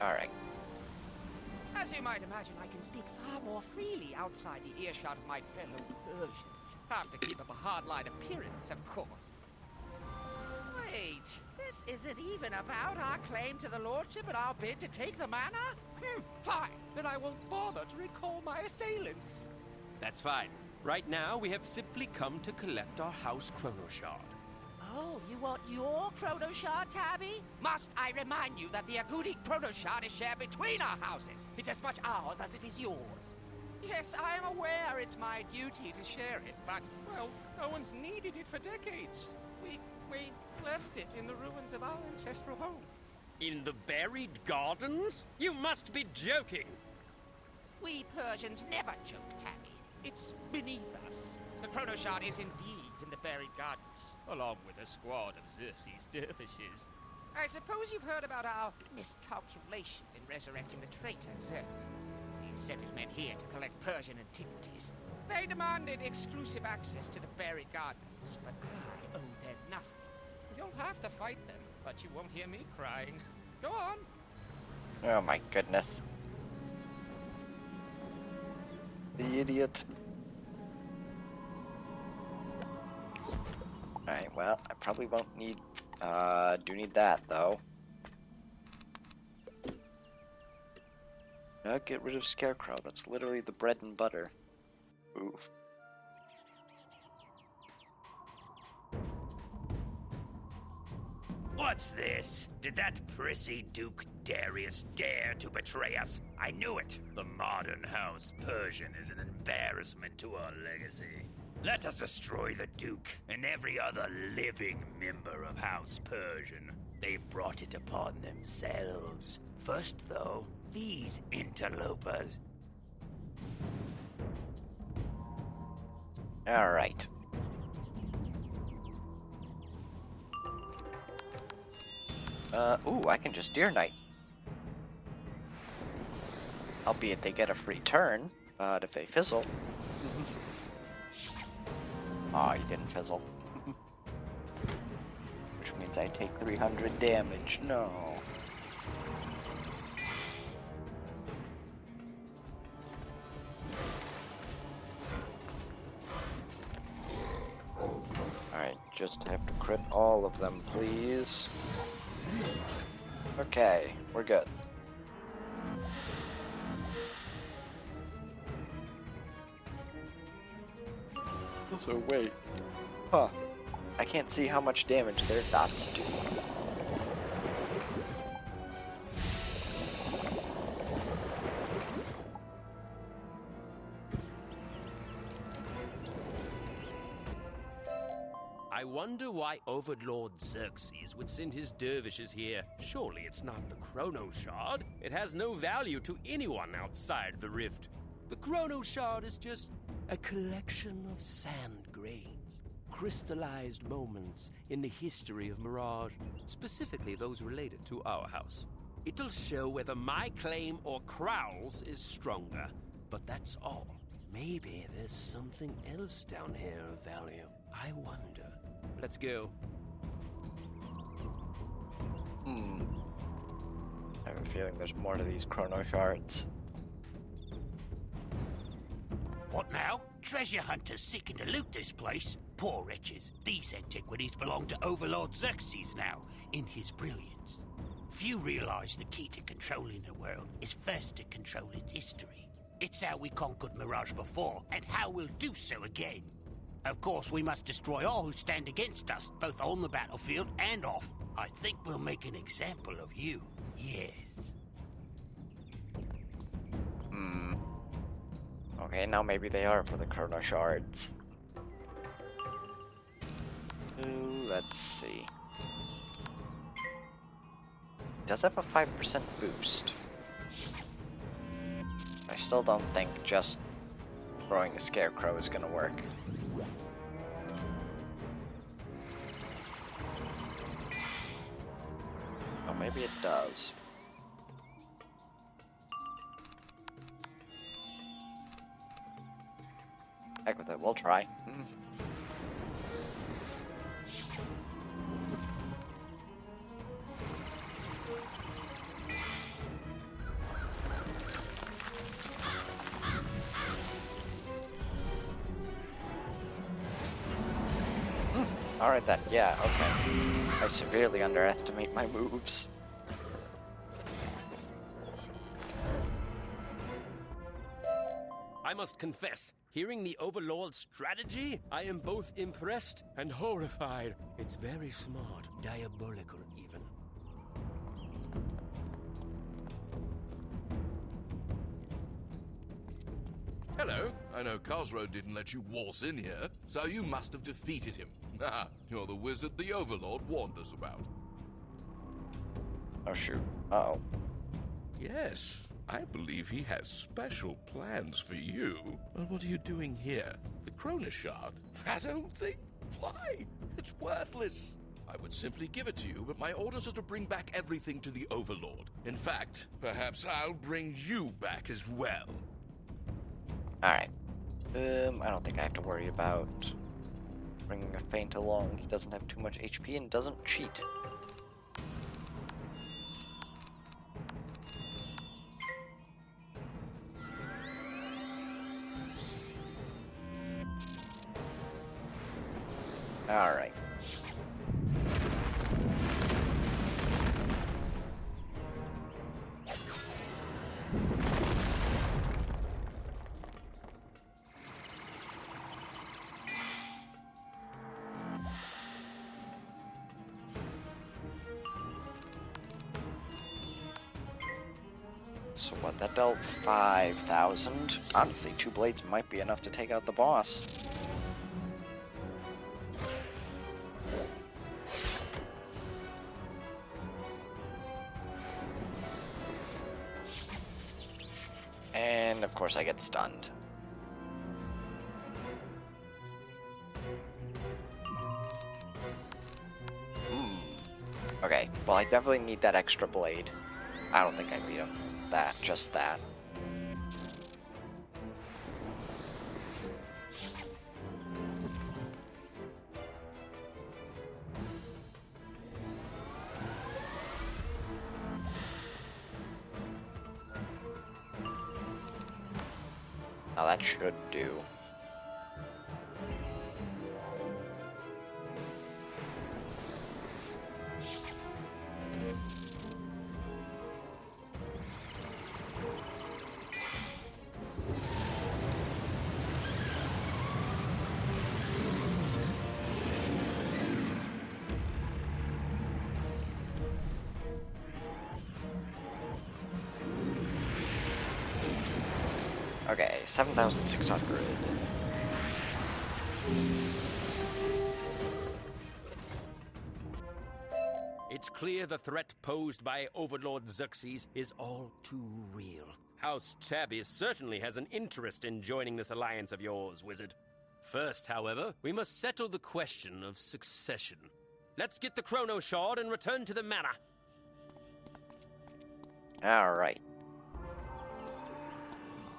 Alright. As you might imagine, I can speak far more freely outside the earshot of my fellow Persians. Have to keep up a hardline appearance, of course. Wait, this isn't even about our claim to the lordship and our bid to take the manor? Fine, then I won't bother to recall my assailants. That's fine. Right now, we have simply come to collect our house chronoshard. Oh, you want your chronoshard, Tabby? Must I remind you that the Agudi chronoshard is shared between our houses? It's as much ours as it is yours. Yes, I am aware it's my duty to share it, but, well, no one's needed it for decades. We left it in the ruins of our ancestral home. In the buried gardens? You must be joking! We Persians never joke, Tabby. It's beneath us. The chronoshard is indeed in the buried gardens, along with a squad of Xerxes' dervishes. I suppose you've heard about our miscalculation in resurrecting the traitor Xerxes. He sent his men here to collect Persian antiquities. They demanded exclusive access to the buried gardens, but I owe them nothing. You'll have to fight them, but you won't hear me crying. Go on. Oh my goodness. The idiot. Alright, well, I probably won't need, do need that, though. Get rid of Scarecrow, that's literally the bread and butter. Oof. What's this? Did that prissy Duke Darius dare to betray us? I knew it. The modern House Persian is an embarrassment to our legacy. Let us destroy the Duke and every other living member of House Persian. They've brought it upon themselves. First, though, these interlopers. Alright. Ooh, I can just Deer Knight. Albeit they get a free turn, but if they fizzle... Aw, you didn't fizzle. Which means I take 300 damage. No. Alright, just have to crit all of them, please. Okay, we're good. So wait. Huh. I can't see how much damage their dots do. I wonder why Overlord Xerxes would send his dervishes here. Surely it's not the Chrono Shard. It has no value to anyone outside the Rift. The Chrono Shard is just a collection of sand grains, crystallized moments in the history of Mirage, specifically those related to our house. It'll show whether my claim or Crowl's is stronger, but that's all. Maybe there's something else down here of value. I wonder. Let's go. I have a feeling there's more to these Chrono Shards. What now? Treasure hunters seeking to loot this place? Poor wretches. These antiquities belong to Overlord Xerxes now, in his brilliance. Few realize the key to controlling the world is first to control its history. It's how we conquered Mirage before, and how we'll do so again. Of course, we must destroy all who stand against us, both on the battlefield and off. I think we'll make an example of you, yes. Okay, now maybe they are for the Chrono Shards. Let's see. Does have a 5% boost. I still don't think just throwing a Scarecrow is gonna work. maybe it does. Heck with it, we'll try. Alright then, yeah, okay. I severely underestimate my moves. I must confess, hearing the Overlord's strategy, I am both impressed and horrified. It's very smart, diabolical even. Hello. I know Cosro didn't let you waltz in here, so you must have defeated him. Ah, you're the wizard the Overlord warned us about. Oh shoot. Uh-oh. Yes, I believe he has special plans for you. But what are you doing here? The Chrono Shard? That old thing? Why? It's worthless. I would simply give it to you, but my orders are to bring back everything to the Overlord. In fact, perhaps I'll bring you back as well. Alright. I don't think I have to worry about bringing a Feint along. He doesn't have too much HP and doesn't cheat. Alright. So what, that dealt 5,000? Honestly, 2 blades might be enough to take out the boss. And of course I get stunned. Okay, well I definitely need that extra blade. I don't think I beat him. Just that. Now that should do. Okay, 7,600. It's clear the threat posed by Overlord Xerxes is all too real. House Tabby certainly has an interest in joining this alliance of yours, wizard. First, however, we must settle the question of succession. Let's get the Chrono Shard and return to the manor. Alright.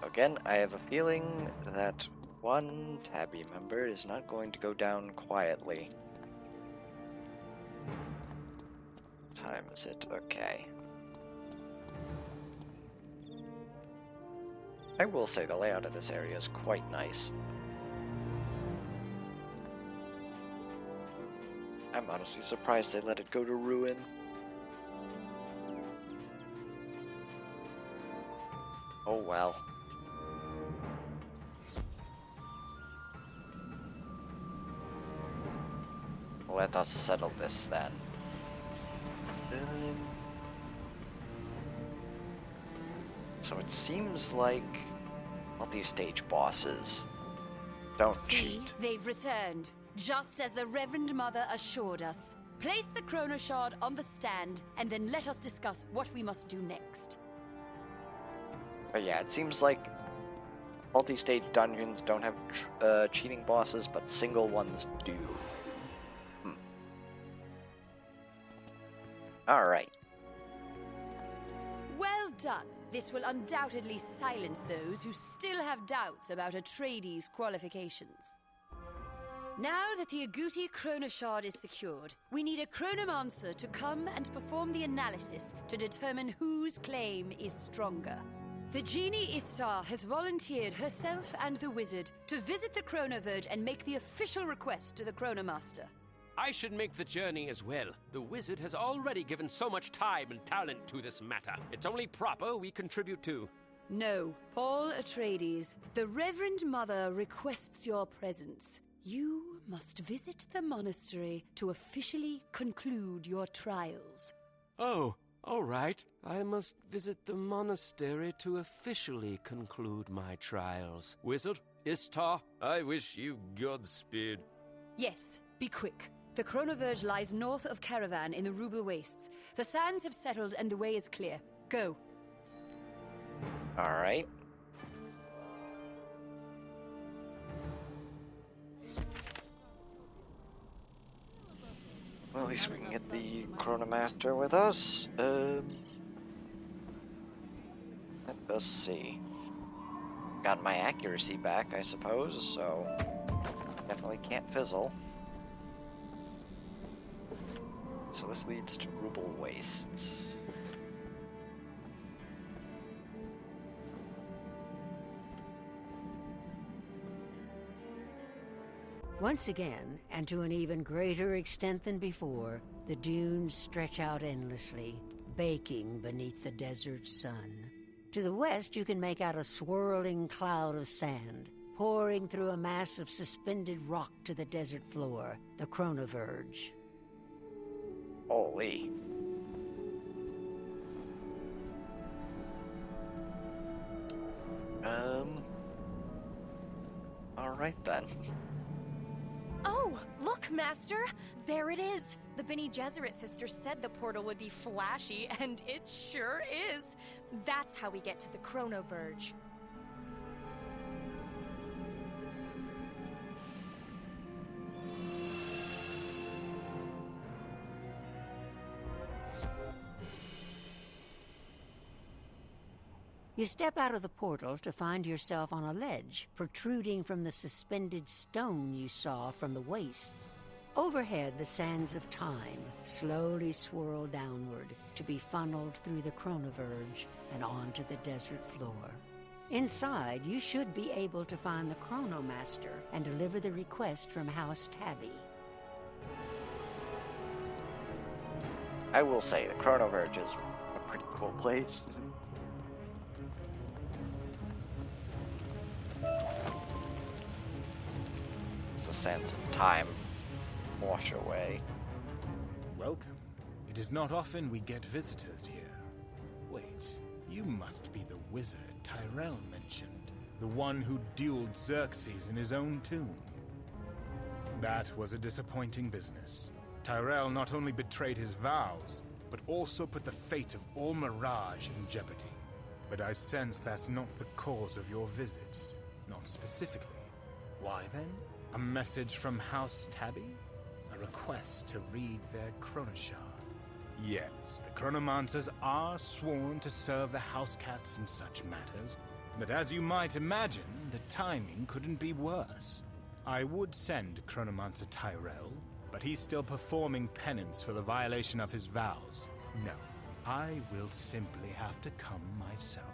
Again, I have a feeling that one Tabby member is not going to go down quietly. What time is it? Okay. I will say the layout of this area is quite nice. I'm honestly surprised they let it go to ruin. Oh well. Let us settle this then. So it seems like multi-stage bosses don't cheat. They've returned, just as the Reverend Mother assured us. Place the Chrono Shard on the stand, and then let us discuss what we must do next. But yeah, it seems like multi-stage dungeons don't have cheating bosses, but single ones do. Alright. done. This will undoubtedly silence those who still have doubts about Atreides' qualifications. Now that the Agouti Chronashard is secured, we need a chronomancer to come and perform the analysis to determine whose claim is stronger. The genie Istar has volunteered herself and the wizard to visit the Chronoverge and make the official request to the Chronomaster. I should make the journey as well. The wizard has already given so much time and talent to this matter. It's only proper we contribute too. No, Paul Atreides, the Reverend Mother requests your presence. You must visit the monastery to officially conclude your trials. Oh, all right. I must visit the monastery to officially conclude my trials. Wizard, Istar, I wish you Godspeed. Yes, be quick. The Chronoverge lies north of Caravan in the Rubel Wastes. The sands have settled and the way is clear. Go. Alright. Well, at least we can get the Chronomaster with us. Let us see. Got my accuracy back, I suppose, so definitely can't fizzle. So this leads to Rubel Wastes. Once again, and to an even greater extent than before, the dunes stretch out endlessly, baking beneath the desert sun. To the west, you can make out a swirling cloud of sand, pouring through a mass of suspended rock to the desert floor, the Chronoverge. Holy. Alright then. Oh, look, Master! There it is! The Bene Gesserit sisters said the portal would be flashy, and it sure is! That's how we get to the Chronoverge. You step out of the portal to find yourself on a ledge, protruding from the suspended stone you saw from the wastes. Overhead, the sands of time slowly swirl downward to be funneled through the Chronoverge and onto the desert floor. Inside, you should be able to find the Chronomaster and deliver the request from House Tabby. I will say, the Chronoverge is a pretty cool place. The sands of time wash away. Welcome. It is not often we get visitors here. Wait, you must be the wizard Tyrell mentioned, the one who dueled Xerxes in his own tomb. That was a disappointing business. Tyrell not only betrayed his vows, but also put the fate of all Mirage in jeopardy. But I sense that's not the cause of your visit. Not specifically. Why then? A message from House Tabby? A request to read their Chronoshard? Yes, the Chronomancers are sworn to serve the House Cats in such matters, but as you might imagine, the timing couldn't be worse. I would send Chronomancer Tyrell, but he's still performing penance for the violation of his vows. No, I will simply have to come myself.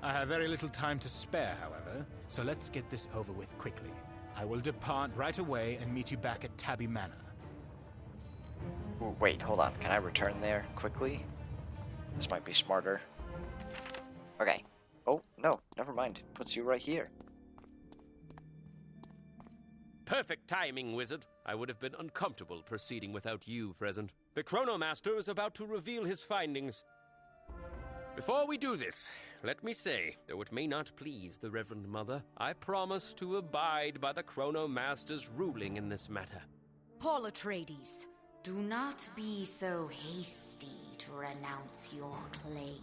I have very little time to spare, however, so let's get this over with quickly. I will depart right away and meet you back at Tabby Manor. Wait, hold on. Can I return there quickly? This might be smarter. Okay. Oh, no, never mind. Puts you right here. Perfect timing, wizard. I would have been uncomfortable proceeding without you present. The Chronomaster is about to reveal his findings. Before we do this, let me say, though it may not please the Reverend Mother, I promise to abide by the Chronomaster's ruling in this matter. Paul Atreides, do not be so hasty to renounce your claim.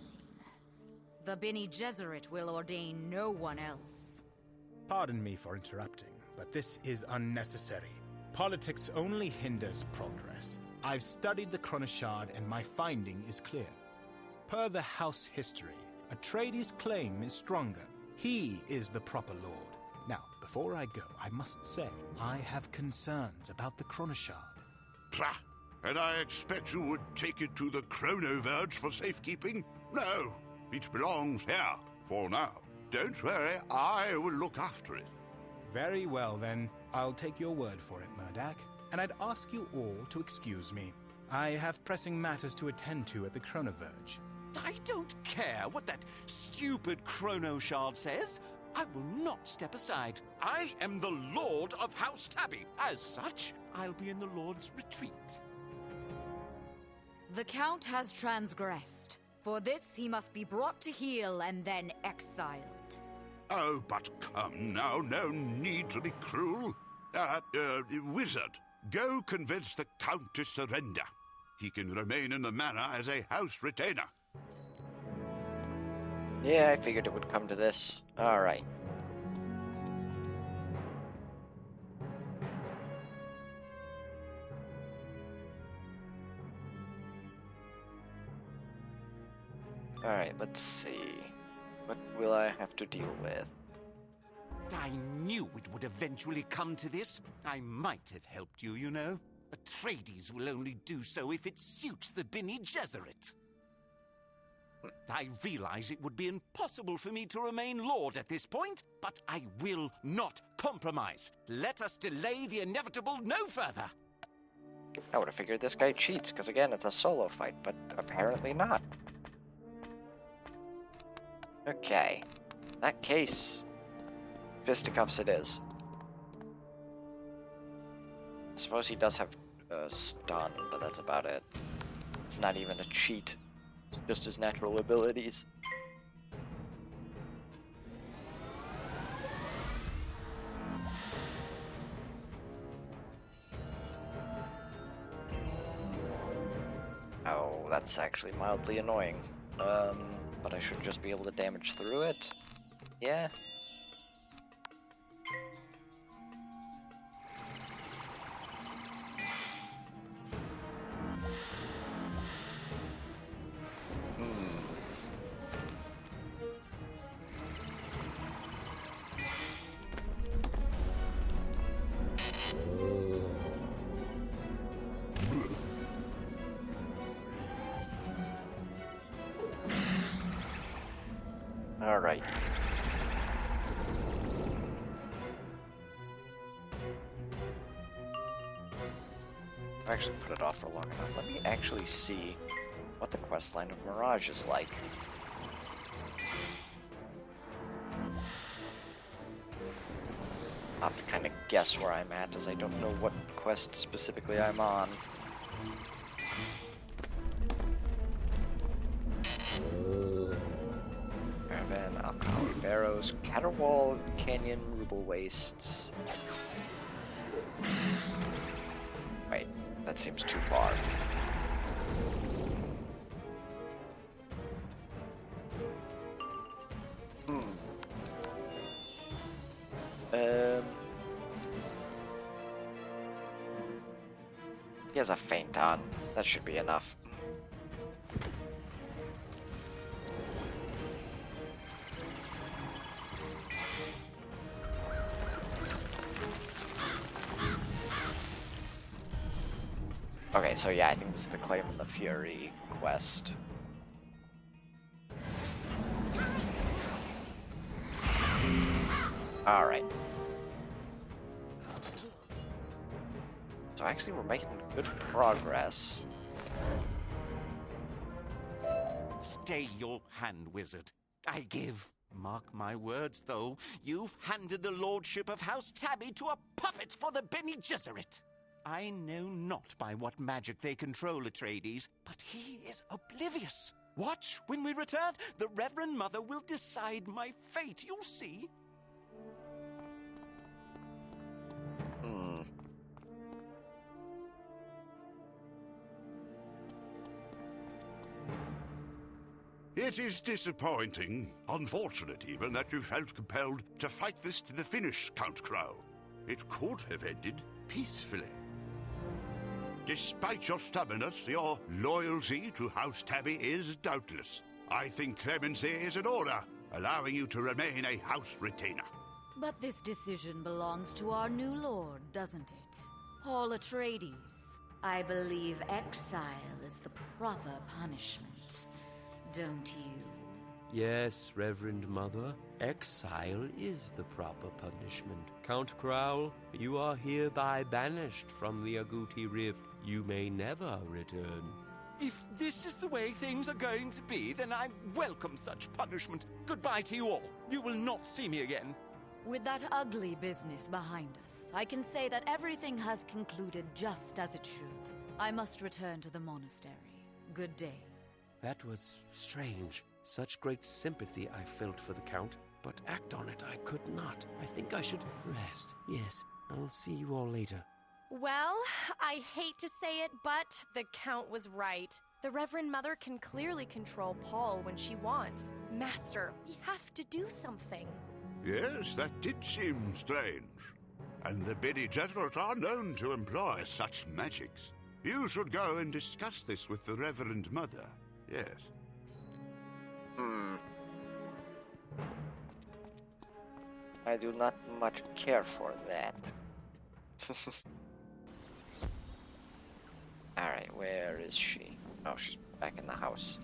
The Bene Gesserit will ordain no one else. Pardon me for interrupting, but this is unnecessary. Politics only hinders progress. I've studied the Chronoshard and my finding is clear. Per the House history, Atreides' claim is stronger. He is the proper lord. Now, before I go, I must say, I have concerns about the Chronashard. Pah! And I expect you would take it to the Chronoverge for safekeeping? No, it belongs here, for now. Don't worry, I will look after it. Very well, then. I'll take your word for it, Murdak. And I'd ask you all to excuse me. I have pressing matters to attend to at the Chronoverge. I don't care what that stupid Chronoshard says. I will not step aside. I am the Lord of House Tabby. As such, I'll be in the Lord's retreat. The Count has transgressed. For this, he must be brought to heel and then exiled. Oh, but come now, no need to be cruel. Wizard, go convince the Count to surrender. He can remain in the manor as a house retainer. Yeah, I figured it would come to this. Alright. Alright, let's see. What will I have to deal with? I knew it would eventually come to this. I might have helped you, you know. Atreides will only do so if it suits the Bene Gesserit. I realize it would be impossible for me to remain Lord at this point, but I will not compromise. Let us delay the inevitable no further. I would have figured this guy cheats, because again, it's a solo fight, but apparently not. Okay. In that case, fisticuffs it is. I suppose he does have stun, but that's about it. It's not even a cheat. It's just his natural abilities. Oh, that's actually mildly annoying. But I should just be able to damage through it. Yeah. Alright. I've actually put it off for long enough. Let me actually see what the questline of Mirage is like. I'll have to kind of guess where I'm at, as I don't know what quest specifically I'm on. Caravan, Alcoholic Barrows, Caterwall, Canyon, Ruble Wastes. Wait, that seems too far. He has a feint on. That should be enough. Okay, so yeah, I think this is the Claim of the Fury quest. Alright. So actually we're making good progress. Stay your hand, wizard. I give. Mark my words, though. You've handed the lordship of House Tabby to a puppet for the Bene Gesserit. I know not by what magic they control Atreides, but he is oblivious. Watch, when we return, the Reverend Mother will decide my fate, you'll see. It is disappointing, unfortunate even, that you felt compelled to fight this to the finish, Count Crow. It could have ended peacefully. Despite your stubbornness, your loyalty to House Tabby is doubtless. I think clemency is in order, allowing you to remain a house retainer. But this decision belongs to our new lord, doesn't it? Paul Atreides. I believe exile is the proper punishment, don't you? Yes, Reverend Mother, exile is the proper punishment. Count Crowl, you are hereby banished from the Agouti Rift. You may never return. If this is the way things are going to be, then I welcome such punishment. Goodbye to you all. You will not see me again. With that ugly business behind us, I can say that everything has concluded just as it should. I must return to the monastery. Good day. That was strange. Such great sympathy I felt for the Count, but act on it I could not. I think I should rest. Yes, I'll see you all later. Well, I hate to say it, but the Count was right. The Reverend Mother can clearly control Paul when she wants. Master, we have to do something. Yes, that did seem strange. And the Bene Gesserit are known to employ such magics. You should go and discuss this with the Reverend Mother. Yes. I do not much care for that. Alright, where is she? Oh, she's back in the house.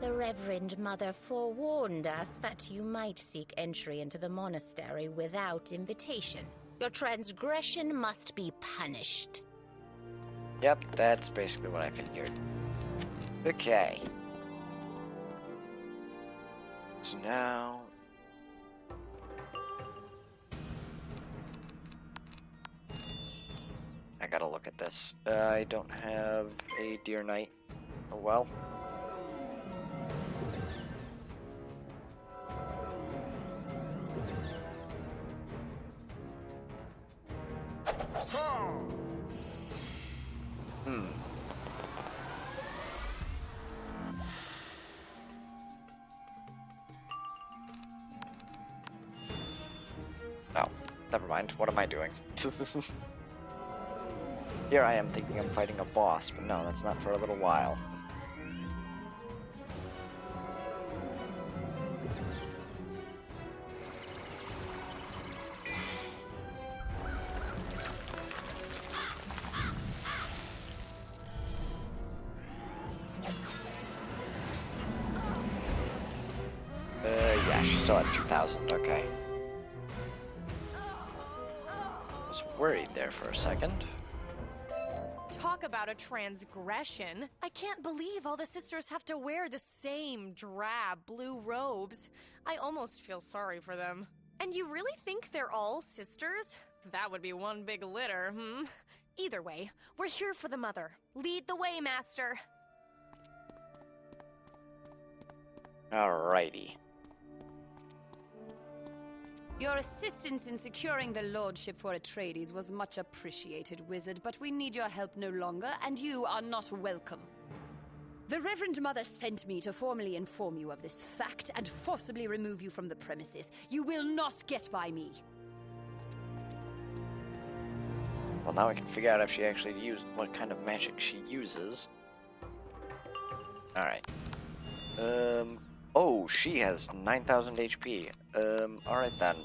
The Reverend Mother forewarned us that you might seek entry into the monastery without invitation. Your transgression must be punished. Yep, that's basically what I figured. Okay. So now... I gotta look at this. I don't have a Deer Knight. Oh well. Oh, never mind. What am I doing? Here I am thinking I'm fighting a boss, but no, that's not for a little while. Yeah, she's still at 2,000, okay. Was worried there for a second. Talk about a transgression. I can't believe all the sisters have to wear the same drab blue robes. I almost feel sorry for them. And you really think they're all sisters? That would be one big litter, hmm? Either way, we're here for the Mother. Lead the way, Master. Alrighty. Your assistance in securing the lordship for Atreides was much appreciated, Wizard, but we need your help no longer, and you are not welcome. The Reverend Mother sent me to formally inform you of this fact and forcibly remove you from the premises. You will not get by me. Well, now I can figure out if she actually used what kind of magic she uses. Alright. Oh, she has 9,000 HP. Alright then.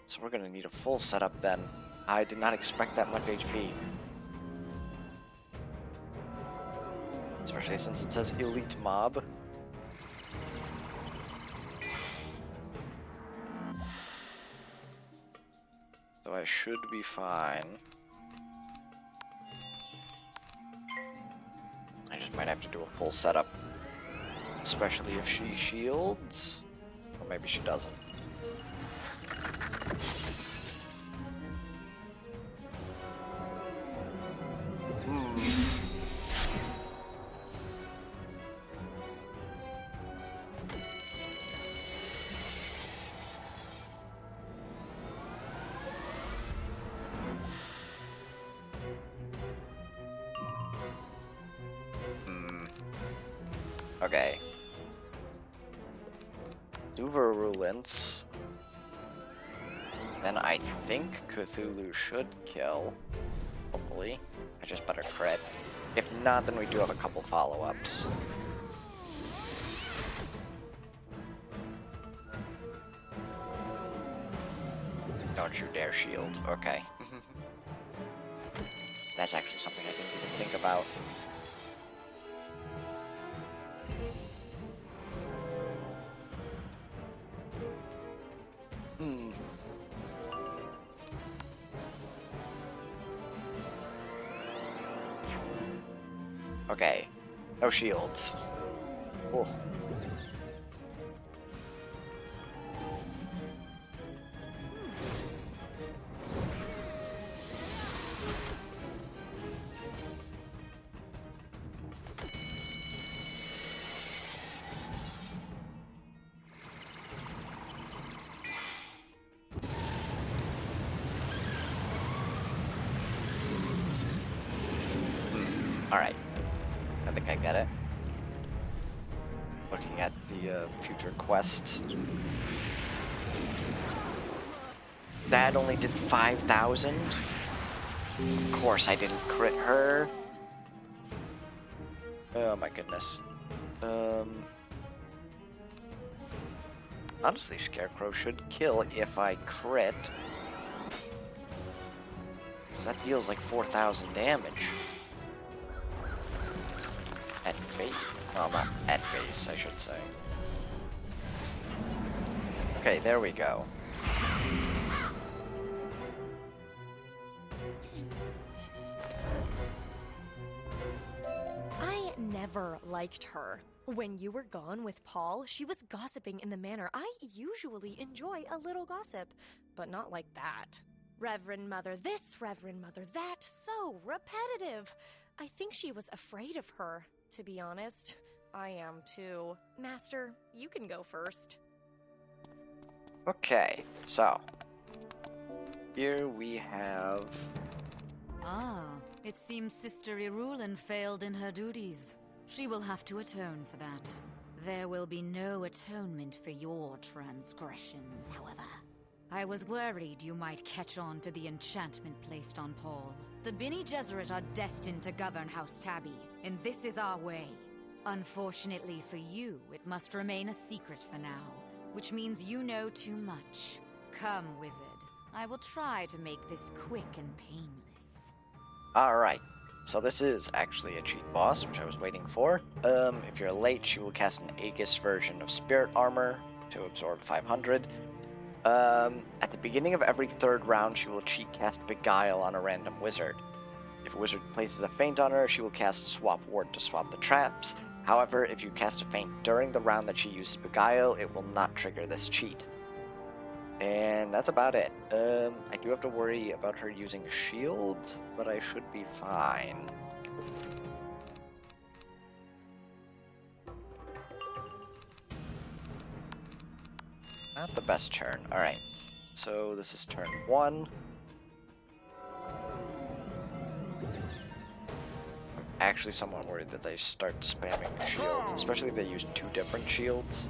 So we're gonna need a full setup then. I did not expect that much HP. Especially since it says elite mob. So I should be fine. I just might have to do a full setup. Especially if she shields. Or maybe she doesn't. Okay. Do virulence. Then I think Cthulhu should kill. Hopefully. I just better crit. If not, then we do have a couple follow-ups. Don't you dare shield. Okay. That's actually something I didn't even think about. Okay. No shields. Oh. Alright. I think I get it. Looking at the future quests. That only did 5,000. Of course I didn't crit her. Oh my goodness. Honestly, Scarecrow should kill if I crit. So that deals like 4,000 damage. At base. Well, not at base, I should say. Okay, there we go. I never liked her. When you were gone with Paul, she was gossiping in the manner I usually enjoy a little gossip, but not like that. Reverend Mother this, Reverend Mother that, so repetitive. I think she was afraid of her, to be honest. I am too. Master, you can go first. Okay, so here we have... Ah, it seems Sister Irulin failed in her duties. She will have to atone for that. There will be no atonement for your transgressions, however. I was worried you might catch on to the enchantment placed on Paul. The Bene Gesserit are destined to govern House Tabby, and this is our way. Unfortunately for you, it must remain a secret for now, which means you know too much. Come, wizard. I will try to make this quick and painless. Alright, so this is actually a cheat boss, which I was waiting for. If you're late, she will cast an Aegis version of Spirit Armor to absorb 500. At the beginning of every third round, she will cheat cast Beguile on a random wizard. If a wizard places a feint on her, she will cast Swap Ward to swap the traps. However, if you cast a feint during the round that she uses Beguile, it will not trigger this cheat. And that's about it. I do have to worry about her using a shield, but I should be fine. Not the best turn. Alright. So this is turn 1. I'm actually somewhat worried that they start spamming shields, especially if they use 2 different shields.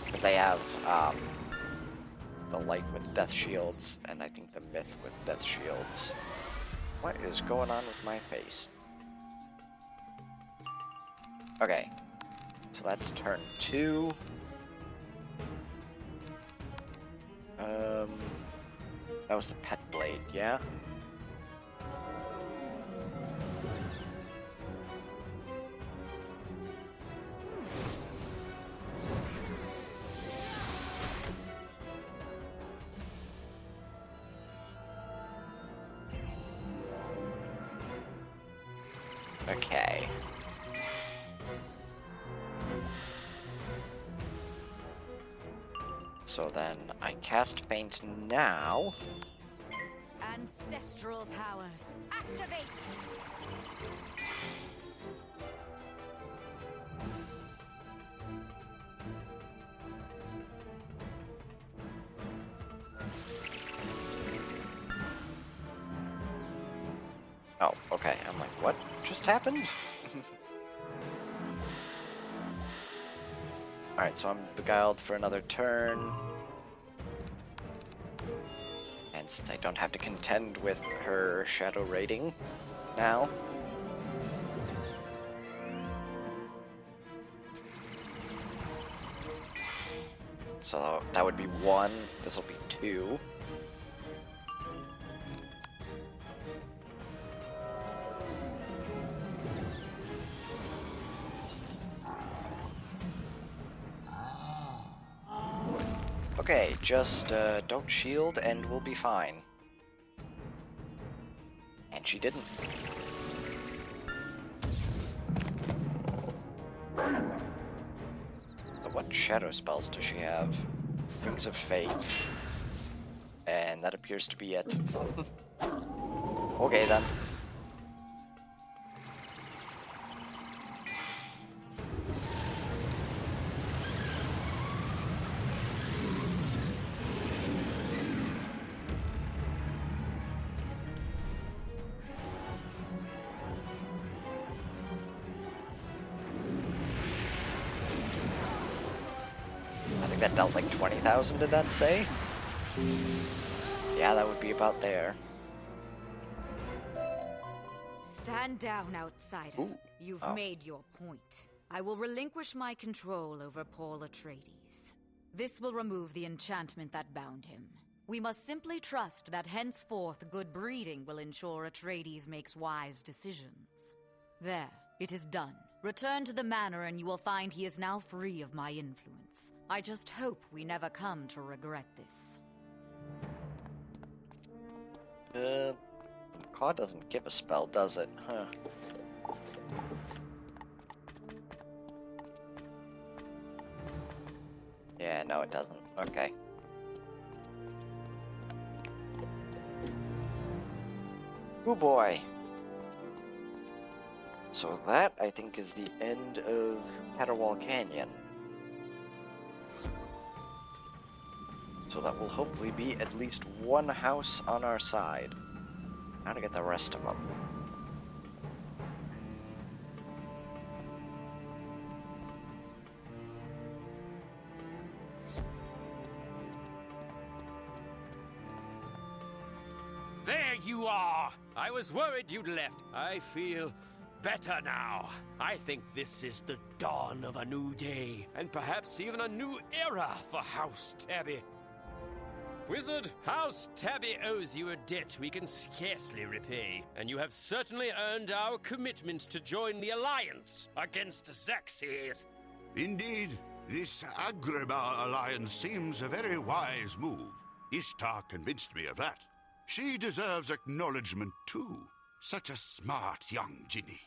Because they have the light with death shields, and I think the myth with death shields. What is going on with my face? Okay. So that's turn 2. That was the pet blade, yeah? Okay. So then I cast Feint now. Ancestral powers, activate! Oh, okay. I'm like, what just happened? Alright, so I'm beguiled for another turn. And since I don't have to contend with her shadow rating now. So that would be 1. This will be 2. Okay, just don't shield and we'll be fine. And she didn't. But what shadow spells does she have? Rings of Fate. And that appears to be it. Okay then. That dealt like 20,000, did that say? Yeah, that would be about there. Stand down, outsider. Ooh. You've Oh. made your point. I will relinquish my control over Paul Atreides. This will remove the enchantment that bound him. We must simply trust that henceforth good breeding will ensure Atreides makes wise decisions. There, it is done. Return to the manor and you will find he is now free of my influence. I just hope we never come to regret this. The macaw doesn't give a spell, does it? Huh. Yeah, no it doesn't. Okay. Oh boy. So that, I think, is the end of Caterwall Canyon. So that will hopefully be at least one house on our side. Now to get the rest of them. There you are! I was worried you'd left. I feel better now. I think this is the dawn of a new day, and perhaps even a new era for House Tabby. Wizard, House Tabby owes you a debt we can scarcely repay, and you have certainly earned our commitment to join the Alliance against Xerxes. Indeed, this Agrabah alliance seems a very wise move. Ishtar convinced me of that. She deserves acknowledgement too. Such a smart young Ginny.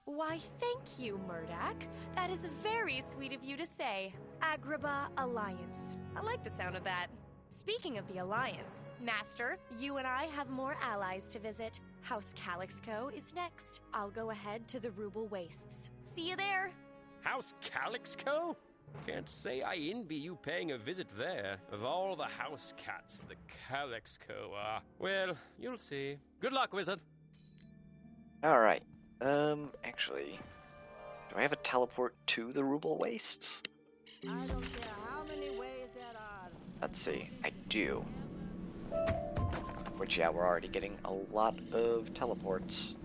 Why, thank you, Murdoch. That is very sweet of you to say. Agrabah Alliance. I like the sound of that. Speaking of the Alliance, Master, you and I have more allies to visit. House Calixco is next. I'll go ahead to the Ruble Wastes. See you there. House Calixco? Can't say I envy you paying a visit there. Of all the house cats, the Calixco are... Well, you'll see. Good luck, wizard. Alright. Actually... Do I have a teleport to the Ruble Wastes? I don't care how many ways there are. Let's see. I do. Which, yeah, we're already getting a lot of teleports.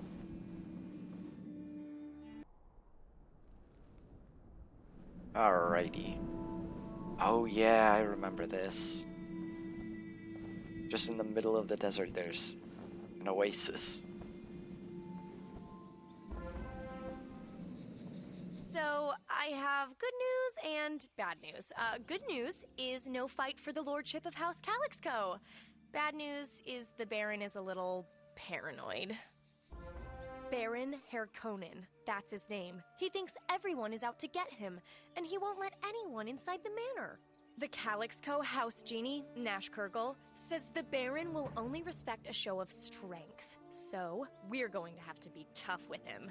Alrighty. Oh yeah, I remember this. Just in the middle of the desert, there's an oasis. So, I have good news and bad news. Good news is no fight for the lordship of House Calixco. Bad news is the Baron is a little paranoid. Baron Harkonnen, that's his name. He thinks everyone is out to get him, and he won't let anyone inside the manor. The Calixco House Genie, Nash Kurgle, says the Baron will only respect a show of strength. So, we're going to have to be tough with him.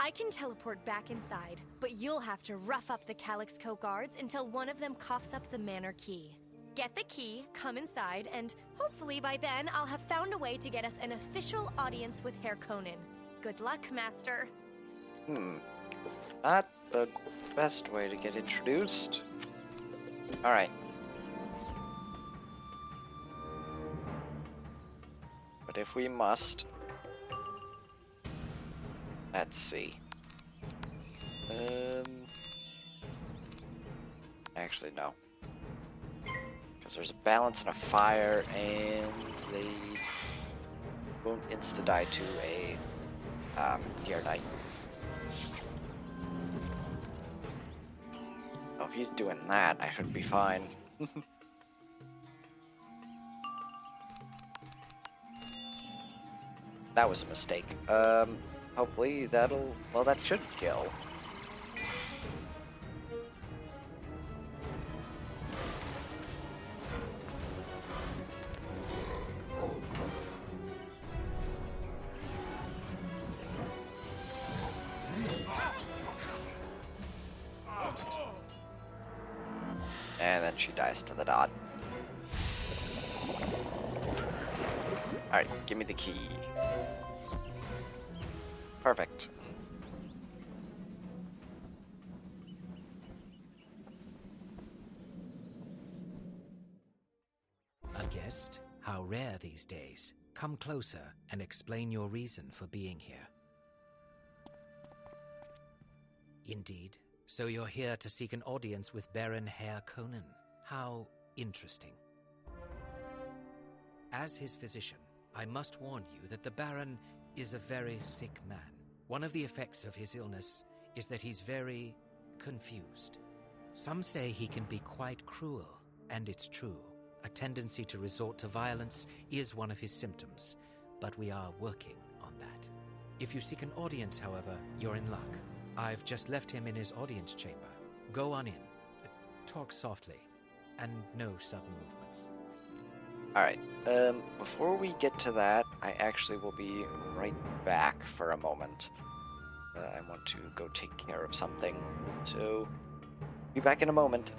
I can teleport back inside, but you'll have to rough up the Calixco guards until one of them coughs up the manor key. Get the key, come inside, and hopefully by then I'll have found a way to get us an official audience with Harkonnen. Good luck, Master. Not the best way to get introduced. Alright. But if we must... Let's see. Actually, no. Because there's a balance and a fire, and they won't insta-die to a Deer Knight. Oh, if he's doing that, I should be fine. That was a mistake. Hopefully that'll... Well, that should kill. And then she dies to the dot. Alright, give me the key. Perfect. A guest? How rare these days. Come closer and explain your reason for being here. Indeed. So you're here to seek an audience with Baron Herr Conan. How interesting. As his physician, I must warn you that the Baron is a very sick man. One of the effects of his illness is that he's very confused. Some say he can be quite cruel, and it's true. A tendency to resort to violence is one of his symptoms, but we are working on that. If you seek an audience, however, you're in luck. I've just left him in his audience chamber. Go on in. Talk softly, and no sudden movements. Alright, before we get to that, I actually will be right back for a moment. I want to go take care of something, so be back in a moment.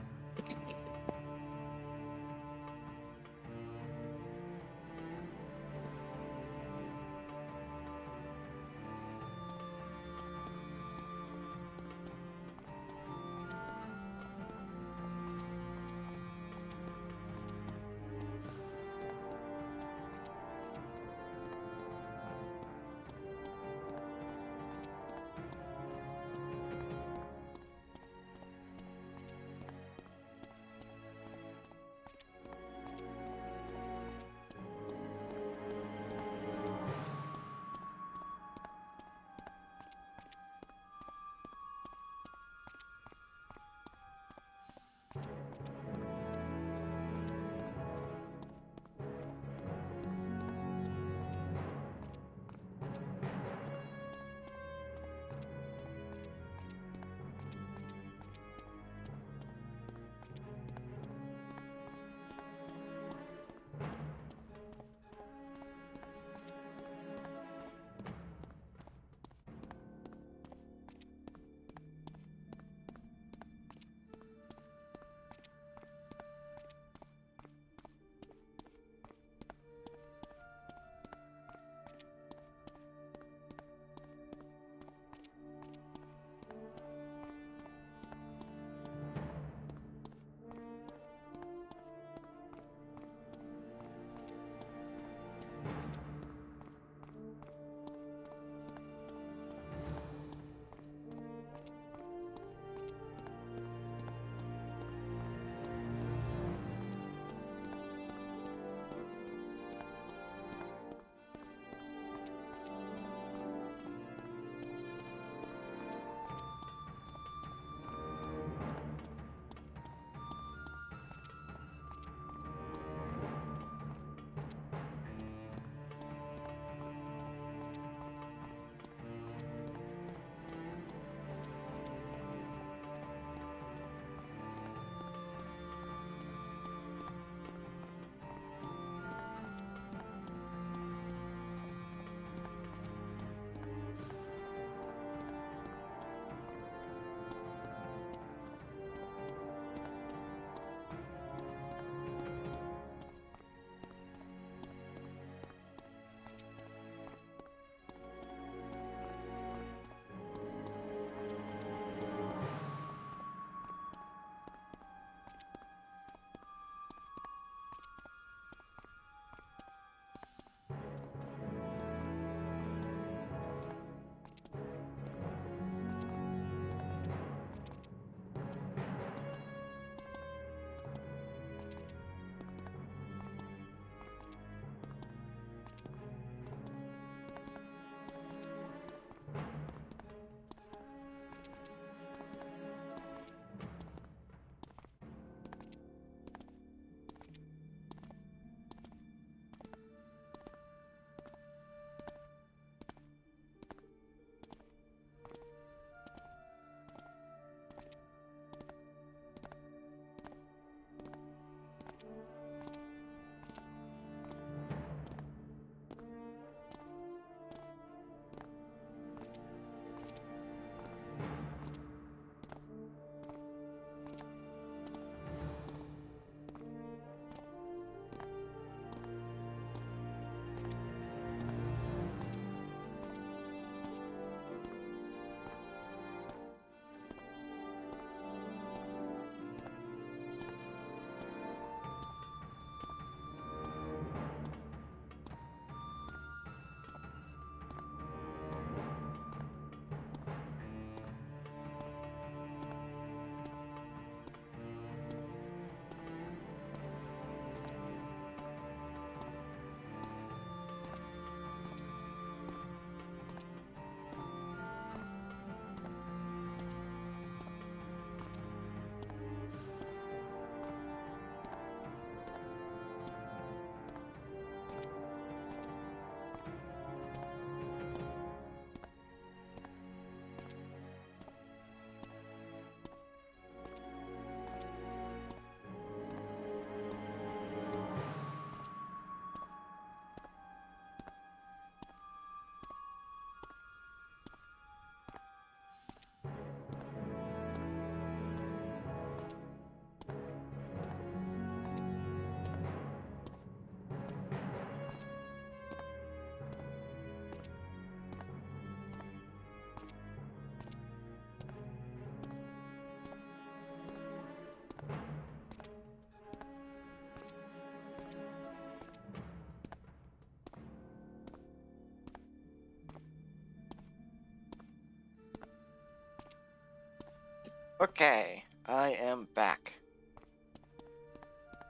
Okay, I am back.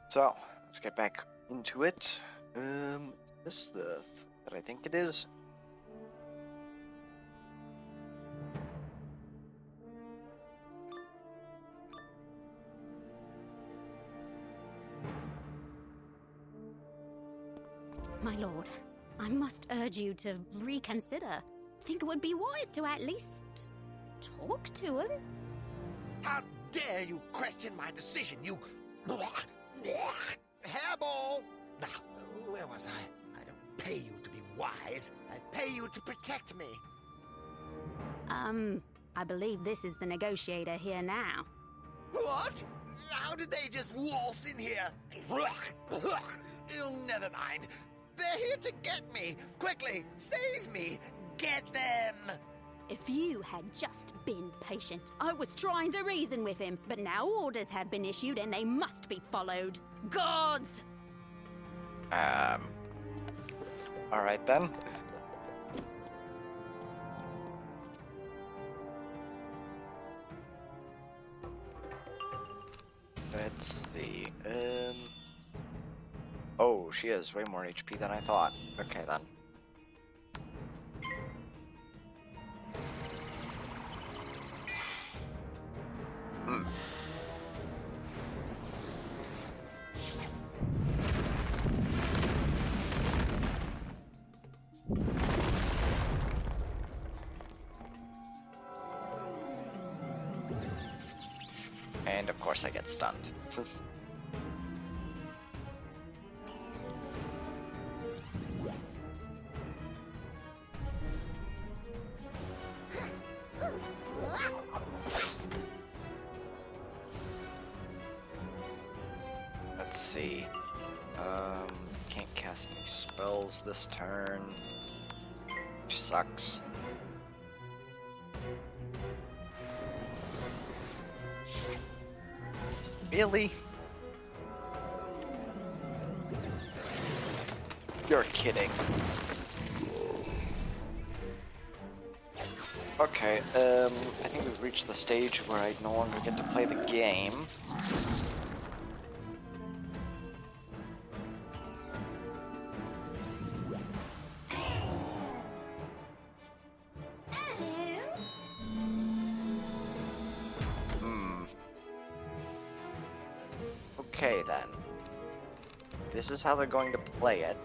So, let's get back into it. This the that I think it is. My lord, I must urge you to reconsider. I think it would be wise to at least talk to him. How dare you question my decision, you hairball! Now, where was I? I don't pay you to be wise. I pay you to protect me. I believe this is the negotiator here now. What? How did they just waltz in here? Never mind. They're here to get me. Quickly, save me. Get them. If you had just been patient. I was trying to reason with him, but now orders have been issued and they must be followed. Gods! Alright then. Let's see, oh, she has way more HP than I thought. Okay then. And of course I get stunned. Let's see. Can't cast any spells this turn, which sucks. Really? You're kidding. Okay, I think we've reached the stage where I no longer get to play the game. Okay then. This is how they're going to play it.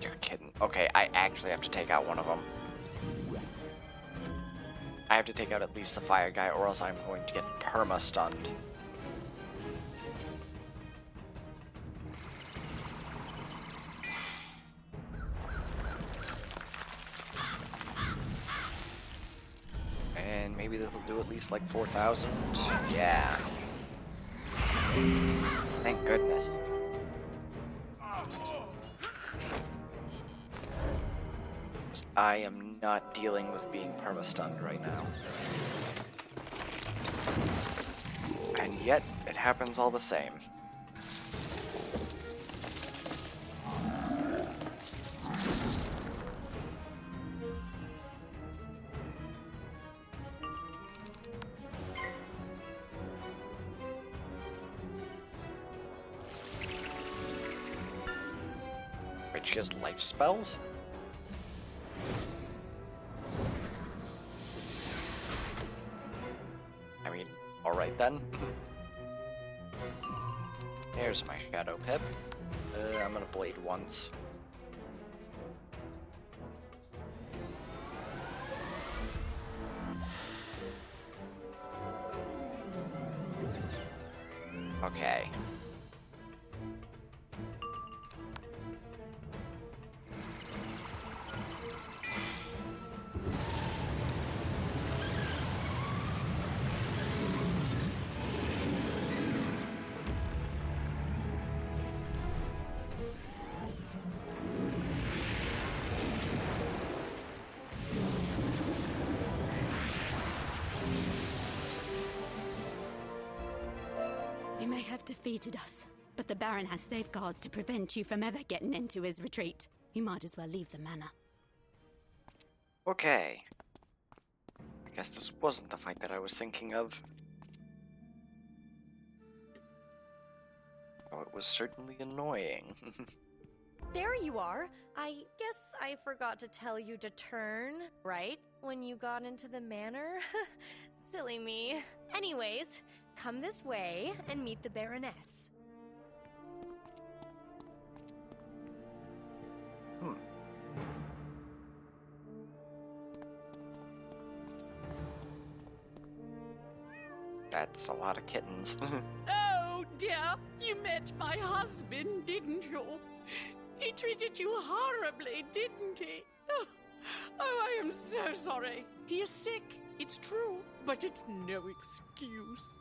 You're kidding. Okay, I actually have to take out one of them. I have to take out at least the fire guy, or else I'm going to get perma-stunned. And maybe that'll do at least like 4,000. Yeah. Thank goodness. I am not dealing with being perma-stunned right now. And yet, it happens all the same. Wait, she has life spells? I mean, alright then. There's my Shadow Pip. I'm gonna blade once. Okay. They may have defeated us, but but the Baron has safeguards to prevent you from ever getting into his retreat. You might as well leave the manor. Okay. I guess this wasn't the fight that I was thinking of. Oh, it was certainly annoying. There you are. I guess I forgot to tell you to turn, right? When you got into the manor? Silly me. Anyways, come this way and meet the Baroness. That's a lot of kittens. Oh, dear. You met my husband, didn't you? He treated you horribly, didn't he? Oh, I am so sorry. He is sick, it's true, but it's no excuse.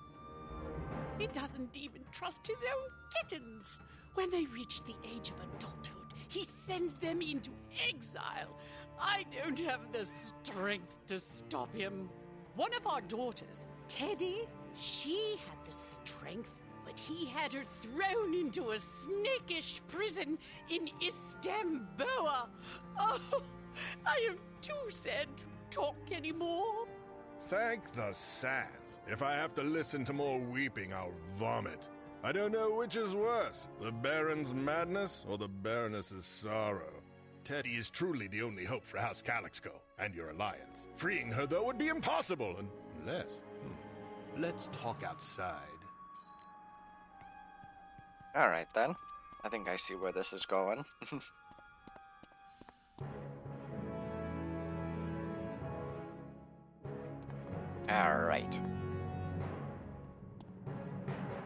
He doesn't even trust his own kittens. When they reach the age of adulthood, he sends them into exile. I don't have the strength to stop him. One of our daughters, Teddy, she had the strength, but he had her thrown into a snakish prison in Istanbul. Oh, I am too sad to talk anymore. Thank the sands. If I have to listen to more weeping, I'll vomit. I don't know which is worse, the Baron's madness or the Baroness's sorrow. Teddy is truly the only hope for House Calixco and your alliance. Freeing her, though, would be impossible unless... Let's talk outside. Alright then. I think I see where this is going. Alright.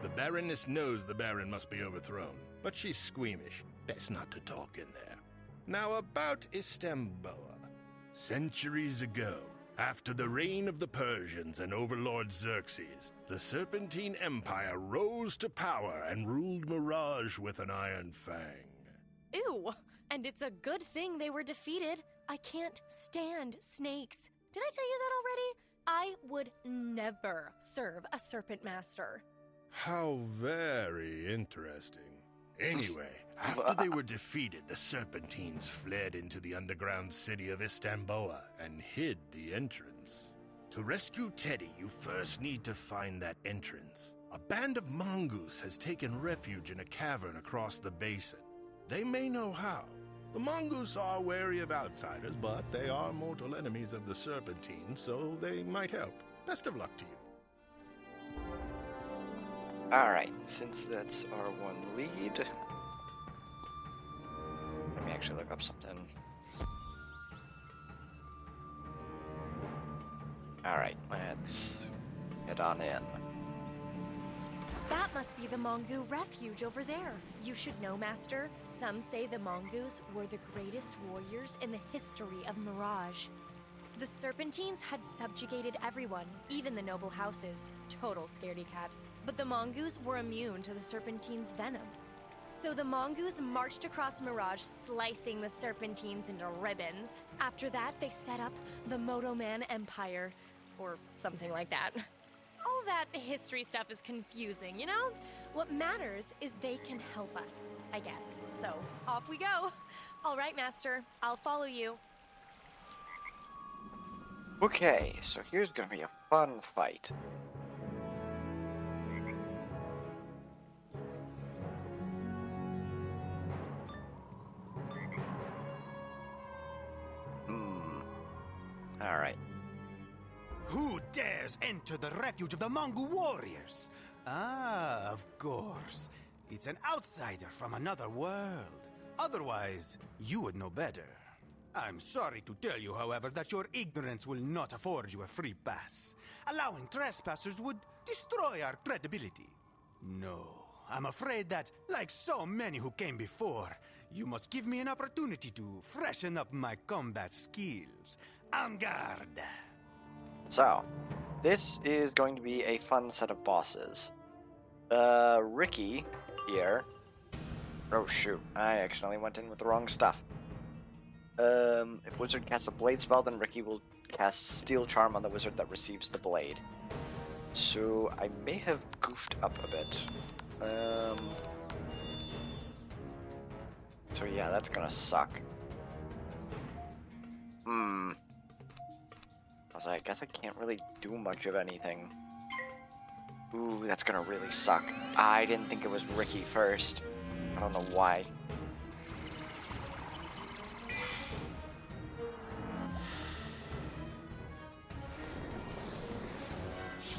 The Baroness knows the Baron must be overthrown, but she's squeamish. Best not to talk in there. Now about Istanbul. Centuries ago, after the reign of the Persians and Overlord Xerxes, the Serpentine Empire rose to power and ruled Mirage with an iron fang. Ew! And it's a good thing they were defeated. I can't stand snakes. Did I tell you that already? I would never serve a serpent master. How very interesting. Anyway, after they were defeated, the Serpentines fled into the underground city of Istanbul and hid the entrance. To rescue Teddy, you first need to find that entrance. A band of mongoose has taken refuge in a cavern across the basin. They may know how. The mongoose are wary of outsiders, but they are mortal enemies of the Serpentines, so they might help. Best of luck to you. Alright, since that's our one lead, let me actually look up something. Alright, let's head on in. That must be the Mongu refuge over there. You should know, Master. Some say the Mongoose were the greatest warriors in the history of Mirage. The Serpentines had subjugated everyone, even the noble houses. Total scaredy cats. But the Mongoose were immune to the Serpentines' venom. So the Mongoose marched across Mirage, slicing the Serpentines into ribbons. After that, they set up the Motoman Empire, or something like that. All that history stuff is confusing, you know? What matters is they can help us, I guess. So, off we go. All right, Master, I'll follow you. Okay, so here's gonna be a fun fight. Alright. Who dares enter the refuge of the Mongol warriors? Ah, of course. It's an outsider from another world. Otherwise, you would know better. I'm sorry to tell you, however, that your ignorance will not afford you a free pass. Allowing trespassers would destroy our credibility. No, I'm afraid that, like so many who came before, you must give me an opportunity to freshen up my combat skills. En garde! So, this is going to be a fun set of bosses. Ricky here. Oh shoot, I accidentally went in with the wrong stuff. If Wizard casts a blade spell, then Ricky will cast Steel Charm on the wizard that receives the blade. So, I may have goofed up a bit. So yeah, that's gonna suck. I guess I can't really do much of anything. Ooh, that's gonna really suck. I didn't think it was Ricky first. I don't know why.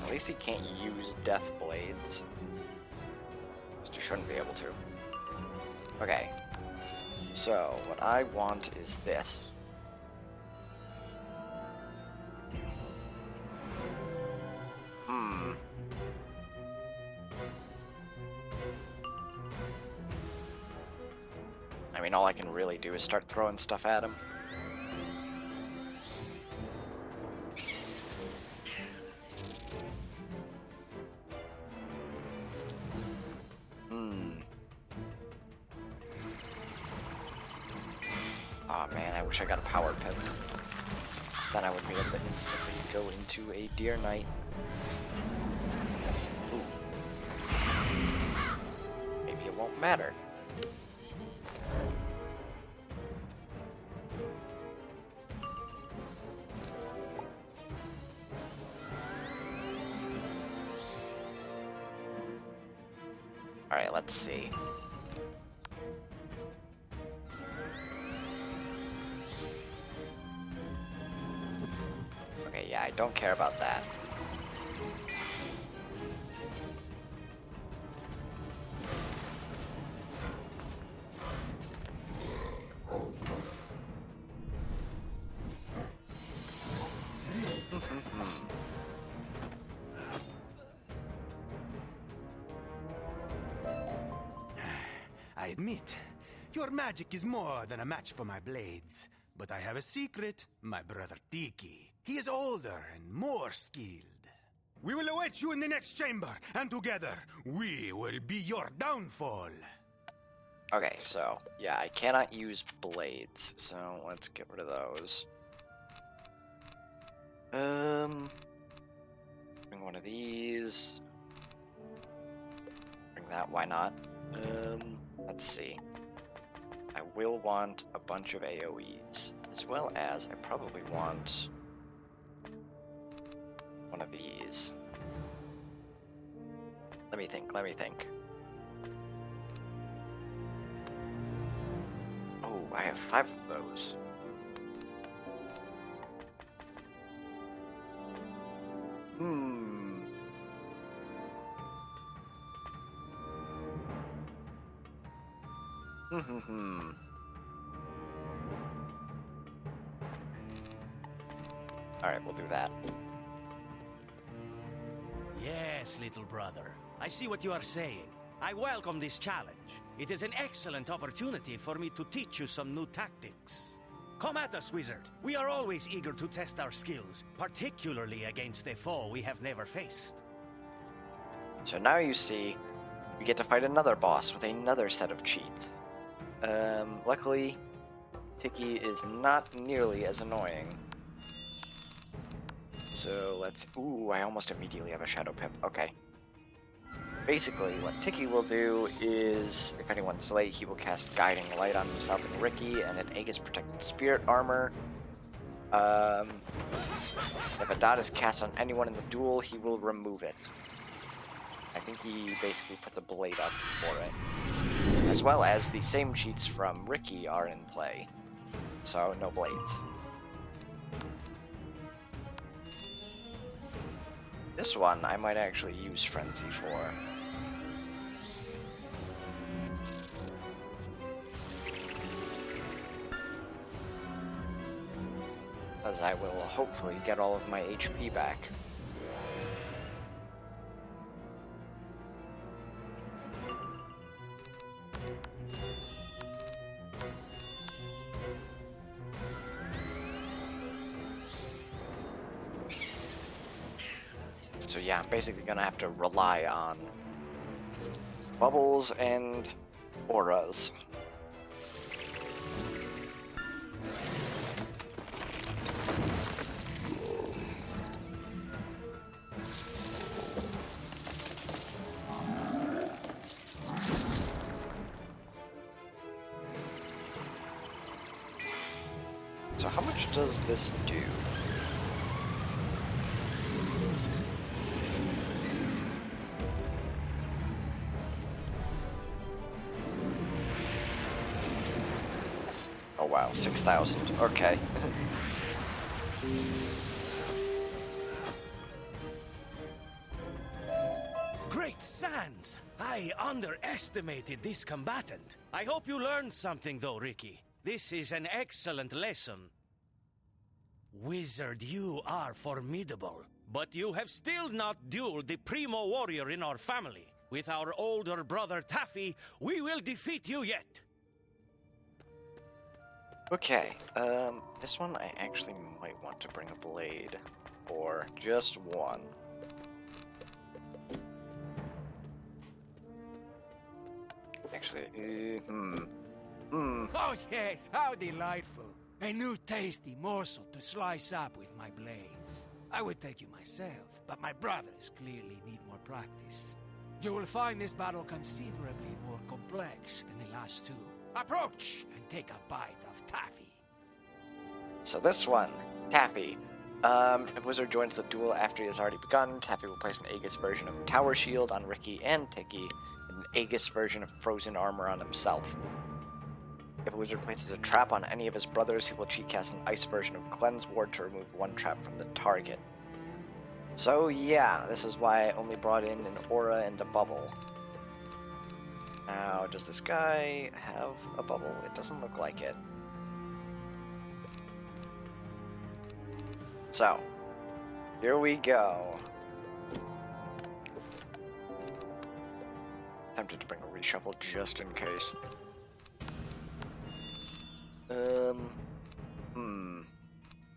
At least he can't use death blades. At least he shouldn't be able to. Okay. So, what I want is this. I mean, all I can really do is start throwing stuff at him. Aw, man, I wish I got a power pip. Then I would be able to instantly go into a Deer Knight. Ooh. Maybe it won't matter. Alright, let's see. Okay, yeah, I don't care about that. I admit, your magic is more than a match for my blades. But I have a secret, my brother Tiki. He is older and more skilled. We will await you in the next chamber, and together, we will be your downfall. Okay, so, yeah, I cannot use blades, so let's get rid of those. Bring one of these. Bring that, why not? Let's see. I will want a bunch of AoEs, as well as I probably want one of these. Let me think. Oh, I have 5 of those. Alright, we'll do that. Yes, little brother. I see what you are saying. I welcome this challenge. It is an excellent opportunity for me to teach you some new tactics. Come at us, wizard. We are always eager to test our skills, particularly against a foe we have never faced. So now you see, we get to fight another boss with another set of cheats. Luckily, Tiki is not nearly as annoying. So let's... Ooh, I almost immediately have a Shadow Pip. Okay. Basically, what Tiki will do is, if anyone's late, he will cast Guiding Light on himself and Ricky, and an Aegis Protected Spirit Armor. If a dot is cast on anyone in the duel, he will remove it. I think he basically put the blade up for it. As well as the same cheats from Ricky are in play. So, no blades. This one, I might actually use Frenzy for. As I will hopefully get all of my HP back. So yeah, I'm basically gonna have to rely on bubbles and auras. So how much does this do? Oh wow, 6,000. Okay. Great Sans! I underestimated this combatant. I hope you learned something though, Ricky. This is an excellent lesson. Wizard, you are formidable. But you have still not dueled the primo warrior in our family. With our older brother Taffy, we will defeat you yet. Okay, this one I actually might want to bring a blade. Or just one. Actually, Oh yes, how delightful. A new tasty morsel to slice up with my blades. I would take you myself, but my brothers clearly need more practice. You will find this battle considerably more complex than the last two. Approach and take a bite of taffy. So this one, Taffy. If Wizard joins the duel after he has already begun, Taffy will place an Aegis version of Tower Shield on Ricky and Tiki, and an Aegis version of Frozen Armor on himself. If a Wizard places a trap on any of his brothers, he will cheat cast an Ice version of Cleanse Ward to remove one trap from the target. So yeah, this is why I only brought in an Aura and a Bubble. Now, does this guy have a bubble? It doesn't look like it. So, here we go. Tempted to bring a reshuffle just in case.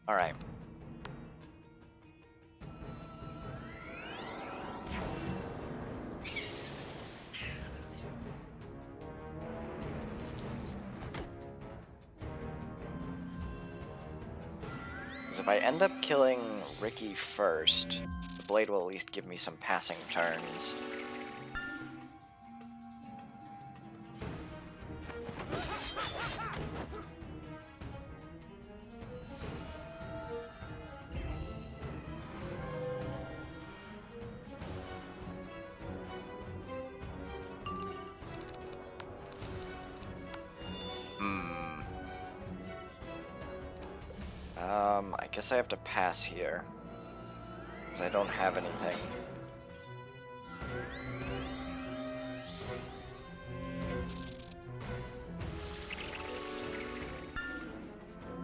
Alright. Because if I end up killing Ricky first, the blade will at least give me some passing turns. I guess I have to pass here, because I don't have anything.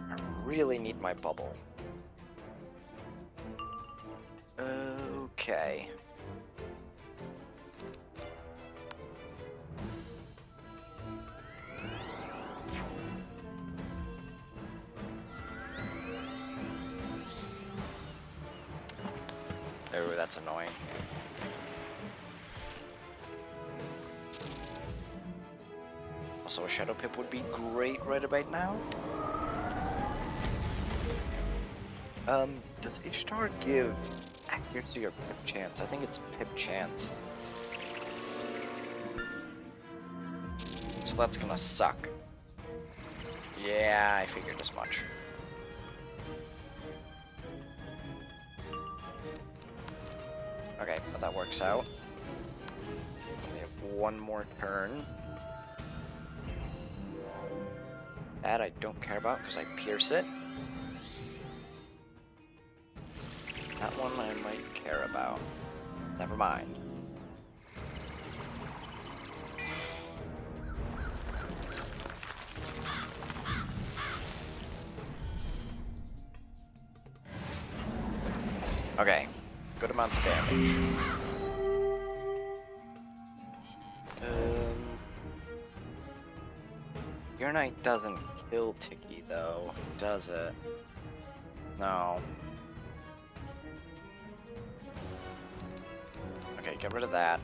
I really need my bubble. Okay. Oh, that's annoying. Also, a Shadow Pip would be great right about now. Does each star give accuracy or Pip chance? I think it's Pip chance. So that's gonna suck. Yeah, I figured as much. Okay, but that works out. We have one more turn. That I don't care about because I pierce it. That one I might care about. Never mind. Okay, good amounts of damage. Your Knight doesn't kill Tiki though, does it? No. Okay, get rid of that.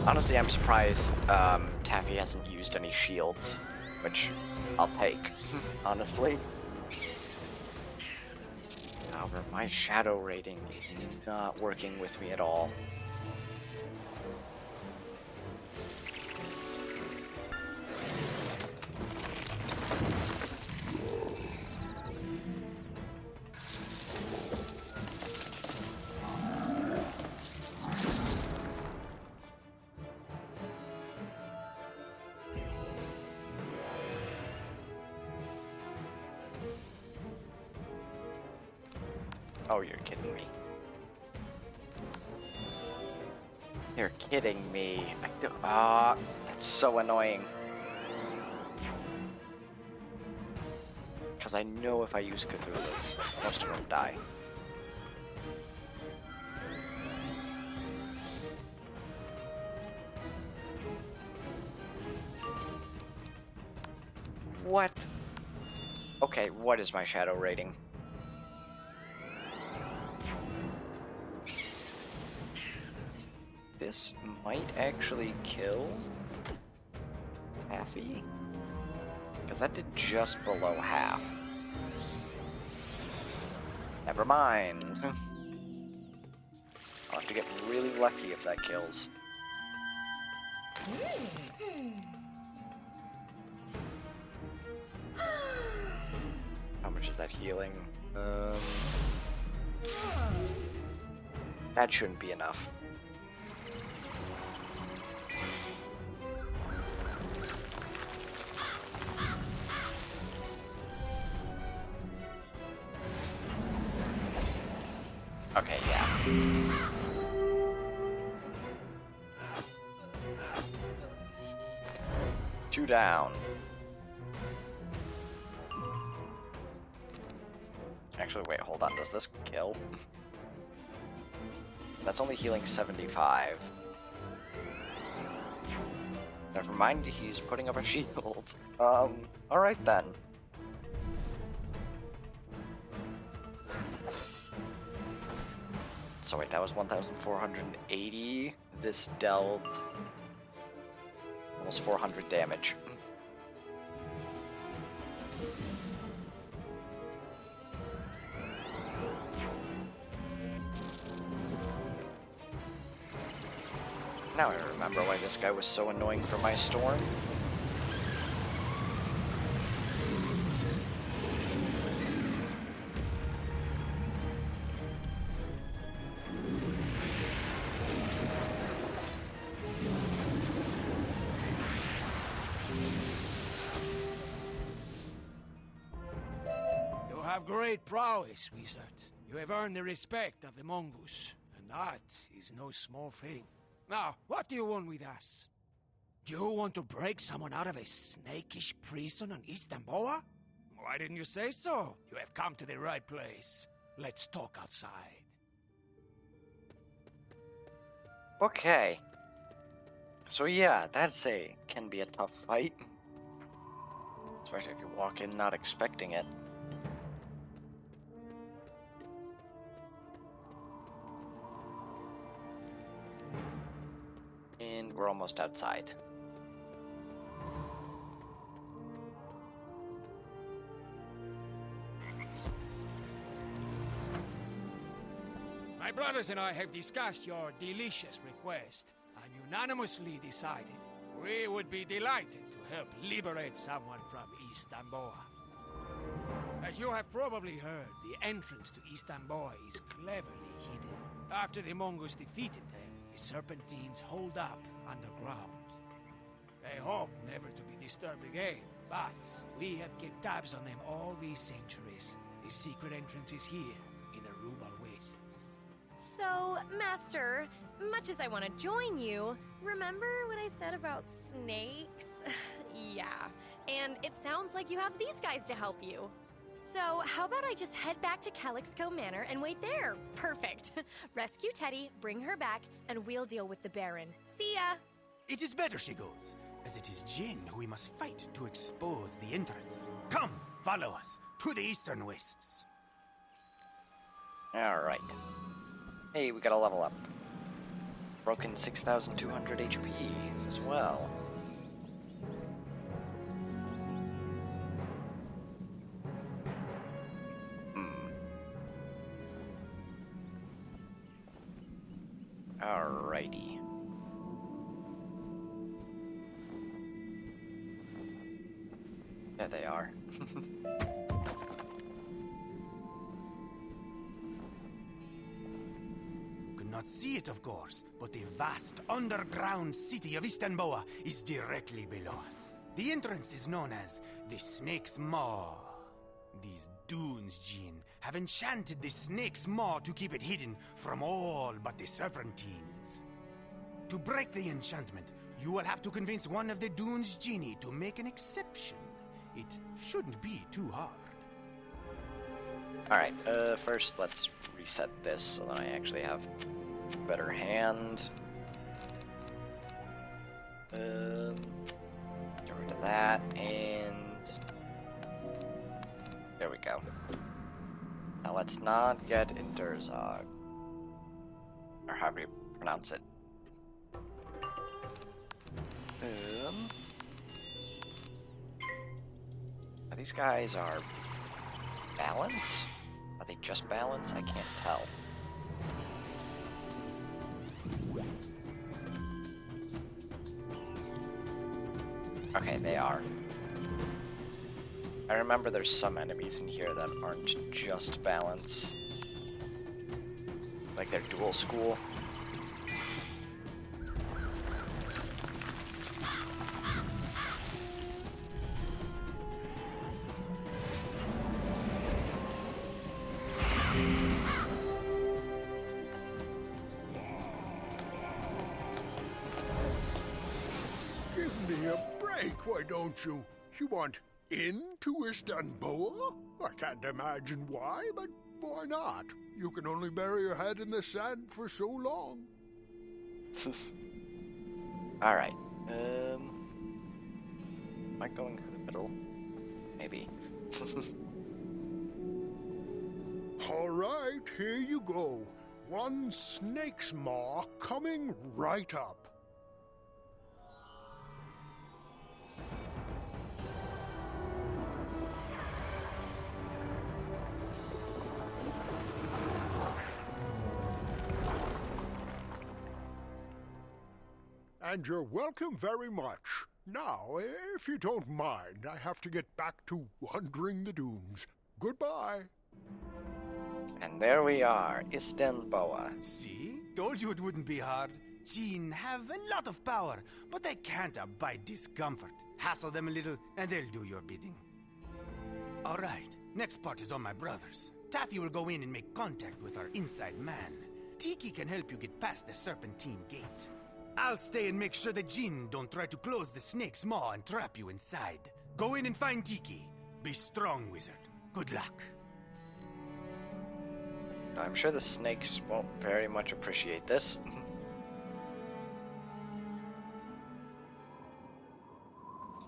Honestly, I'm surprised Taffy hasn't used any shields, which I'll take, honestly. Oh However, my shadow rating is not working with me at all. Oh, you're kidding me. You're kidding me. That's so annoying. Because I know if I use Cthulhu, most of them die. What? Okay, what is my shadow rating? This might actually kill Taffy? Because that did just below half. Never mind. I'll have to get really lucky if that kills. How much is that healing? That shouldn't be enough. Okay, yeah. Two down. Actually, wait, hold on. Does this kill? That's only healing 75. Never mind, he's putting up a shield. Alright then. So wait, that was 1,480. This dealt almost 400 damage. Now I remember why this guy was so annoying for my storm. Great prowess, wizard. You have earned the respect of the mongoose, and that is no small thing. Now, what do you want with us? Do you want to break someone out of a snakish prison on Istanbul? Why didn't you say so? You have come to the right place. Let's talk outside. Okay. So yeah, can be a tough fight. Especially if you walk in not expecting it. And we're almost outside. My brothers and I have discussed your delicious request, and unanimously decided we would be delighted to help liberate someone from Istanbul. As you have probably heard, the entrance to Istanbul is cleverly hidden. After the Mongols defeated them, the Serpentines holed up underground. They hope never to be disturbed again, but we have kept tabs on them all these centuries. The secret entrance is here, in the Rubal Wastes. So, Master, much as I want to join you, remember what I said about snakes? Yeah, and it sounds like you have these guys to help you. So, how about I just head back to Calixco Manor and wait there? Perfect. Rescue Teddy, bring her back, and we'll deal with the Baron. See ya! It is better she goes, as it is Jin who we must fight to expose the entrance. Come, follow us to the Eastern Wastes. Alright. Hey, we got a level up. Broken 6,200 HP as well. Alrighty. There they are. You cannot see it, of course, but the vast underground city of Istanbul is directly below us. The entrance is known as the Snake's Maw. These dunes, Jean, have enchanted the Snake's Maw to keep it hidden from all but the Serpentines. To break the enchantment, you will have to convince one of the dunes' genie to make an exception. It shouldn't be too hard. Alright, first let's reset this so that I actually have a better hand. Get rid of that, and there we go. Now let's not get Interzog, or however you pronounce it. These guys are balance? Are they just balance? I can't tell. Okay, they are. I remember there's some enemies in here that aren't just balance. Like they're dual school. Why don't you? You want into Istanbul? I can't imagine why, but why not? You can only bury your head in the sand for so long. Alright, am I going through the middle? Maybe. Alright, here you go. One snake's maw coming right up. And you're welcome very much. Now, if you don't mind, I have to get back to wandering the dunes. Goodbye. And there we are, Istanbul. See? Told you it wouldn't be hard. Jinn have a lot of power, but they can't abide discomfort. Hassle them a little, and they'll do your bidding. Alright, next part is on my brothers. Taffy will go in and make contact with our inside man. Tiki can help you get past the Serpentine Gate. I'll stay and make sure the Jinn don't try to close the snake's maw and trap you inside. Go in and find Tiki. Be strong, wizard. Good luck. I'm sure the snakes won't very much appreciate this.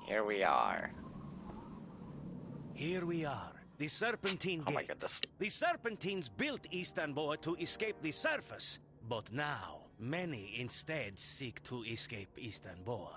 Here we are. Here we are. The Serpentine Gate. Oh my goodness. The Serpentines built Istanbul to escape the surface, but now many instead seek to escape Istanbul.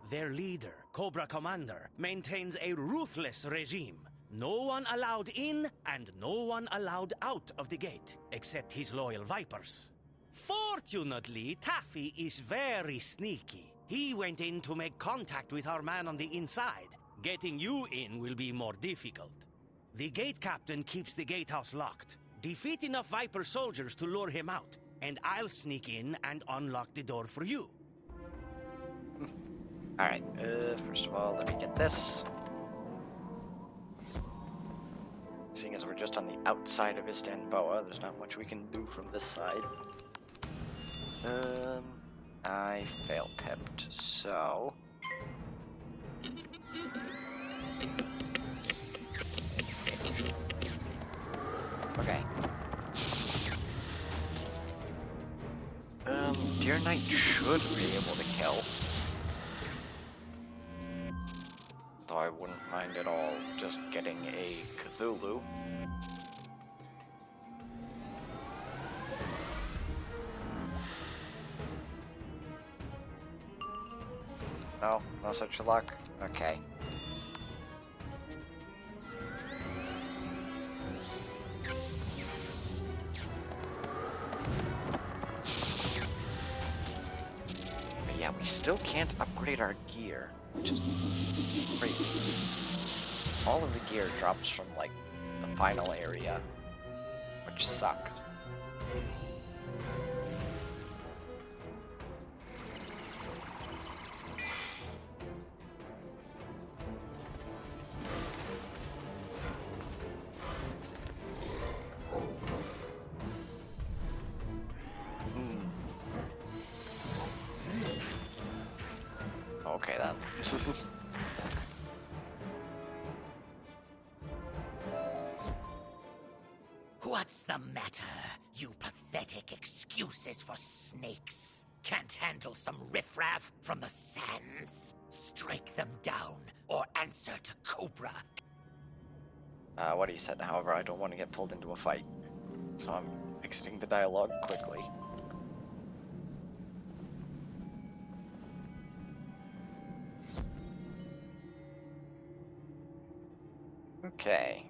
Their leader, Cobra Commander, maintains a ruthless regime. No one allowed in and no one allowed out of the gate, except his loyal Vipers. Fortunately, Taffy is very sneaky. He went in to make contact with our man on the inside. Getting you in will be more difficult. The gate captain keeps the gatehouse locked. Defeat enough Viper soldiers to lure him out, and I'll sneak in and unlock the door for you. Alright, first of all, let me get this. Seeing as we're just on the outside of Istanbul, there's not much we can do from this side. I fail pipped, so... Okay. Deer Knight should be able to kill. Though I wouldn't mind at all just getting a Cthulhu. No, no such luck? Okay. still can't upgrade our gear, which is crazy. All of the gear drops from, like, the final area, which sucks. Okay, then. What's the matter, you pathetic excuses for snakes? Can't handle some riffraff from the sands? Strike them down, or answer to Cobra. What he said, however, I don't want to get pulled into a fight, so I'm exiting the dialogue quickly. Okay.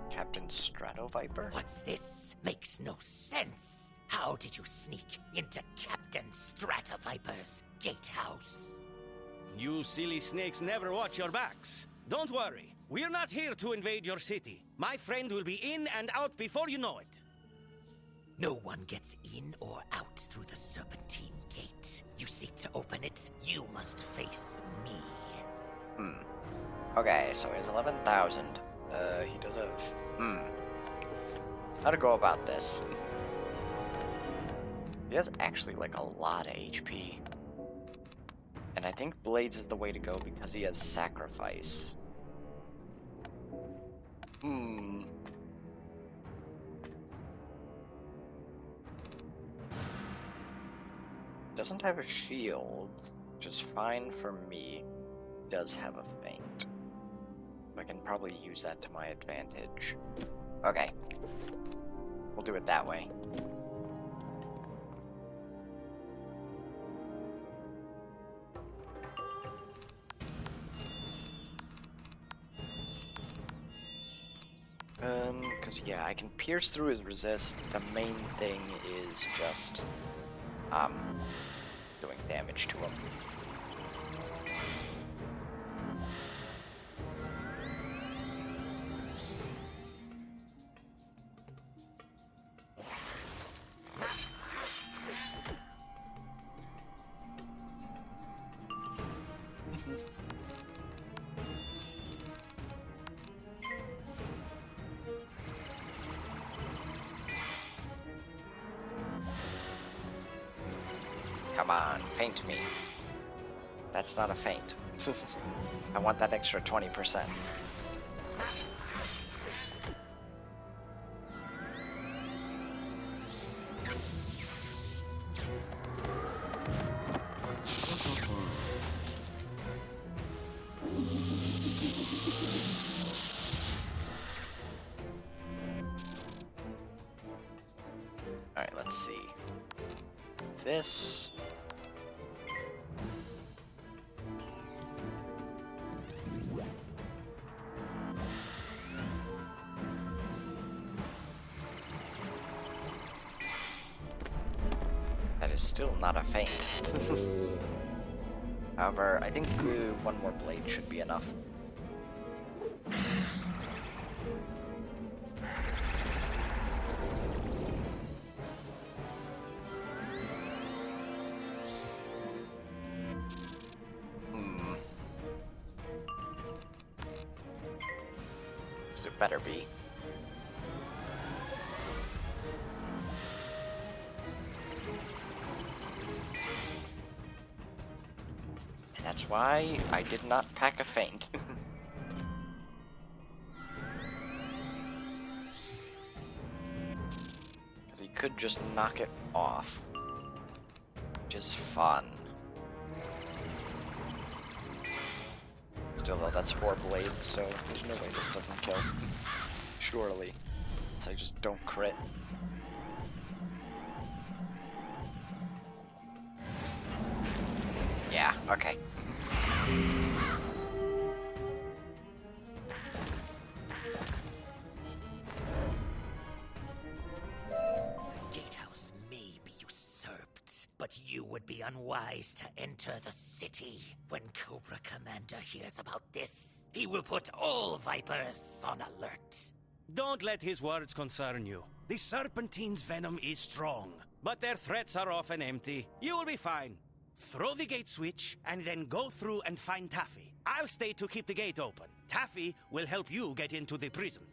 Captain Stratoviper? What's this? Makes no sense. How did you sneak into Captain Stratoviper's gatehouse? You silly snakes never watch your backs. Don't worry, we're not here to invade your city. My friend will be in and out before you know it. No one gets in or out through the Serpentine Gate. You seek to open it, you must face me. Okay, so he's 11,000. He does have... How to go about this? He has actually, like, a lot of HP. And I think Blades is the way to go because he has Sacrifice. Doesn't have a shield, which is fine for me. Does have a feint. I can probably use that to my advantage. Okay. We'll do it that way. Because, yeah, I can pierce through his resist. The main thing is just, doing damage to him. Come on, feint me. That's not a feint. I want that extra 20%. Alright, let's see. This... That is still not a feint. However, I think one more blade should be enough. It better be. And that's why I did not pack a feint. Because he could just knock it off. Which is fun. Still though, that's 4 blades, so there's no way this doesn't kill. Surely. So I just don't crit. Yeah, okay. But you would be unwise to enter the city. When Cobra Commander hears about this, he will put all Vipers on alert. Don't let his words concern you. The Serpentine's venom is strong, but their threats are often empty. You will be fine. Throw the gate switch, and then go through and find Taffy. I'll stay to keep the gate open. Taffy will help you get into the prison.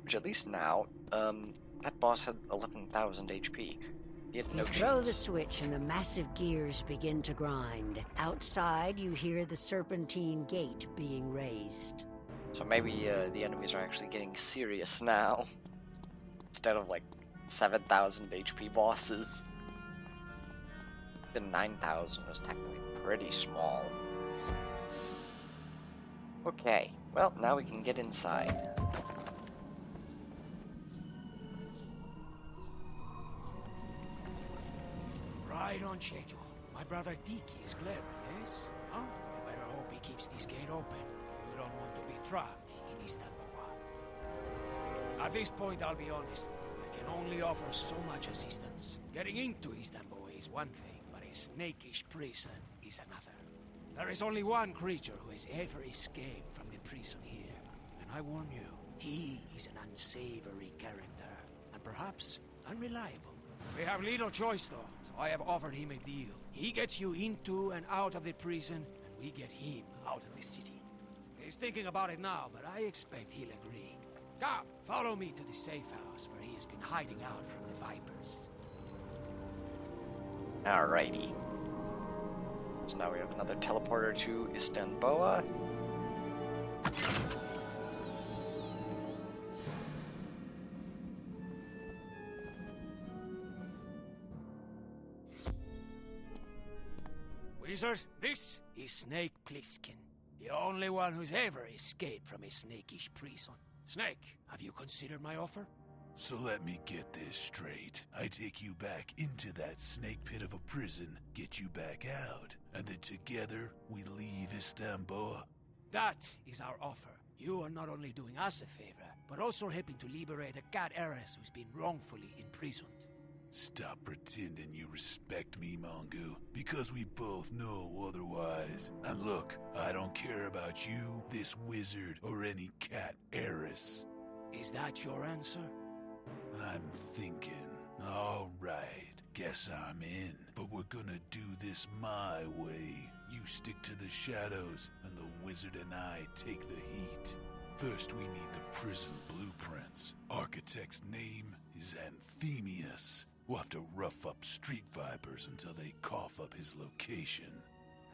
Which at least now, that boss had 11,000 HP. He had no chance. Throw the switch and the massive gears begin to grind. Outside, you hear the Serpentine gate being raised. So maybe the enemies are actually getting serious now. Instead of like 7,000 HP bosses. The 9,000 was technically pretty small. Okay, well, now we can get inside. Right on schedule. My brother Tiki is clever, yes? Huh? You better hope he keeps this gate open. You don't want to be trapped in Istanbul. At this point, I'll be honest. I can only offer so much assistance. Getting into Istanbul is one thing, but a snakish prison is another. There is only one creature who has ever escaped from the prison here. And I warn you, he is an unsavory character, and perhaps unreliable. We have little choice, though, so I have offered him a deal. He gets you into and out of the prison, and we get him out of the city. He's thinking about it now, but I expect he'll agree. Come, follow me to the safe house where he has been hiding out from the Vipers. Alrighty. So now we have another teleporter to Istanbul. Wizard, this is Snake Plissken, the only one who's ever escaped from a snakish prison. Snake, have you considered my offer? So let me get this straight. I take you back into that snake pit of a prison, get you back out, and then together we leave Istanbul. That is our offer. You are not only doing us a favor, but also helping to liberate a cat heiress who's been wrongfully imprisoned. Stop pretending you respect me, Mongu, because we both know otherwise. And look, I don't care about you, this wizard, or any cat heiress. Is that your answer? I'm thinking. All right, guess I'm in. But we're gonna do this my way. You stick to the shadows, and the wizard and I take the heat. First, we need the prison blueprints. Architect's name is Anthemius. We'll have to rough up street vipers until they cough up his location.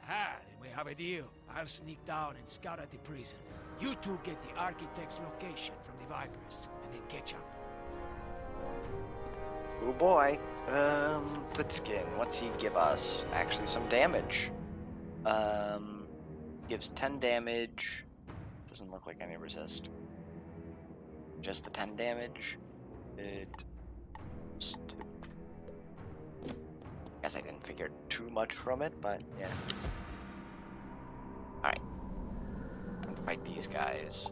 Ah, then we have a deal. I'll sneak down and scout at the prison. You two get the architect's location from the Vipers, and then catch up. Oh boy. Plitskin, what's he give us? Actually, some damage. Gives 10 damage. Doesn't look like any resist. Just the 10 damage. Guess I didn't figure too much from it, but yeah. Alright. I'm gonna fight these guys.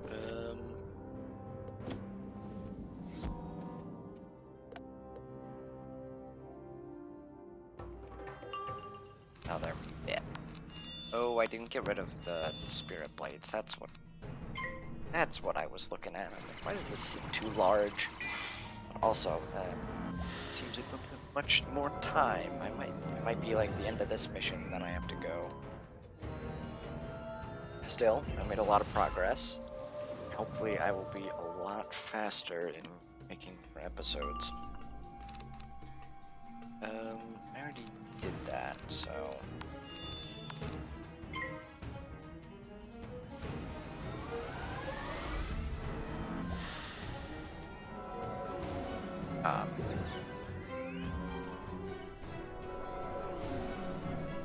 Oh, they're yeah. Oh, I didn't get rid of the spirit blades. That's what I was looking at. I'm like, why does this seem too large? Also, it seems like we don't have much more time. It might be like the end of this mission, then I have to go. Still, I made a lot of progress. Hopefully I will be a lot faster in making more episodes. I already did that, so...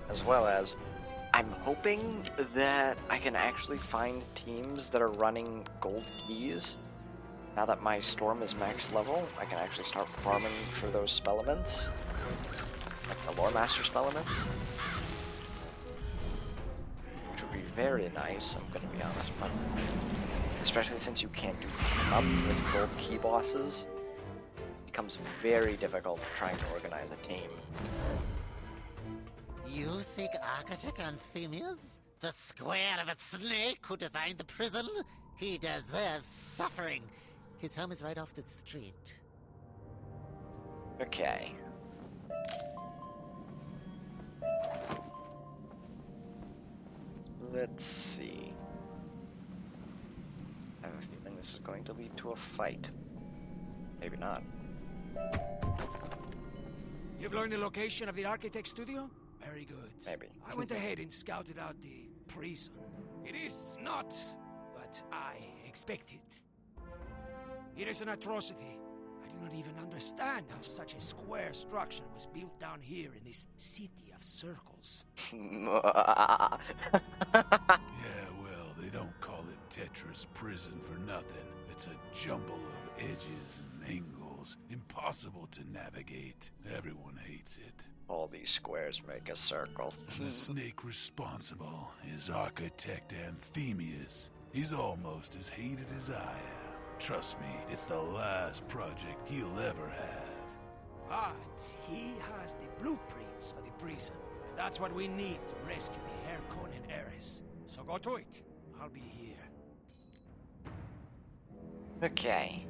as well as, I'm hoping that I can actually find teams that are running gold keys. Now that my storm is max level, I can actually start farming for those spellements. Like the Lore Master spellements. Which would be very nice, I'm gonna be honest, but... especially since you can't do team up with gold key bosses. It becomes very difficult trying to organize a team. You think Architect Anthemius, the square of a snake who designed the prison? He deserves suffering. His home is right off the street. Okay. Let's see. I have a feeling this is going to lead to a fight. Maybe not. You've learned the location of the architect studio? Very good. Maybe. I went ahead and scouted out the prison. It is not what I expected. It is an atrocity. I do not even understand how such a square structure was built down here in this city of circles. Yeah, well, they don't call it Tetris Prison for nothing. It's a jumble of edges and angles, impossible to navigate. Everyone hates it. All these squares make a circle. The snake responsible is Architect Anthemius. He's almost as hated as I am. Trust me, it's the last project he'll ever have. But he has the blueprints for the prison. And that's what we need to rescue the Harkonnen heiress. So go to it. I'll be here. Okay.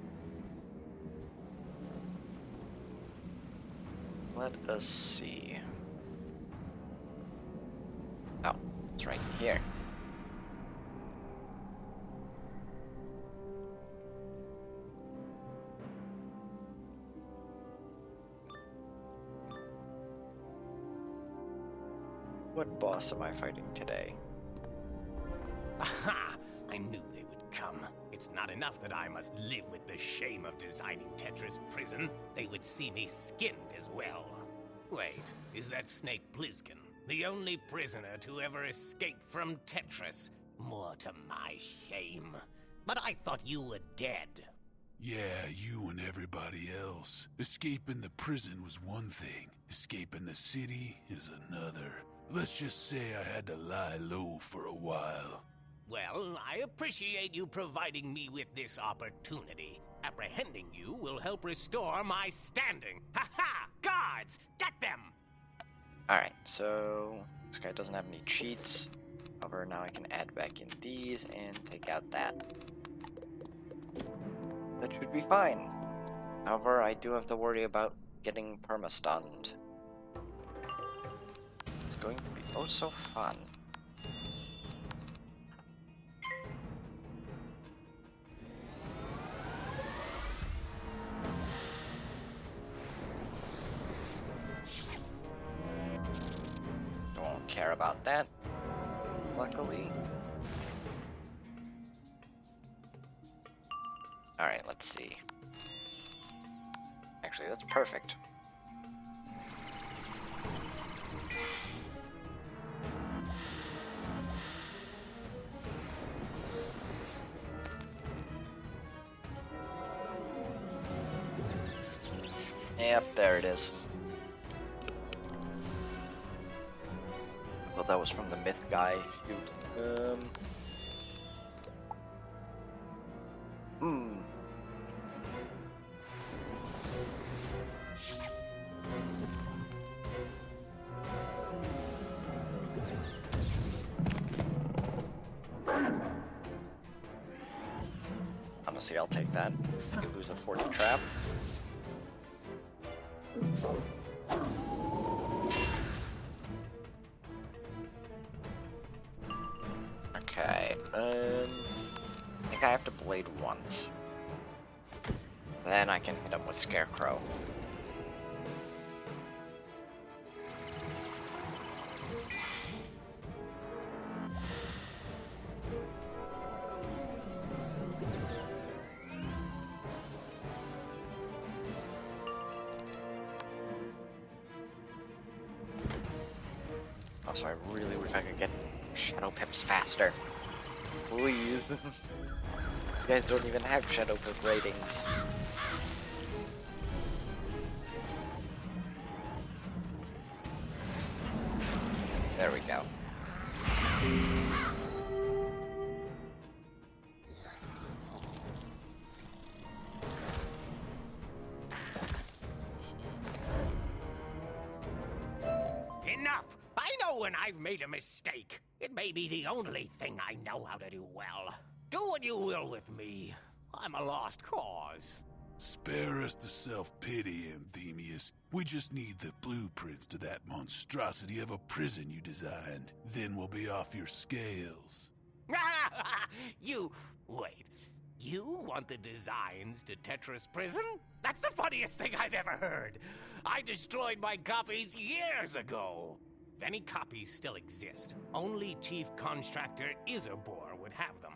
Let us see. Oh, it's right here. What boss am I fighting today? Aha! I knew they would come. It's not enough that I must live with the shame of designing Tetris Prison. They would see me skinned as well. Wait, is that Snake Plissken the only prisoner to ever escape from Tetris? More to my shame. But I thought you were dead. Yeah, you and everybody else. Escaping the prison was one thing. Escaping the city is another. Let's just say I had to lie low for a while. Well, I appreciate you providing me with this opportunity. Apprehending you will help restore my standing. Ha-ha! Guards, get them! Alright, so this guy doesn't have any cheats. However, now I can add back in these and take out that. That should be fine. However, I do have to worry about getting perma-stunned. It's going to be oh so fun. Don't care about that, luckily. Alright, let's see. Actually, that's perfect. Yep, there it is. Well, that was from the myth guy. Shoot. Honestly, I'll take that. You lose a 40 trap. Okay, I think I have to blade once. Then I can hit him with Scarecrow. Also, I really wish I could get Shadow Pips faster. Please. These guys don't even have Shadow Pip ratings. There we go. Enough! I know when I've made a mistake. It may be the only thing I know how to do well. Do what you will with me. I'm a lost cause. Spare us the self-pity, Anthemius. We just need the blueprints to that monstrosity of a prison you designed. Then we'll be off your scales. Wait. You want the designs to Tetris Prison? That's the funniest thing I've ever heard. I destroyed my copies years ago. If any copies still exist, only Chief Constructor Isabor would have them.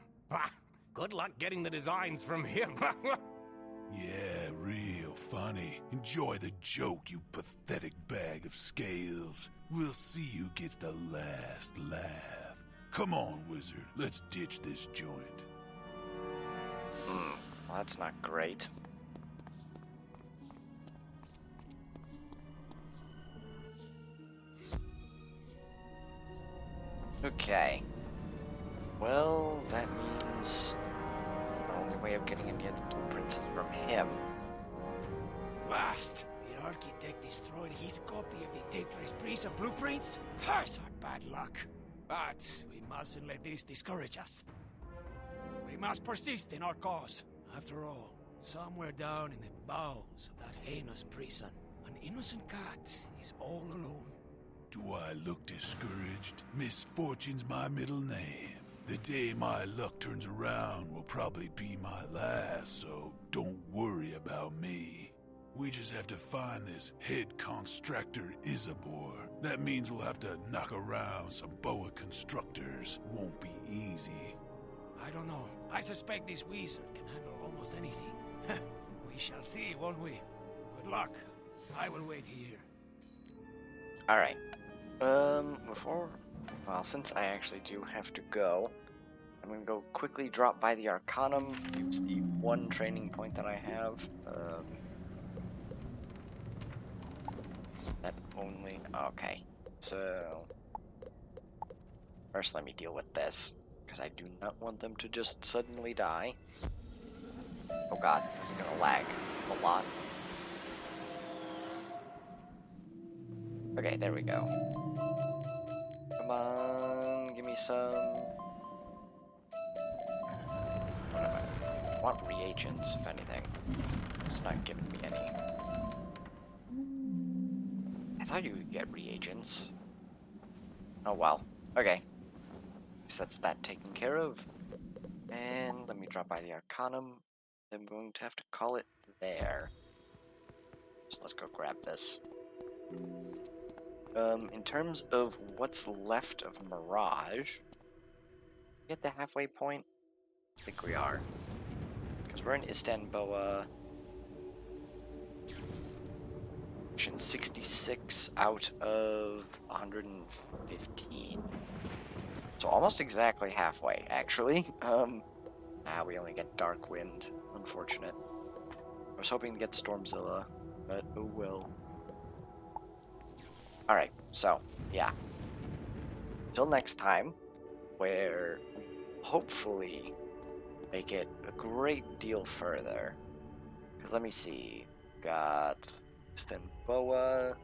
Good luck getting the designs from him. Yeah, real funny. Enjoy the joke, you pathetic bag of scales. We'll see who gets the last laugh. Come on, wizard. Let's ditch this joint. Well, that's not great. Okay. Well, that means the only way of getting any of the blueprints is from him. Blast! The architect destroyed his copy of the Tetris Prison blueprints? Curse our bad luck. But we mustn't let this discourage us. We must persist in our cause. After all, somewhere down in the bowels of that heinous prison, an innocent cat is all alone. Do I look discouraged? Misfortune's my middle name. The day my luck turns around will probably be my last, so don't worry about me. We just have to find this head constructor Isabor. That means we'll have to knock around some boa constructors. Won't be easy. I don't know. I suspect this wizard can handle almost anything. We shall see, won't we? Good luck. I will wait here. Alright. Since I actually do have to go, I'm gonna go quickly drop by the Arcanum, use the one training point that I have. That only... Okay. So... First let me deal with this, because I do not want them to just suddenly die. Oh god, this is gonna lag a lot. Okay, there we go. Come on, give me some... What am I want reagents, if anything. It's not giving me any. I thought you could get reagents. Oh well. Okay. So that's that taken care of. And let me drop by the Arcanum. I'm going to have to call it there. So let's go grab this. In terms of what's left of Mirage, get the halfway point? I think we are. Because we're in Istanbul. Mission 66 out of 115. So almost exactly halfway, actually. We only get Dark Wind. Unfortunate. I was hoping to get Stormzilla, but oh well. Alright, so, yeah. Till next time, where hopefully make it a great deal further. Because let me see. Got Stenboa,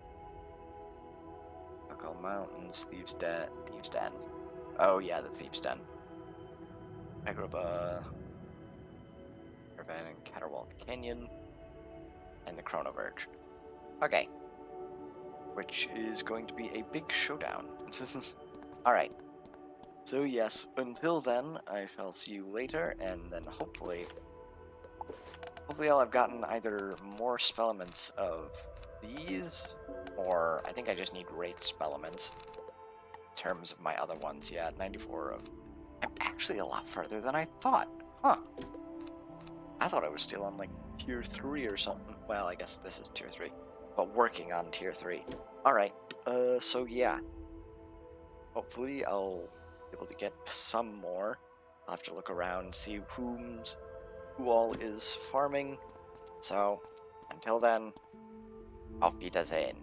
Buckle Mountains, Thieves' Den. Oh yeah, the Thieves' Den. Agrabah, Caravan and Caterwall Canyon, and the Chronoverge. Okay. Which is going to be a big showdown. Alright. So yes, until then, I shall see you later, and then hopefully I'll have gotten either more spellements of these, or I think I just need Wraith spellements. In terms of my other ones, yeah, 94 of... I'm actually a lot further than I thought. Huh. I thought I was still on, like, tier 3 or something. Well, I guess this is tier 3. But working on tier 3. Alright, so yeah. Hopefully I'll be able to get some more. I'll have to look around, see who all is farming. So, until then, auf Wiedersehen.